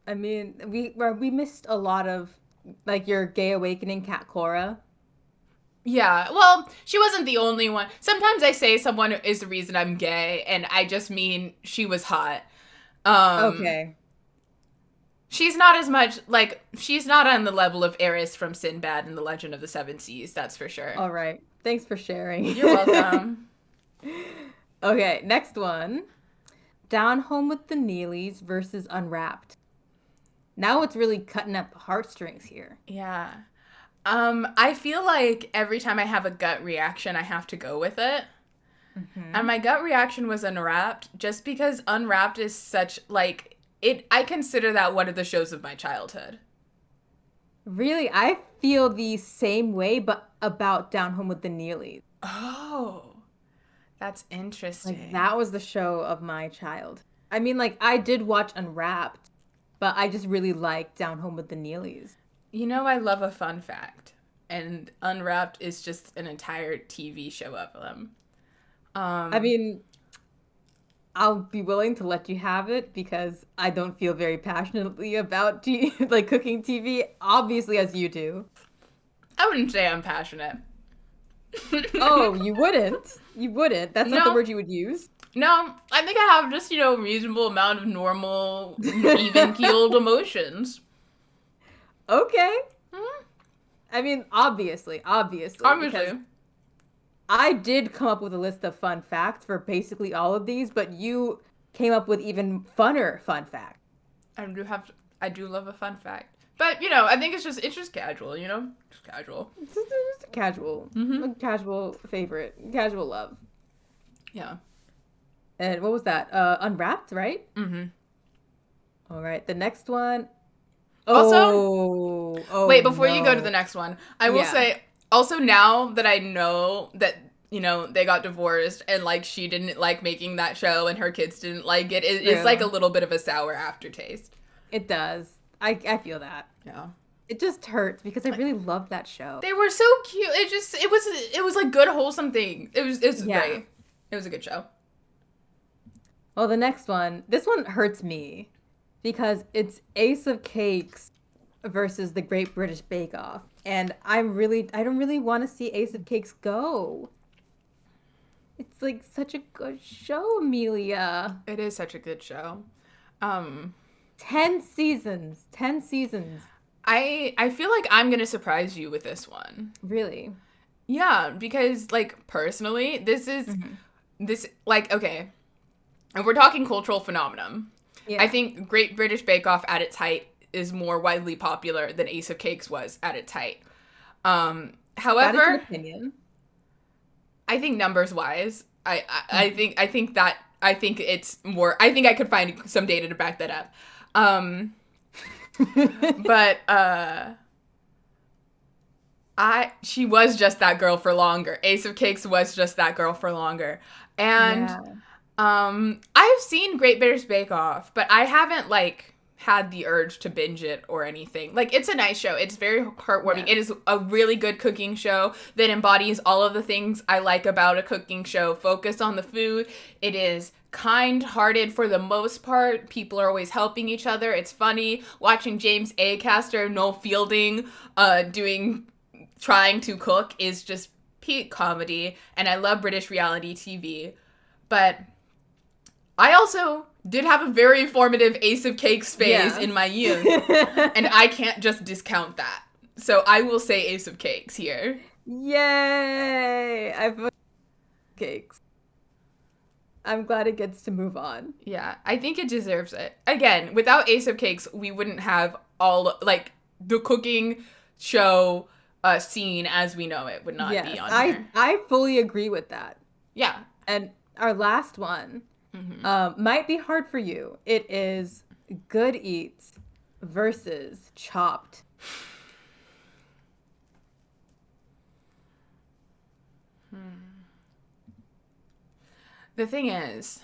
I mean, we missed a lot of, your gay awakening, Kat Cora. Yeah, well, she wasn't the only one. Sometimes I say someone is the reason I'm gay, and I just mean she was hot. Okay. She's not as much, she's not on the level of Eris from Sinbad and the Legend of the Seven Seas, that's for sure. All right. Thanks for sharing. You're welcome. Okay, next one. Down Home with the Neelys versus Unwrapped. Now it's really cutting at the heartstrings here. Yeah. I feel like every time I have a gut reaction, I have to go with it. Mm-hmm. And my gut reaction was Unwrapped, just because Unwrapped is such, I consider that one of the shows of my childhood. Really? I feel the same way, but about Down Home with the Neelys. Oh, that's interesting. That was the show of my child. I mean, I did watch Unwrapped, but I just really liked Down Home with the Neelys. You know, I love a fun fact, and Unwrapped is just an entire TV show of them. I mean, I'll be willing to let you have it because I don't feel very passionately about cooking TV, obviously, as you do. I wouldn't say I'm passionate. Oh, you wouldn't? You wouldn't? That's not the word you would use? No, I think I have just, a reasonable amount of normal, even-keeled emotions. Okay. Mm-hmm. I mean, obviously. Because I did come up with a list of fun facts for basically all of these, but you came up with even funner fun facts. I do love a fun fact. But, I think it's just casual, Just casual. It's just casual. Mm-hmm. A casual favorite. Casual love. Yeah. And what was that? Unwrapped, right? Mm-hmm. All right. The next one... Also, wait, before you go to the next one, I will say, also now that I know that, they got divorced and, she didn't like making that show and her kids didn't like it, it's a little bit of a sour aftertaste. It does. I feel that. Yeah. It just hurts because I really loved that show. They were so cute. It was good, wholesome thing. It was great. It was a good show. Well, the next one, this one hurts me. Because it's Ace of Cakes versus the Great British Bake Off. And I don't really want to see Ace of Cakes go. It's such a good show, Amelia. It is such a good show. 10 seasons. 10 seasons. I feel like I'm going to surprise you with this one. Really? Yeah, because, personally, this is, okay, if we're talking cultural phenomenon, yeah. I think Great British Bake Off at its height is more widely popular than Ace of Cakes was at its height. However, that is an opinion. I think numbers wise, I think it's more. I think I could find some data to back that up. But she was just that girl for longer. Ace of Cakes was just that girl for longer, and. Yeah. I've seen Great British Bake Off, but I haven't like had the urge to binge it or anything. Like, it's a nice show. It's very heartwarming. Yeah. It is a really good cooking show that embodies all of the things I like about a cooking show. Focus on the food. It is kind-hearted for the most part. People are always helping each other. It's funny watching James Acaster, Noel Fielding, trying to cook is just peak comedy. And I love British reality TV, but I also did have a very formative Ace of Cakes phase in my youth, and I can't just discount that. So I will say Ace of Cakes here. Yay! I voted cakes. I'm glad it gets to move on. Yeah, I think it deserves it. Again, without Ace of Cakes, we wouldn't have all, like, the cooking show scene as we know it would not be on here. I fully agree with that. Yeah. And our last one might be hard for you. It is Good Eats versus Chopped. The thing is,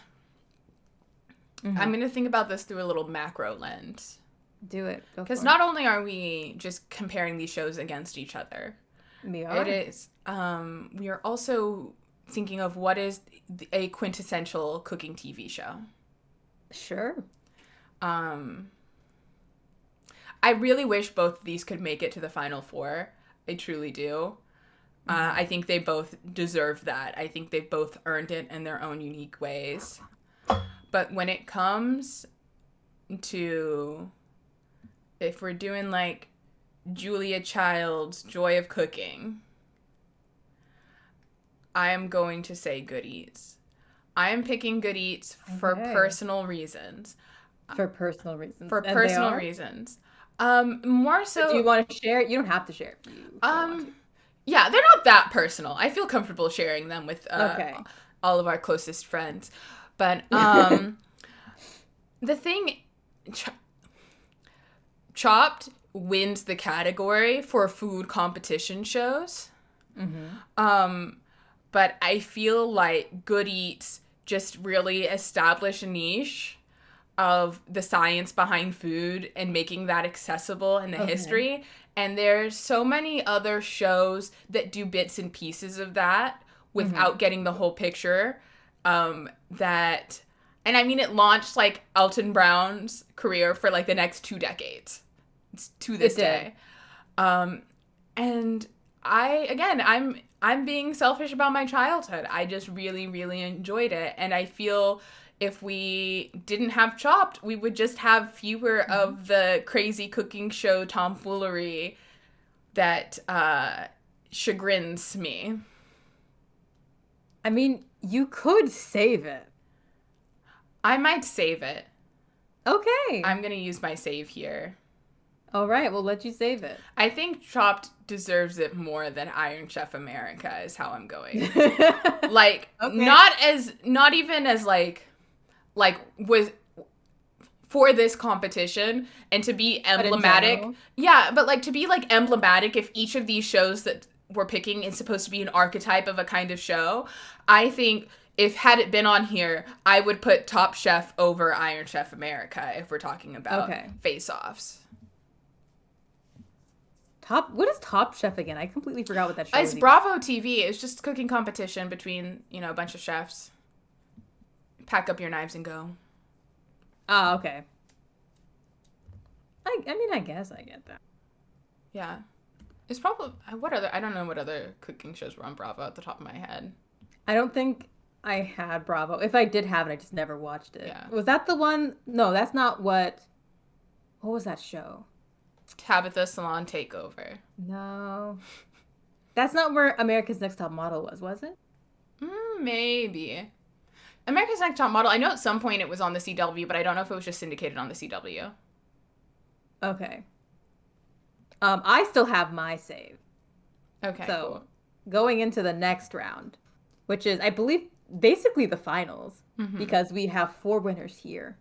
I'm going to think about this through a little macro lens. Do it. Because not only are we just comparing these shows against each other, we are. It is. We are also thinking of what is a quintessential cooking TV show. Sure. I really wish both of these could make it to the final four. I truly do. I think they both deserve that. I think they've both earned it in their own unique ways. But when it comes to, if we're doing like Julia Child's Joy of Cooking, I am going to say Good Eats. I am picking Good Eats for personal reasons. For personal reasons. For personal reasons. More so. Do you want to share it? You don't have to share it. Yeah, they're not that personal. I feel comfortable sharing them with all of our closest friends. But the thing, Chopped wins the category for food competition shows. But I feel like Good Eats just really established a niche of the science behind food and making that accessible in the history. And there's so many other shows that do bits and pieces of that without getting the whole picture. And I mean, it launched like Alton Brown's career for like the next 2 decades. It's to this day. And I'm being selfish about my childhood. I just really, really enjoyed it. And I feel if we didn't have Chopped, we would just have fewer of the crazy cooking show tomfoolery that chagrins me. I mean, you could save it. I might save it. Okay. I'm going to use my save here. All right, we'll let you save it. I think Chopped deserves it more than Iron Chef America is how I'm going. Like, not even as like was for this competition and to be emblematic. Yeah, but like to be like emblematic, if each of these shows that we're picking is supposed to be an archetype of a kind of show, I think had it been on here, I would put Top Chef over Iron Chef America if we're talking about face-offs. What is Top Chef again? I completely forgot what that show is. It's Bravo TV. It's just a cooking competition between, a bunch of chefs. Pack up your knives and go. Oh, okay. I mean, I guess I get that. Yeah. It's probably, I don't know what other cooking shows were on Bravo at the top of my head. I don't think I had Bravo. If I did have it, I just never watched it. Yeah. Was that the one? No, that's not what was that show? Tabitha Salon Takeover. No. That's not where America's Next Top Model was it? Maybe. America's Next Top Model, I know at some point it was on the CW, but I don't know if it was just syndicated on the CW. Okay. I still have my save. Okay, so, cool. Going into the next round, which is, I believe, basically the finals, because we have 4 winners here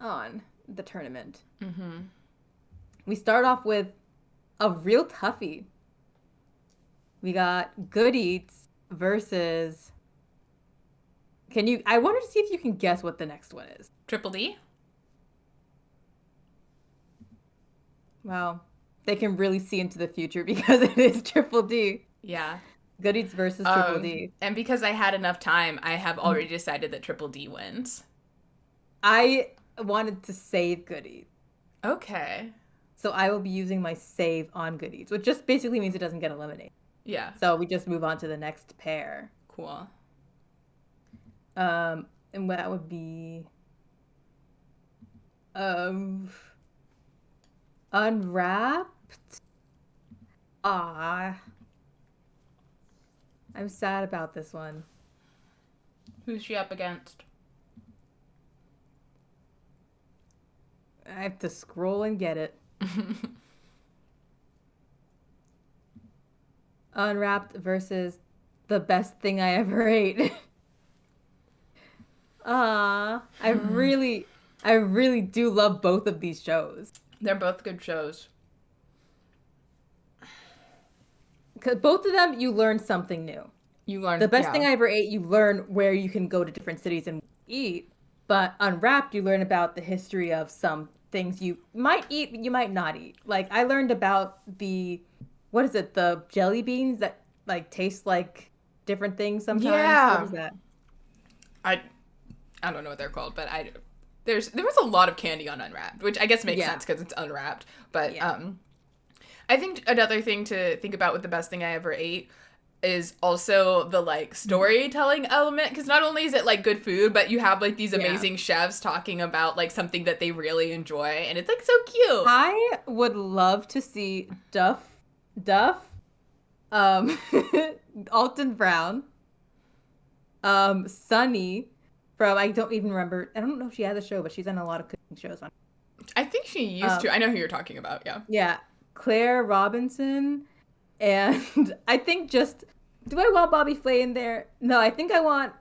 on the tournament. We start off with a real toughie. We got Good Eats versus I wanted to see if you can guess what the next one is. Triple D? Wow. They can really see into the future because it is Triple D. Yeah. Good Eats versus Triple D. And because I had enough time, I have already decided that Triple D wins. I wanted to save Good Eats. Okay. So I will be using my save on Good Eats, which just basically means it doesn't get eliminated. Yeah. So we just move on to the next pair. Cool. And that would be Unwrapped. Ah. I'm sad about this one. Who's she up against? I have to scroll and get it. Unwrapped versus The Best Thing I Ever Ate. I really do love both of these shows. They're both good shows. Because both of them, you learn something new. You learn The Best Thing I Ever Ate, you learn where you can go to different cities and eat. But Unwrapped, you learn about the history of some things you might eat, but you might not eat. Like, I learned about the jelly beans that, like, taste like different things sometimes. Yeah. What is that? I don't know what they're called, but there was a lot of candy on Unwrapped, which I guess makes sense because it's unwrapped. But I think another thing to think about with The Best Thing I Ever Ate is also the, like, storytelling element, because not only is it, like, good food, but you have, like, these amazing chefs talking about, like, something that they really enjoy, and it's, like, so cute. I would love to see Duff, Alton Brown, Sunny from, I don't even remember, I don't know if she has a show, but she's on a lot of cooking shows on. I think she used to. I know who you're talking about, yeah. Yeah, Claire Robinson, and I think just, do I want Bobby Flay in there? No, I think I want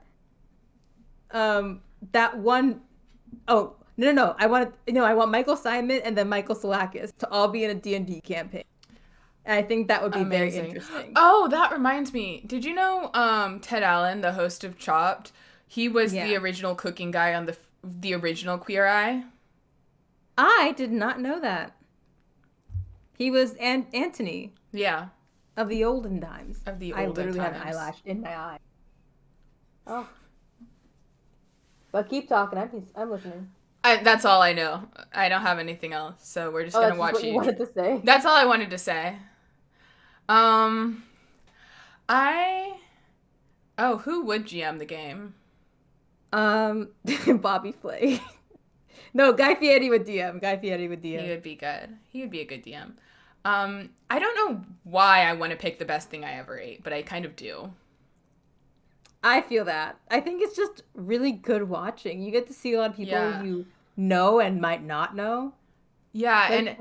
that one, oh, no, I want Michael Simon and then Michael Salakis to all be in a D&D campaign. And I think that would be very interesting. Oh, that reminds me. Did you know Ted Allen, the host of Chopped? He was the original cooking guy on the original Queer Eye. I did not know that. He was Anthony. Yeah. Of the olden times. Of the olden times. I literally have an eyelash in my eye. Oh. But keep talking. I'm listening. That's all I know. I don't have anything else, so we're just gonna watch what you wanted to say. That's all I wanted to say. Who would GM the game? Bobby Flay. No, Guy Fieri would DM. He would be good. He would be a good DM. I don't know why I want to pick The Best Thing I Ever Ate, but I kind of do. I feel that. I think it's just really good watching. You get to see a lot of people you know and might not know. Yeah,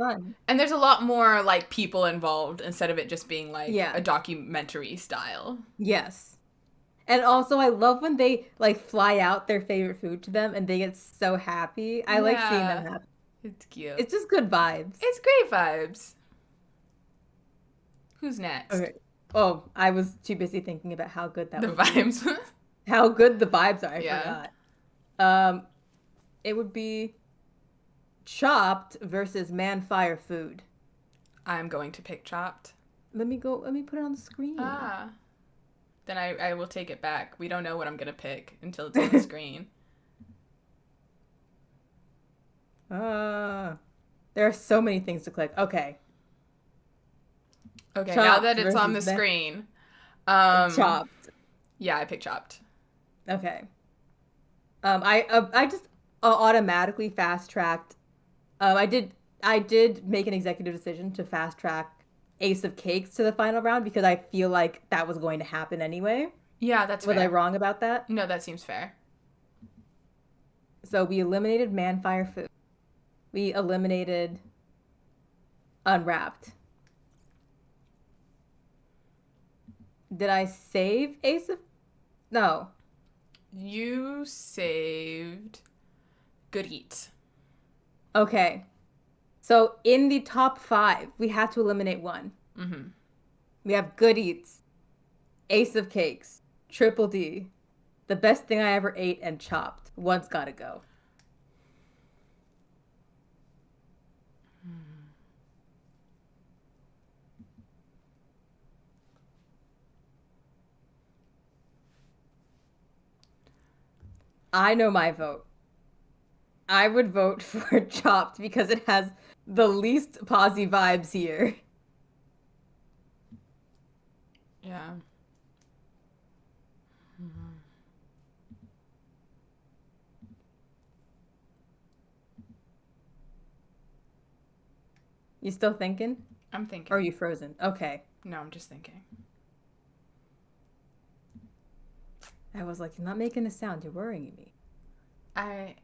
and there's a lot more, like, people involved instead of it just being, like, a documentary style. Yes. And also, I love when they, like, fly out their favorite food to them and they get so happy. I like seeing them happy. It's cute. It's just good vibes. It's great vibes. Who's next? Okay. Oh, I was too busy thinking about how good that was. The vibes. How good the vibes are. I forgot. It would be Chopped versus Man Fire Food. I'm going to pick Chopped. Let me put it on the screen. Then I will take it back. We don't know what I'm going to pick until it's on the screen. There are so many things to click. Okay. Okay, now that it's on the screen. Chopped. Yeah, I picked Chopped. Okay. I just automatically fast-tracked. I did make an executive decision to fast-track Ace of Cakes to the final round because I feel like that was going to happen anyway. Yeah, that's fair. Was I wrong about that? No, that seems fair. So we eliminated Man Fire Food. We eliminated Unwrapped. Did I save Ace of... No. You saved Good Eats. Okay. So in the top 5, we have to eliminate one. We have Good Eats, Ace of Cakes, Triple D, The best thing I ever ate and chopped. One's gotta go. I know my vote. I would vote for chopped because it has the least posy vibes here. Yeah. You still thinking? I'm thinking. Or are you frozen? Okay. No, I'm just thinking. I was like, you're not making a sound. You're worrying me. I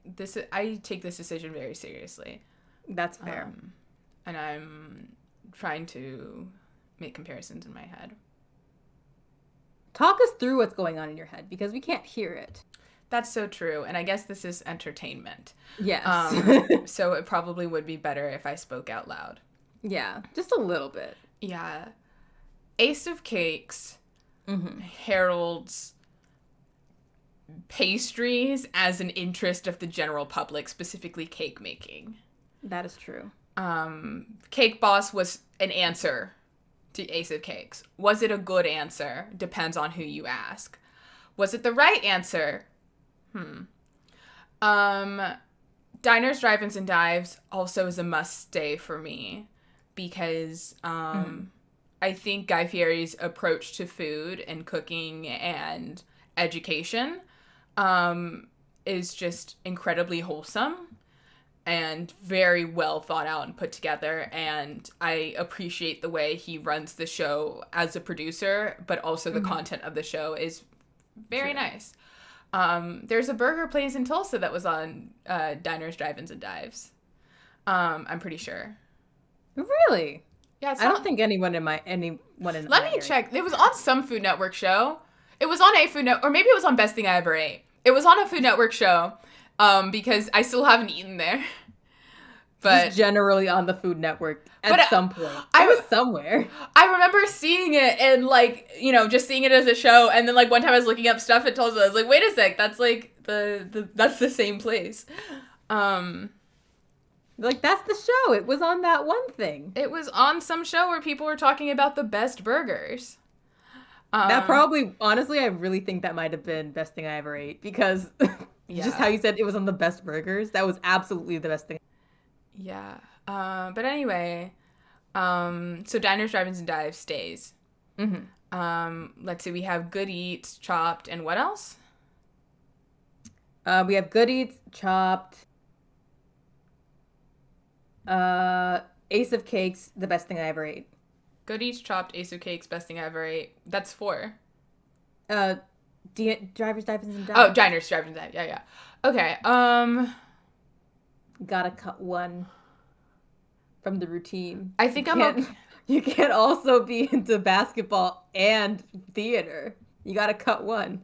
take this decision very seriously. That's fair. And I'm trying to make comparisons in my head. Talk us through what's going on in your head because we can't hear it. That's so true. And I guess this is entertainment. Yes. So it probably would be better if I spoke out loud. Yeah, just a little bit. Yeah. Ace of Cakes heralds pastries as an interest of the general public, specifically cake making. That is true. Cake Boss was an answer to Ace of Cakes. Was it a good answer? Depends on who you ask. Was it the right answer? Diners, Drive-Ins, and Dives also is a must-stay for me because I think Guy Fieri's approach to food and cooking and education is just incredibly wholesome and very well thought out and put together, and I appreciate the way he runs the show as a producer, but also the content of the show is very nice. There's a burger place in Tulsa that was on Diners, Drive-Ins, and Dives. I'm pretty sure. Really? Yeah, I don't think anyone in Let me area. check. It was on some Food Network show. It was on a Food Network, or maybe it was on Best Thing I Ever Ate. It was on a Food Network show, because I still haven't eaten there. But just generally on the Food Network at some point. I was somewhere. I remember seeing it and just seeing it as a show, and then one time I was looking up stuff at Tulsa. I was like, wait a sec, that's that's the same place. That's the show. It was on that one thing. It was on some show where people were talking about the best burgers. That probably, honestly, I really think that might have been Best Thing I Ever Ate because just how you said it was on the best burgers. That was absolutely the best thing. Yeah. But anyway, so Diners, Drive-Ins, and Dives stays. Let's see. We have Good Eats, Chopped, and what else? We have Good Eats, Chopped, Ace of Cakes, the best thing I ever ate. Good Eats, Chopped, Ace of Cakes, best thing I ever ate. That's 4. Drivers, Dive-Ins, and Dives. Oh, Diners, Drive-Ins, and Dives. Yeah. Okay. Gotta cut one from the routine. I think You can't also be into basketball and theater. You gotta cut one.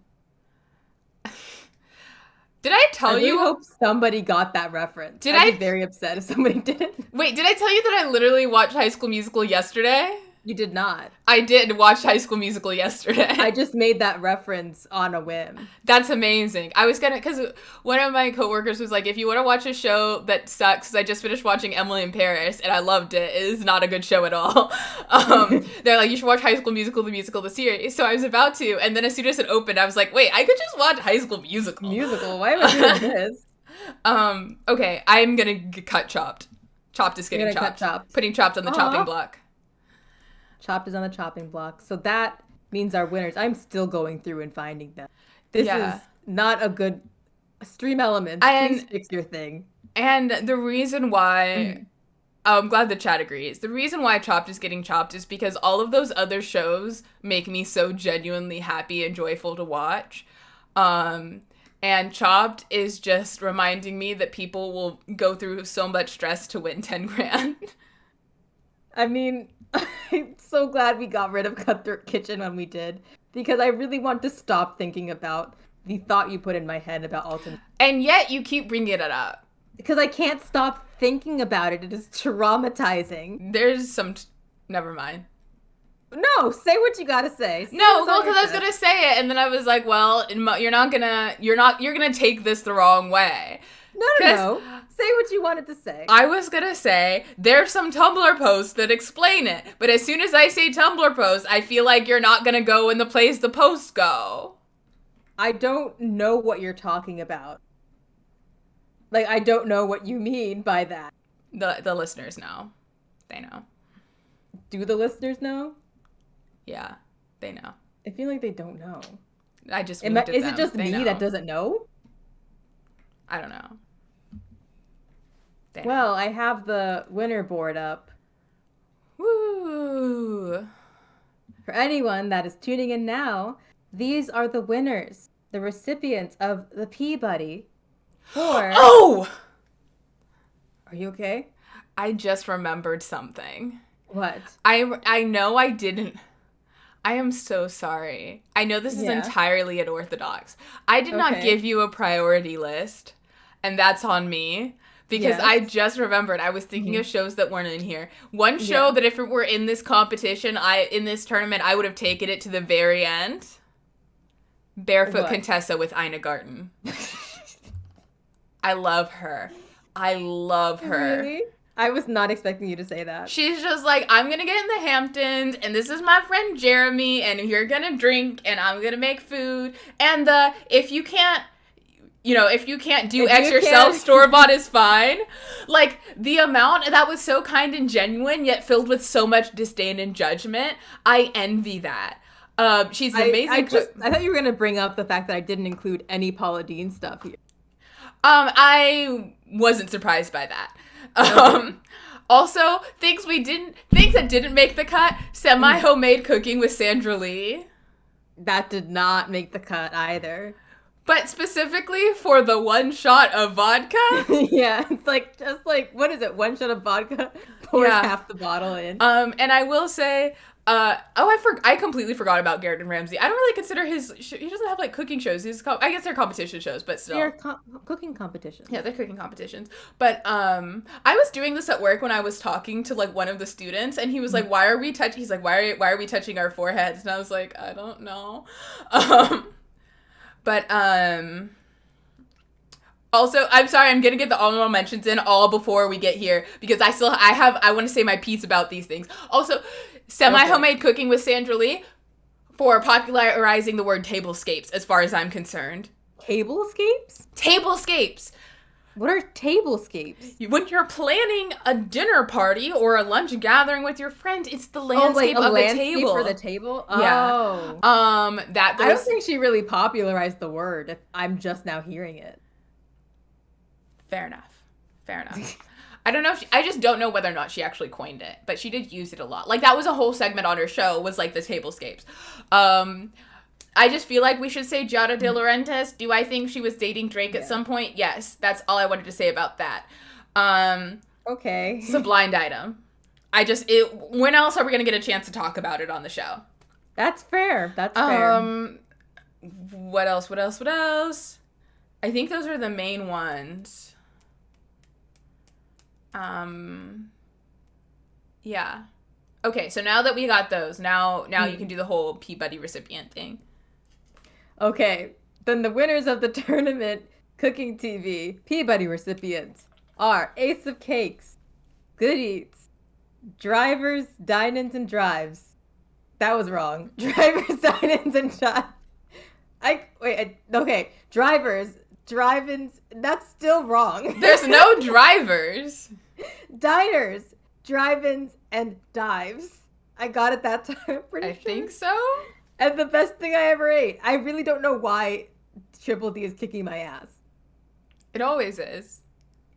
Did I tell you? I hope somebody got that reference. I'd be very upset if somebody didn't. Wait, did I tell you that I literally watched High School Musical yesterday? You did not. I did watch High School Musical yesterday. I just made that reference on a whim. That's amazing. I was because one of my coworkers was like, if you want to watch a show that sucks, because I just finished watching Emily in Paris, and I loved it. It is not a good show at all. They're like, you should watch High School Musical, the series. So I was about to, and then as soon as it opened, I was like, wait, I could just watch High School Musical. Why am I doing this? Okay, I'm gonna cut Chopped. Chopped is getting chopped. Putting Chopped on the chopping block. Chopped is on the chopping block. So that means our winners. I'm still going through and finding them. This is not a good stream element. Please fix your thing. And the reason why, I'm glad the chat agrees. The reason why Chopped is getting chopped is because all of those other shows make me so genuinely happy and joyful to watch. And Chopped is just reminding me that people will go through so much stress to win 10 grand. I mean, I'm so glad we got rid of Cutthroat Kitchen when we did, because I really want to stop thinking about the thought you put in my head about alternate. And yet you keep bringing it up. Because I can't stop thinking about it. It is traumatizing. There's some... Never mind. No, say what you gotta say. No, well, because I was gonna say it, and then I was like, well, you're gonna take this the wrong way. No. Say what you wanted to say. I was gonna say, there's some Tumblr posts that explain it, but as soon as I say Tumblr posts, I feel like you're not gonna go in the place the posts go. I don't know what you're talking about. Like, I don't know what you mean by that. The listeners know. They know. Do the listeners know? Yeah, they know. I feel like they don't know. I just winked at them. Is it just me know. that doesn't know? I don't know. Well, I have the winner board up. Woo! For anyone that is tuning in now, these are the winners, the recipients of the Peabody for... Oh! Are you okay? I just remembered something. What? I know I didn't... I am so sorry. I know this is entirely unorthodox. I did not give you a priority list, and that's on me. Because I just remembered, I was thinking of shows that weren't in here. One show that if it were in this competition, in this tournament, I would have taken it to the very end. Barefoot Contessa with Ina Garten. I love her. I love her. Really? I was not expecting you to say that. She's just like, I'm going to get in the Hamptons, and this is my friend Jeremy, and you're going to drink, and I'm going to make food. And if you can't do X yourself, store-bought is fine. Like, the amount that was so kind and genuine, yet filled with so much disdain and judgment, I envy that. She's an amazing I thought you were going to bring up the fact that I didn't include any Paula Deen stuff here. I wasn't surprised by that. Also, things that didn't make the cut, semi-homemade cooking with Sandra Lee. That did not make the cut either. But specifically for the one shot of vodka? Yeah, it's just like, what is it? One shot of vodka pours half the bottle in. And I will say, I completely forgot about Gordon Ramsay. I don't really consider he doesn't have like cooking shows. I guess they're competition shows, but still. They're cooking competitions. Yeah, they're cooking competitions. But I was doing this at work when I was talking to like one of the students, and he was like, "Why are we touching?" He's like, "Why are we touching our foreheads?" And I was like, "I don't know." Also, I'm sorry, I'm gonna get the honorable mentions in all before we get here because I want to say my piece about these things. Also, semi-homemade cooking with Sandra Lee for popularizing the word tablescapes, as far as I'm concerned. Tablescapes? Tablescapes. What are tablescapes? When you're planning a dinner party or a lunch gathering with your friend, it's the landscape of the table. For the table? Yeah. Oh. I don't think she really popularized the word. I'm just now hearing it. Fair enough. I don't know I just don't know whether or not she actually coined it, but she did use it a lot. Like, that was a whole segment on her show, was like the tablescapes. I just feel like we should say Giada De Laurentiis. Do I think she was dating Drake at some point? Yes. That's all I wanted to say about that. Okay. It's a blind item. When else are we going to get a chance to talk about it on the show? That's fair. Fair. What else? I think those are the main ones. Yeah. Okay, so now that we got those, now you can do the whole Peabody recipient thing. Okay, then the winners of the tournament Cooking TV Peabody recipients are Ace of Cakes, Good Eats, Drivers, Dine-Ins, and Drives. That was wrong. Drivers, Dine-Ins, and Drives. Drivers, Drive-Ins, that's still wrong. There's no drivers. Diners, Drive-Ins, and Dives. I got it that time, I'm pretty sure. I think so. And the best thing I ever ate. I really don't know why Triple D is kicking my ass. It always is.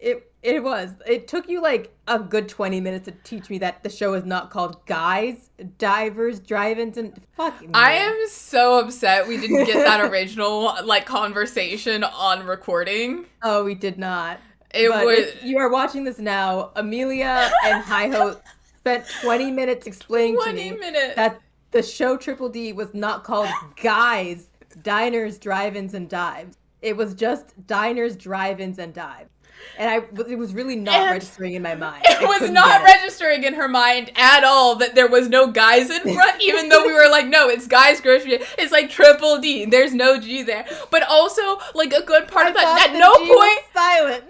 It was. It took you like a good 20 minutes to teach me that the show is not called Guys, Divers, Drive-Ins, and fucking. I am so upset we didn't get that original like conversation on recording. Oh, we did not. If you are watching this now, Amelia and Hi-Ho spent 20 minutes explaining to me that the show Triple D was not called Guys, Diners, Drive-Ins, and Dives. It was just Diners, Drive-Ins, and Dives. And it was really not registering in my mind. It was not registering in her mind at all that there was no guys in front, even though we were like, no, it's guys grocery. It's like triple D. There's no G there. But also, like, a good part of that, at no point, silent.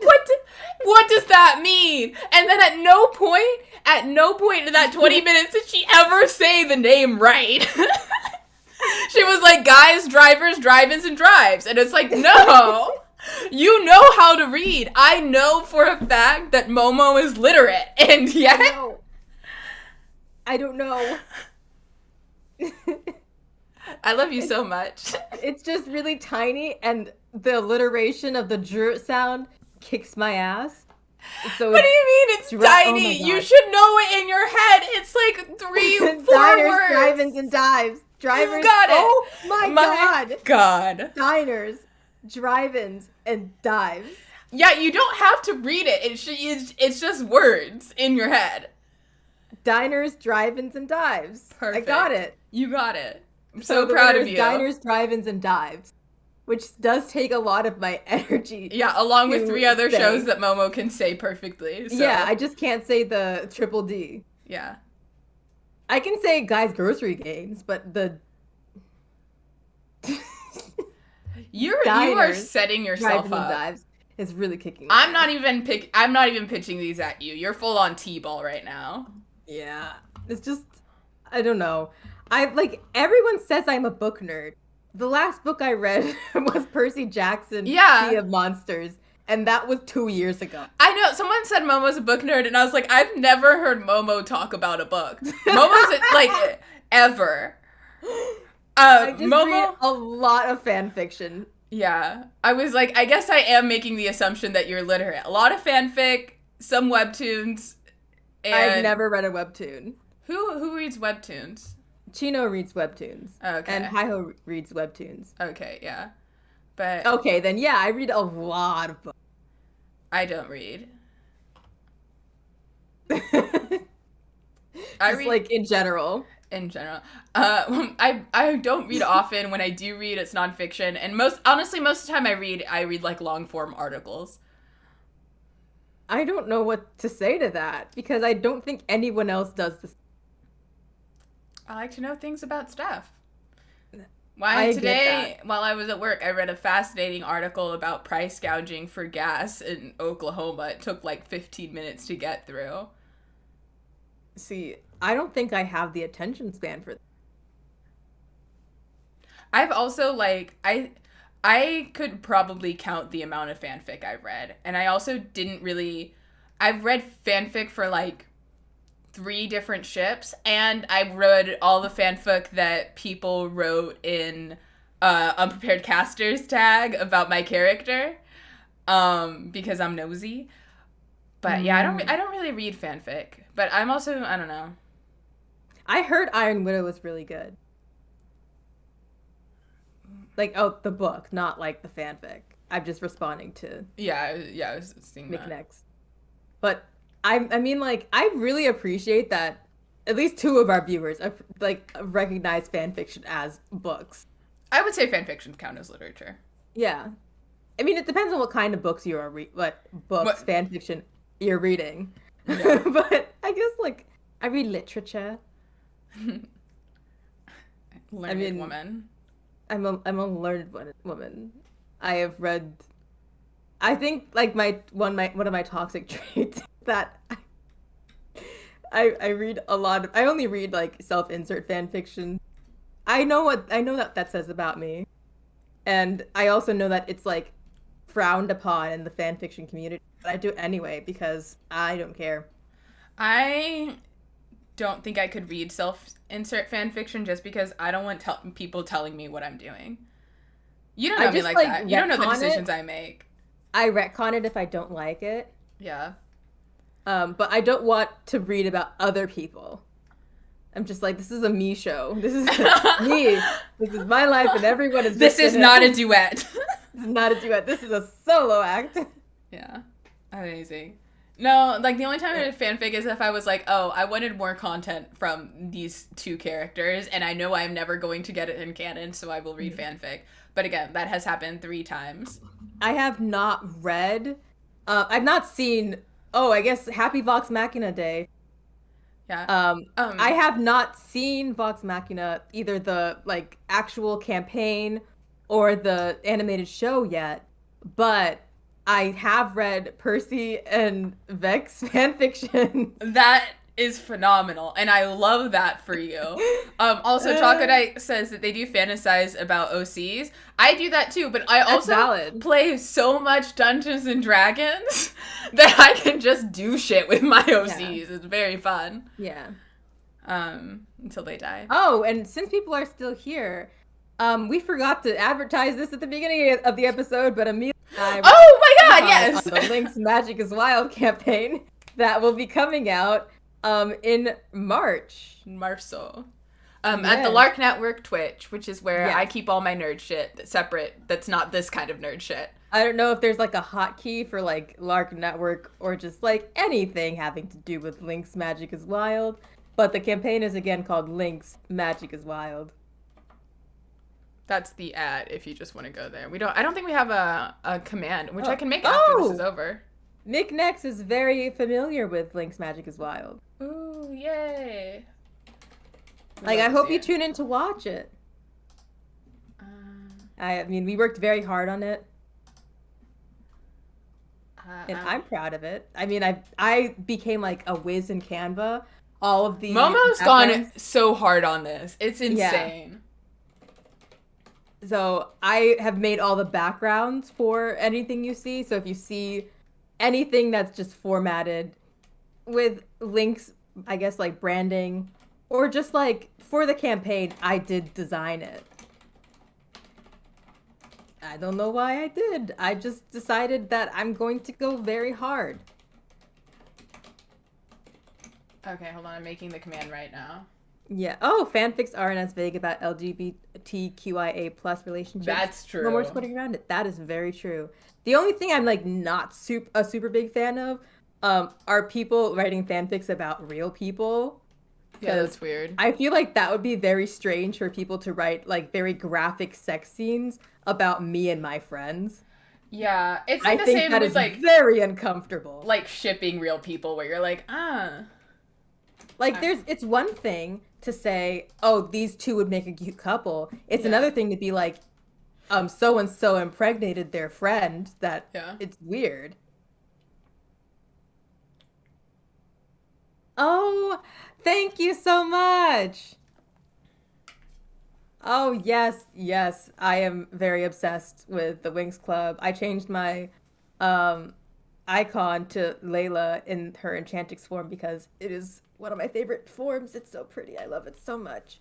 What does that mean? And then at no point in that 20 minutes did she ever say the name right. She was like, guys, drivers, drive-ins, and drives. And it's like, no. You know how to read. I know for a fact that Momo is literate, and yet I don't know. I love you so much. It's just really tiny, and the alliteration of the dr sound kicks my ass. So what do you mean it's tiny? Oh, you should know it in your head. It's like 3-4 Diners, words. drive-ins, and dives. Drivers. You got it. Oh my God. Diners, drive-ins, and dives. Yeah, you don't have to read it. It's just words in your head. Diners, drive-ins, and dives. Perfect. I got it. You got it. I'm so proud of you. Diners, drive-ins, and dives, which does take a lot of my energy. Yeah, along with 3 other shows that Momo can say perfectly. So. Yeah, I just can't say the triple D. Yeah. I can say guys' grocery games, but the you are setting yourself up. Dives is really kicking. I'm not even pitching these at you. You're full on T-ball right now. Yeah, it's just I don't know. Everyone says I'm a book nerd. The last book I read was Percy Jackson, Sea of Monsters, and that was 2 years ago. I know. Someone said Momo's a book nerd, and I was like, I've never heard Momo talk about a book. Momo's like ever. I just read a lot of fan fiction. Yeah. I was like, I guess I am making the assumption that you're literate. A lot of fanfic, some webtoons, and I've never read a webtoon. Who reads webtoons? Chino reads webtoons. Okay. And Haiho reads webtoons. Okay, yeah. But okay, then yeah, I read a lot of books. I don't read. I read like in general. In general. I don't read often. When I do read, it's nonfiction. And most of the time I read like long form articles. I don't know what to say to that because I don't think anyone else does this. I like to know things about stuff. Today, while I was at work, I read a fascinating article about price gouging for gas in Oklahoma. It took like 15 minutes to get through. See, I don't think I have the attention span for that. I've also I could probably count the amount of fanfic I've read. And I also I've read fanfic for like 3 different ships, and I read all the fanfic that people wrote in Unprepared Casters tag about my character, because I'm nosy. But yeah, I don't really read fanfic, but I'm also, I don't know. I heard Iron Widow was really good. Like, the book, not like the fanfic. I'm just responding to I was seeing that. McNext. But I mean, like, I really appreciate that at least 2 of our viewers recognize fanfiction as books. I would say fanfictions count as literature. Yeah. I mean, it depends on what kind of books you are fanfiction you're reading. Yeah. But I guess, I read literature. Learned woman. I'm a learned woman. I have read, I think, one of my toxic traits that I read a lot of, I only read self-insert fan fiction. I know that says about me, and I also know that it's frowned upon in the fan fiction community, but I do it anyway because I don't care. I don't think I could read self-insert fan fiction just because I don't want people telling me what I'm doing. You don't know me like that. You don't know the decisions I make. I retcon it if I don't like it. Yeah. But I don't want to read about other people. I'm just this is a me show. This is me. This is my life, and everyone is. This is not a duet. This is not a duet. This is a solo act. Yeah. Amazing. No, the only time I did fanfic is if I was I wanted more content from these 2 characters, and I know I'm never going to get it in canon, so I will read fanfic. But again, that has happened 3 times. I have not read I've not seen. Oh, I guess Happy Vox Machina Day. Yeah. I have not seen Vox Machina, either the like actual campaign or the animated show yet, but I have read Percy and Vex fanfiction. That is phenomenal, and I love that for you. Also, Chocolate says that they do fantasize about OCs. I do that too, but I That's also valid. play so much Dungeons and Dragons that I can just do shit with my OCs. Yeah. It's very fun. Yeah. Until they die. Oh, and since people are still here, we forgot to advertise this at the beginning of the episode, but Amelia and I Oh my god, yes! on the Link's Magic is Wild campaign that will be coming out in March. Marso. At the Lark Network Twitch, which is where I keep all my nerd shit separate. That's not this kind of nerd shit. I don't know if there's like a hotkey for like Lark Network or just like anything having to do with Link's Magic is Wild, but the campaign is again called Link's Magic is Wild. That's the ad if you just want to go there. I don't think we have a command, which I can make after this is over. Nick Nex is very familiar with Link's Magic is Wild. Ooh, yay. Like, I hope you tune in to watch it. I mean, we worked very hard on it. And I'm proud of it. I mean, I became like a whiz in Canva. All of the Momo's gone so hard on this. It's insane. Yeah. So I have made all the backgrounds for anything you see. So if you see anything that's just formatted with links, I guess like branding, or just like for the campaign, I did design it. I don't know why I did. I just decided that I'm going to go very hard. Okay, hold on. I'm making the command right now. Yeah. Oh, fanfics aren't as vague about LGBTQIA plus relationships. That's true. No more squatting around it. That is very true. The only thing I'm like not a super big fan of are people writing fanfics about real people. Yeah, that's weird. I feel like that would be very strange for people to write like very graphic sex scenes about me and my friends. Yeah, it's like the same with like very uncomfortable. Like shipping real people where you're like, Like it's one thing to say, oh, these two would make a cute couple. It's another thing to be like, so and so impregnated their friend. That it's weird. Oh, thank you so much. Oh, yes, yes. I am very obsessed with the Winx Club. I changed my icon to Layla in her Enchantix form because it is one of my favorite forms. It's so pretty. I love it so much.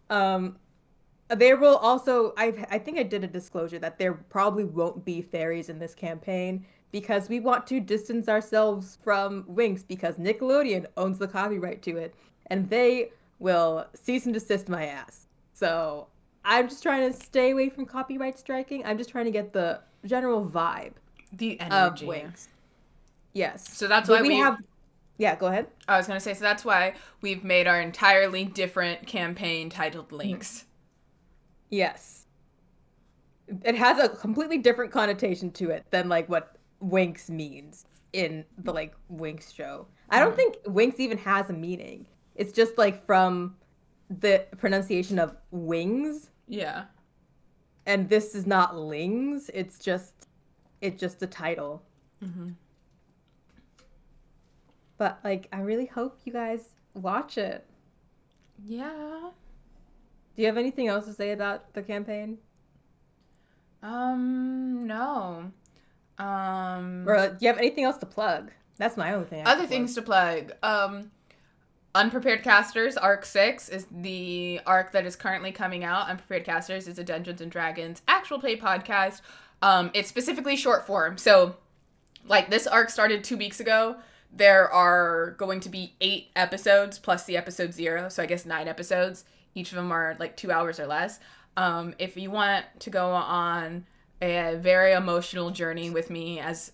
There will also, I think I did a disclosure that there probably won't be fairies in this campaign because we want to distance ourselves from Winx because Nickelodeon owns the copyright to it and they will cease and desist my ass. So I'm just trying to stay away from copyright striking. I'm just trying to get the general vibe. The energy. Of Winx. Yes. So that's why we have... Yeah, go ahead. I was going to say, so that's why we've made our entirely different campaign titled Links. Yes. It has a completely different connotation to it than like what Winx means in the like Winx show. I don't think Winx even has a meaning. It's just like from the pronunciation of wings. Yeah. And this is not lings. It's just a title. Mm-hmm. But like, I really hope you guys watch it. Yeah. Do you have anything else to say about the campaign? No. Or do you have anything else to plug? That's my only thing. Other things to plug. Unprepared Casters, Arc 6, is the arc that is currently coming out. Unprepared Casters is a Dungeons & Dragons actual play podcast. It's specifically short form. So, like, this arc started 2 weeks ago. There are going to be 8 episodes plus the episode 0. So I guess 9 episodes. Each of them are, like, 2 hours or less. If you want to go on a very emotional journey with me as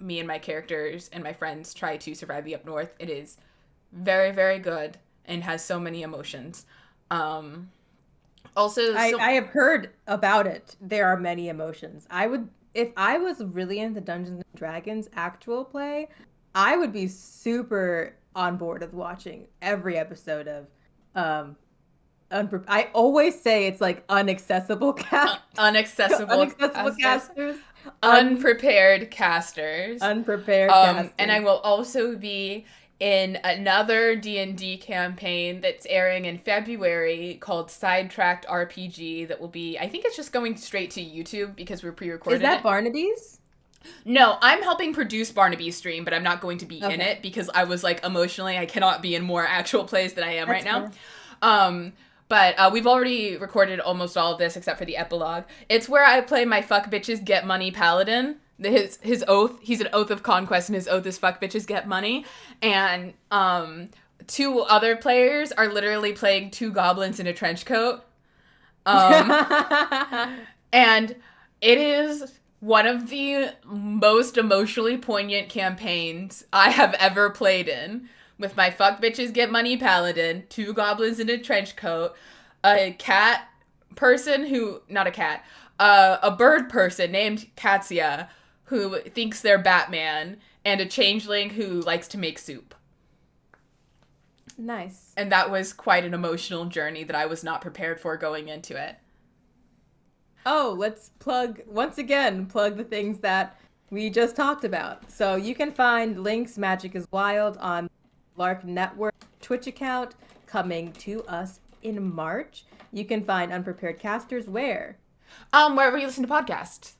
me and my characters and my friends try to survive the Up North, it is very, very good and has so many emotions. Also, I have heard about it. There are many emotions. I would if I was really into Dungeons and Dragons actual play, I would be super on board with watching every episode of um I always say it's like unaccessible Unaccessible unaccessible casters. casters, Unprepared casters. unprepared casters. And I will also be in another D&D campaign that's airing in February called Sidetracked RPG that will be, I think it's just going straight to YouTube because we're pre-recorded. Is that Barnaby's? No, I'm helping produce Barnaby's stream, but I'm not going to be in Okay. it because I was like emotionally, I cannot be in more actual plays than I am That's right now. But we've already recorded almost all of this except for the epilogue. It's where I play my fuck bitches get money paladin. His oath, he's an oath of conquest, and his oath is fuck bitches get money. And two other players are literally playing two goblins in a trench coat. And it is one of the most emotionally poignant campaigns I have ever played in. With my fuck bitches get money paladin, two goblins in a trench coat, a cat person who, not a cat, a bird person named Katsia who thinks they're Batman, and a changeling who likes to make soup. Nice. And that was quite an emotional journey that I was not prepared for going into it. Oh, let's once again, plug the things that we just talked about. So you can find Link's Magic is Wild on Lark Network Twitch account coming to us in March. You can find Unprepared Casters where? Wherever you listen to podcasts.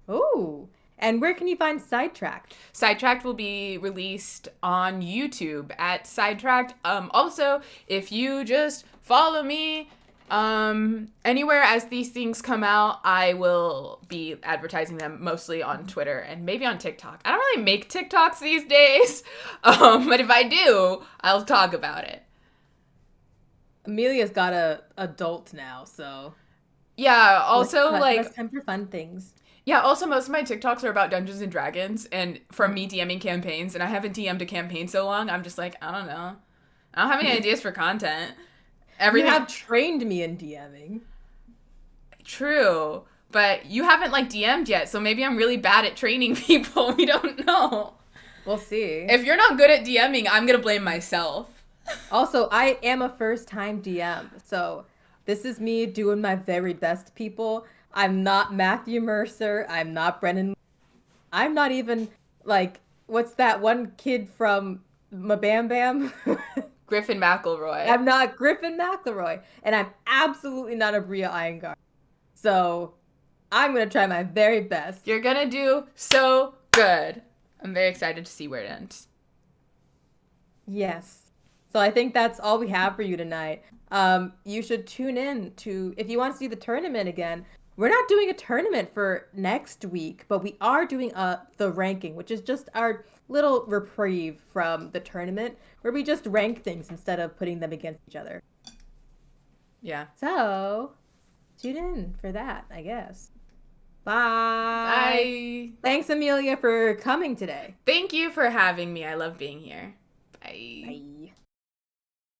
Oh, and where can you find Sidetracked? Sidetracked will be released on YouTube at Sidetracked. Also, if you just follow me anywhere as these things come out, I will be advertising them mostly on Twitter and maybe on TikTok. I don't really make TikToks these days, but if I do, I'll talk about it. Amelia's got a adult now, so Yeah, also less time for fun things. Yeah, also most of my TikToks are about Dungeons and Dragons and from me DMing campaigns, and I haven't DM'd a campaign so long, I'm just like, I don't know. I don't have any ideas for content. You have trained me in DMing. True, but you haven't like DM'd yet, so maybe I'm really bad at training people. We don't know. We'll see. If you're not good at DMing, I'm gonna blame myself. Also, I am a first-time DM, so this is me doing my very best, people. I'm not Matthew Mercer. I'm not Brennan. I'm not even, like, what's that one kid from Mabam Bam? Griffin McElroy. I'm not Griffin McElroy. And I'm absolutely not a Bria Iyengar. So, I'm going to try my very best. You're gonna do so good. I'm very excited to see where it ends. Yes. So I think that's all we have for you tonight. You should tune in to, if you want to see the tournament again, we're not doing a tournament for next week, but we are doing the ranking, which is just our little reprieve from the tournament, where we just rank things instead of putting them against each other. Yeah. So, tune in for that, I guess. Bye. Bye. Thanks, Amelia, for coming today. Thank you for having me. I love being here. Bye. Bye.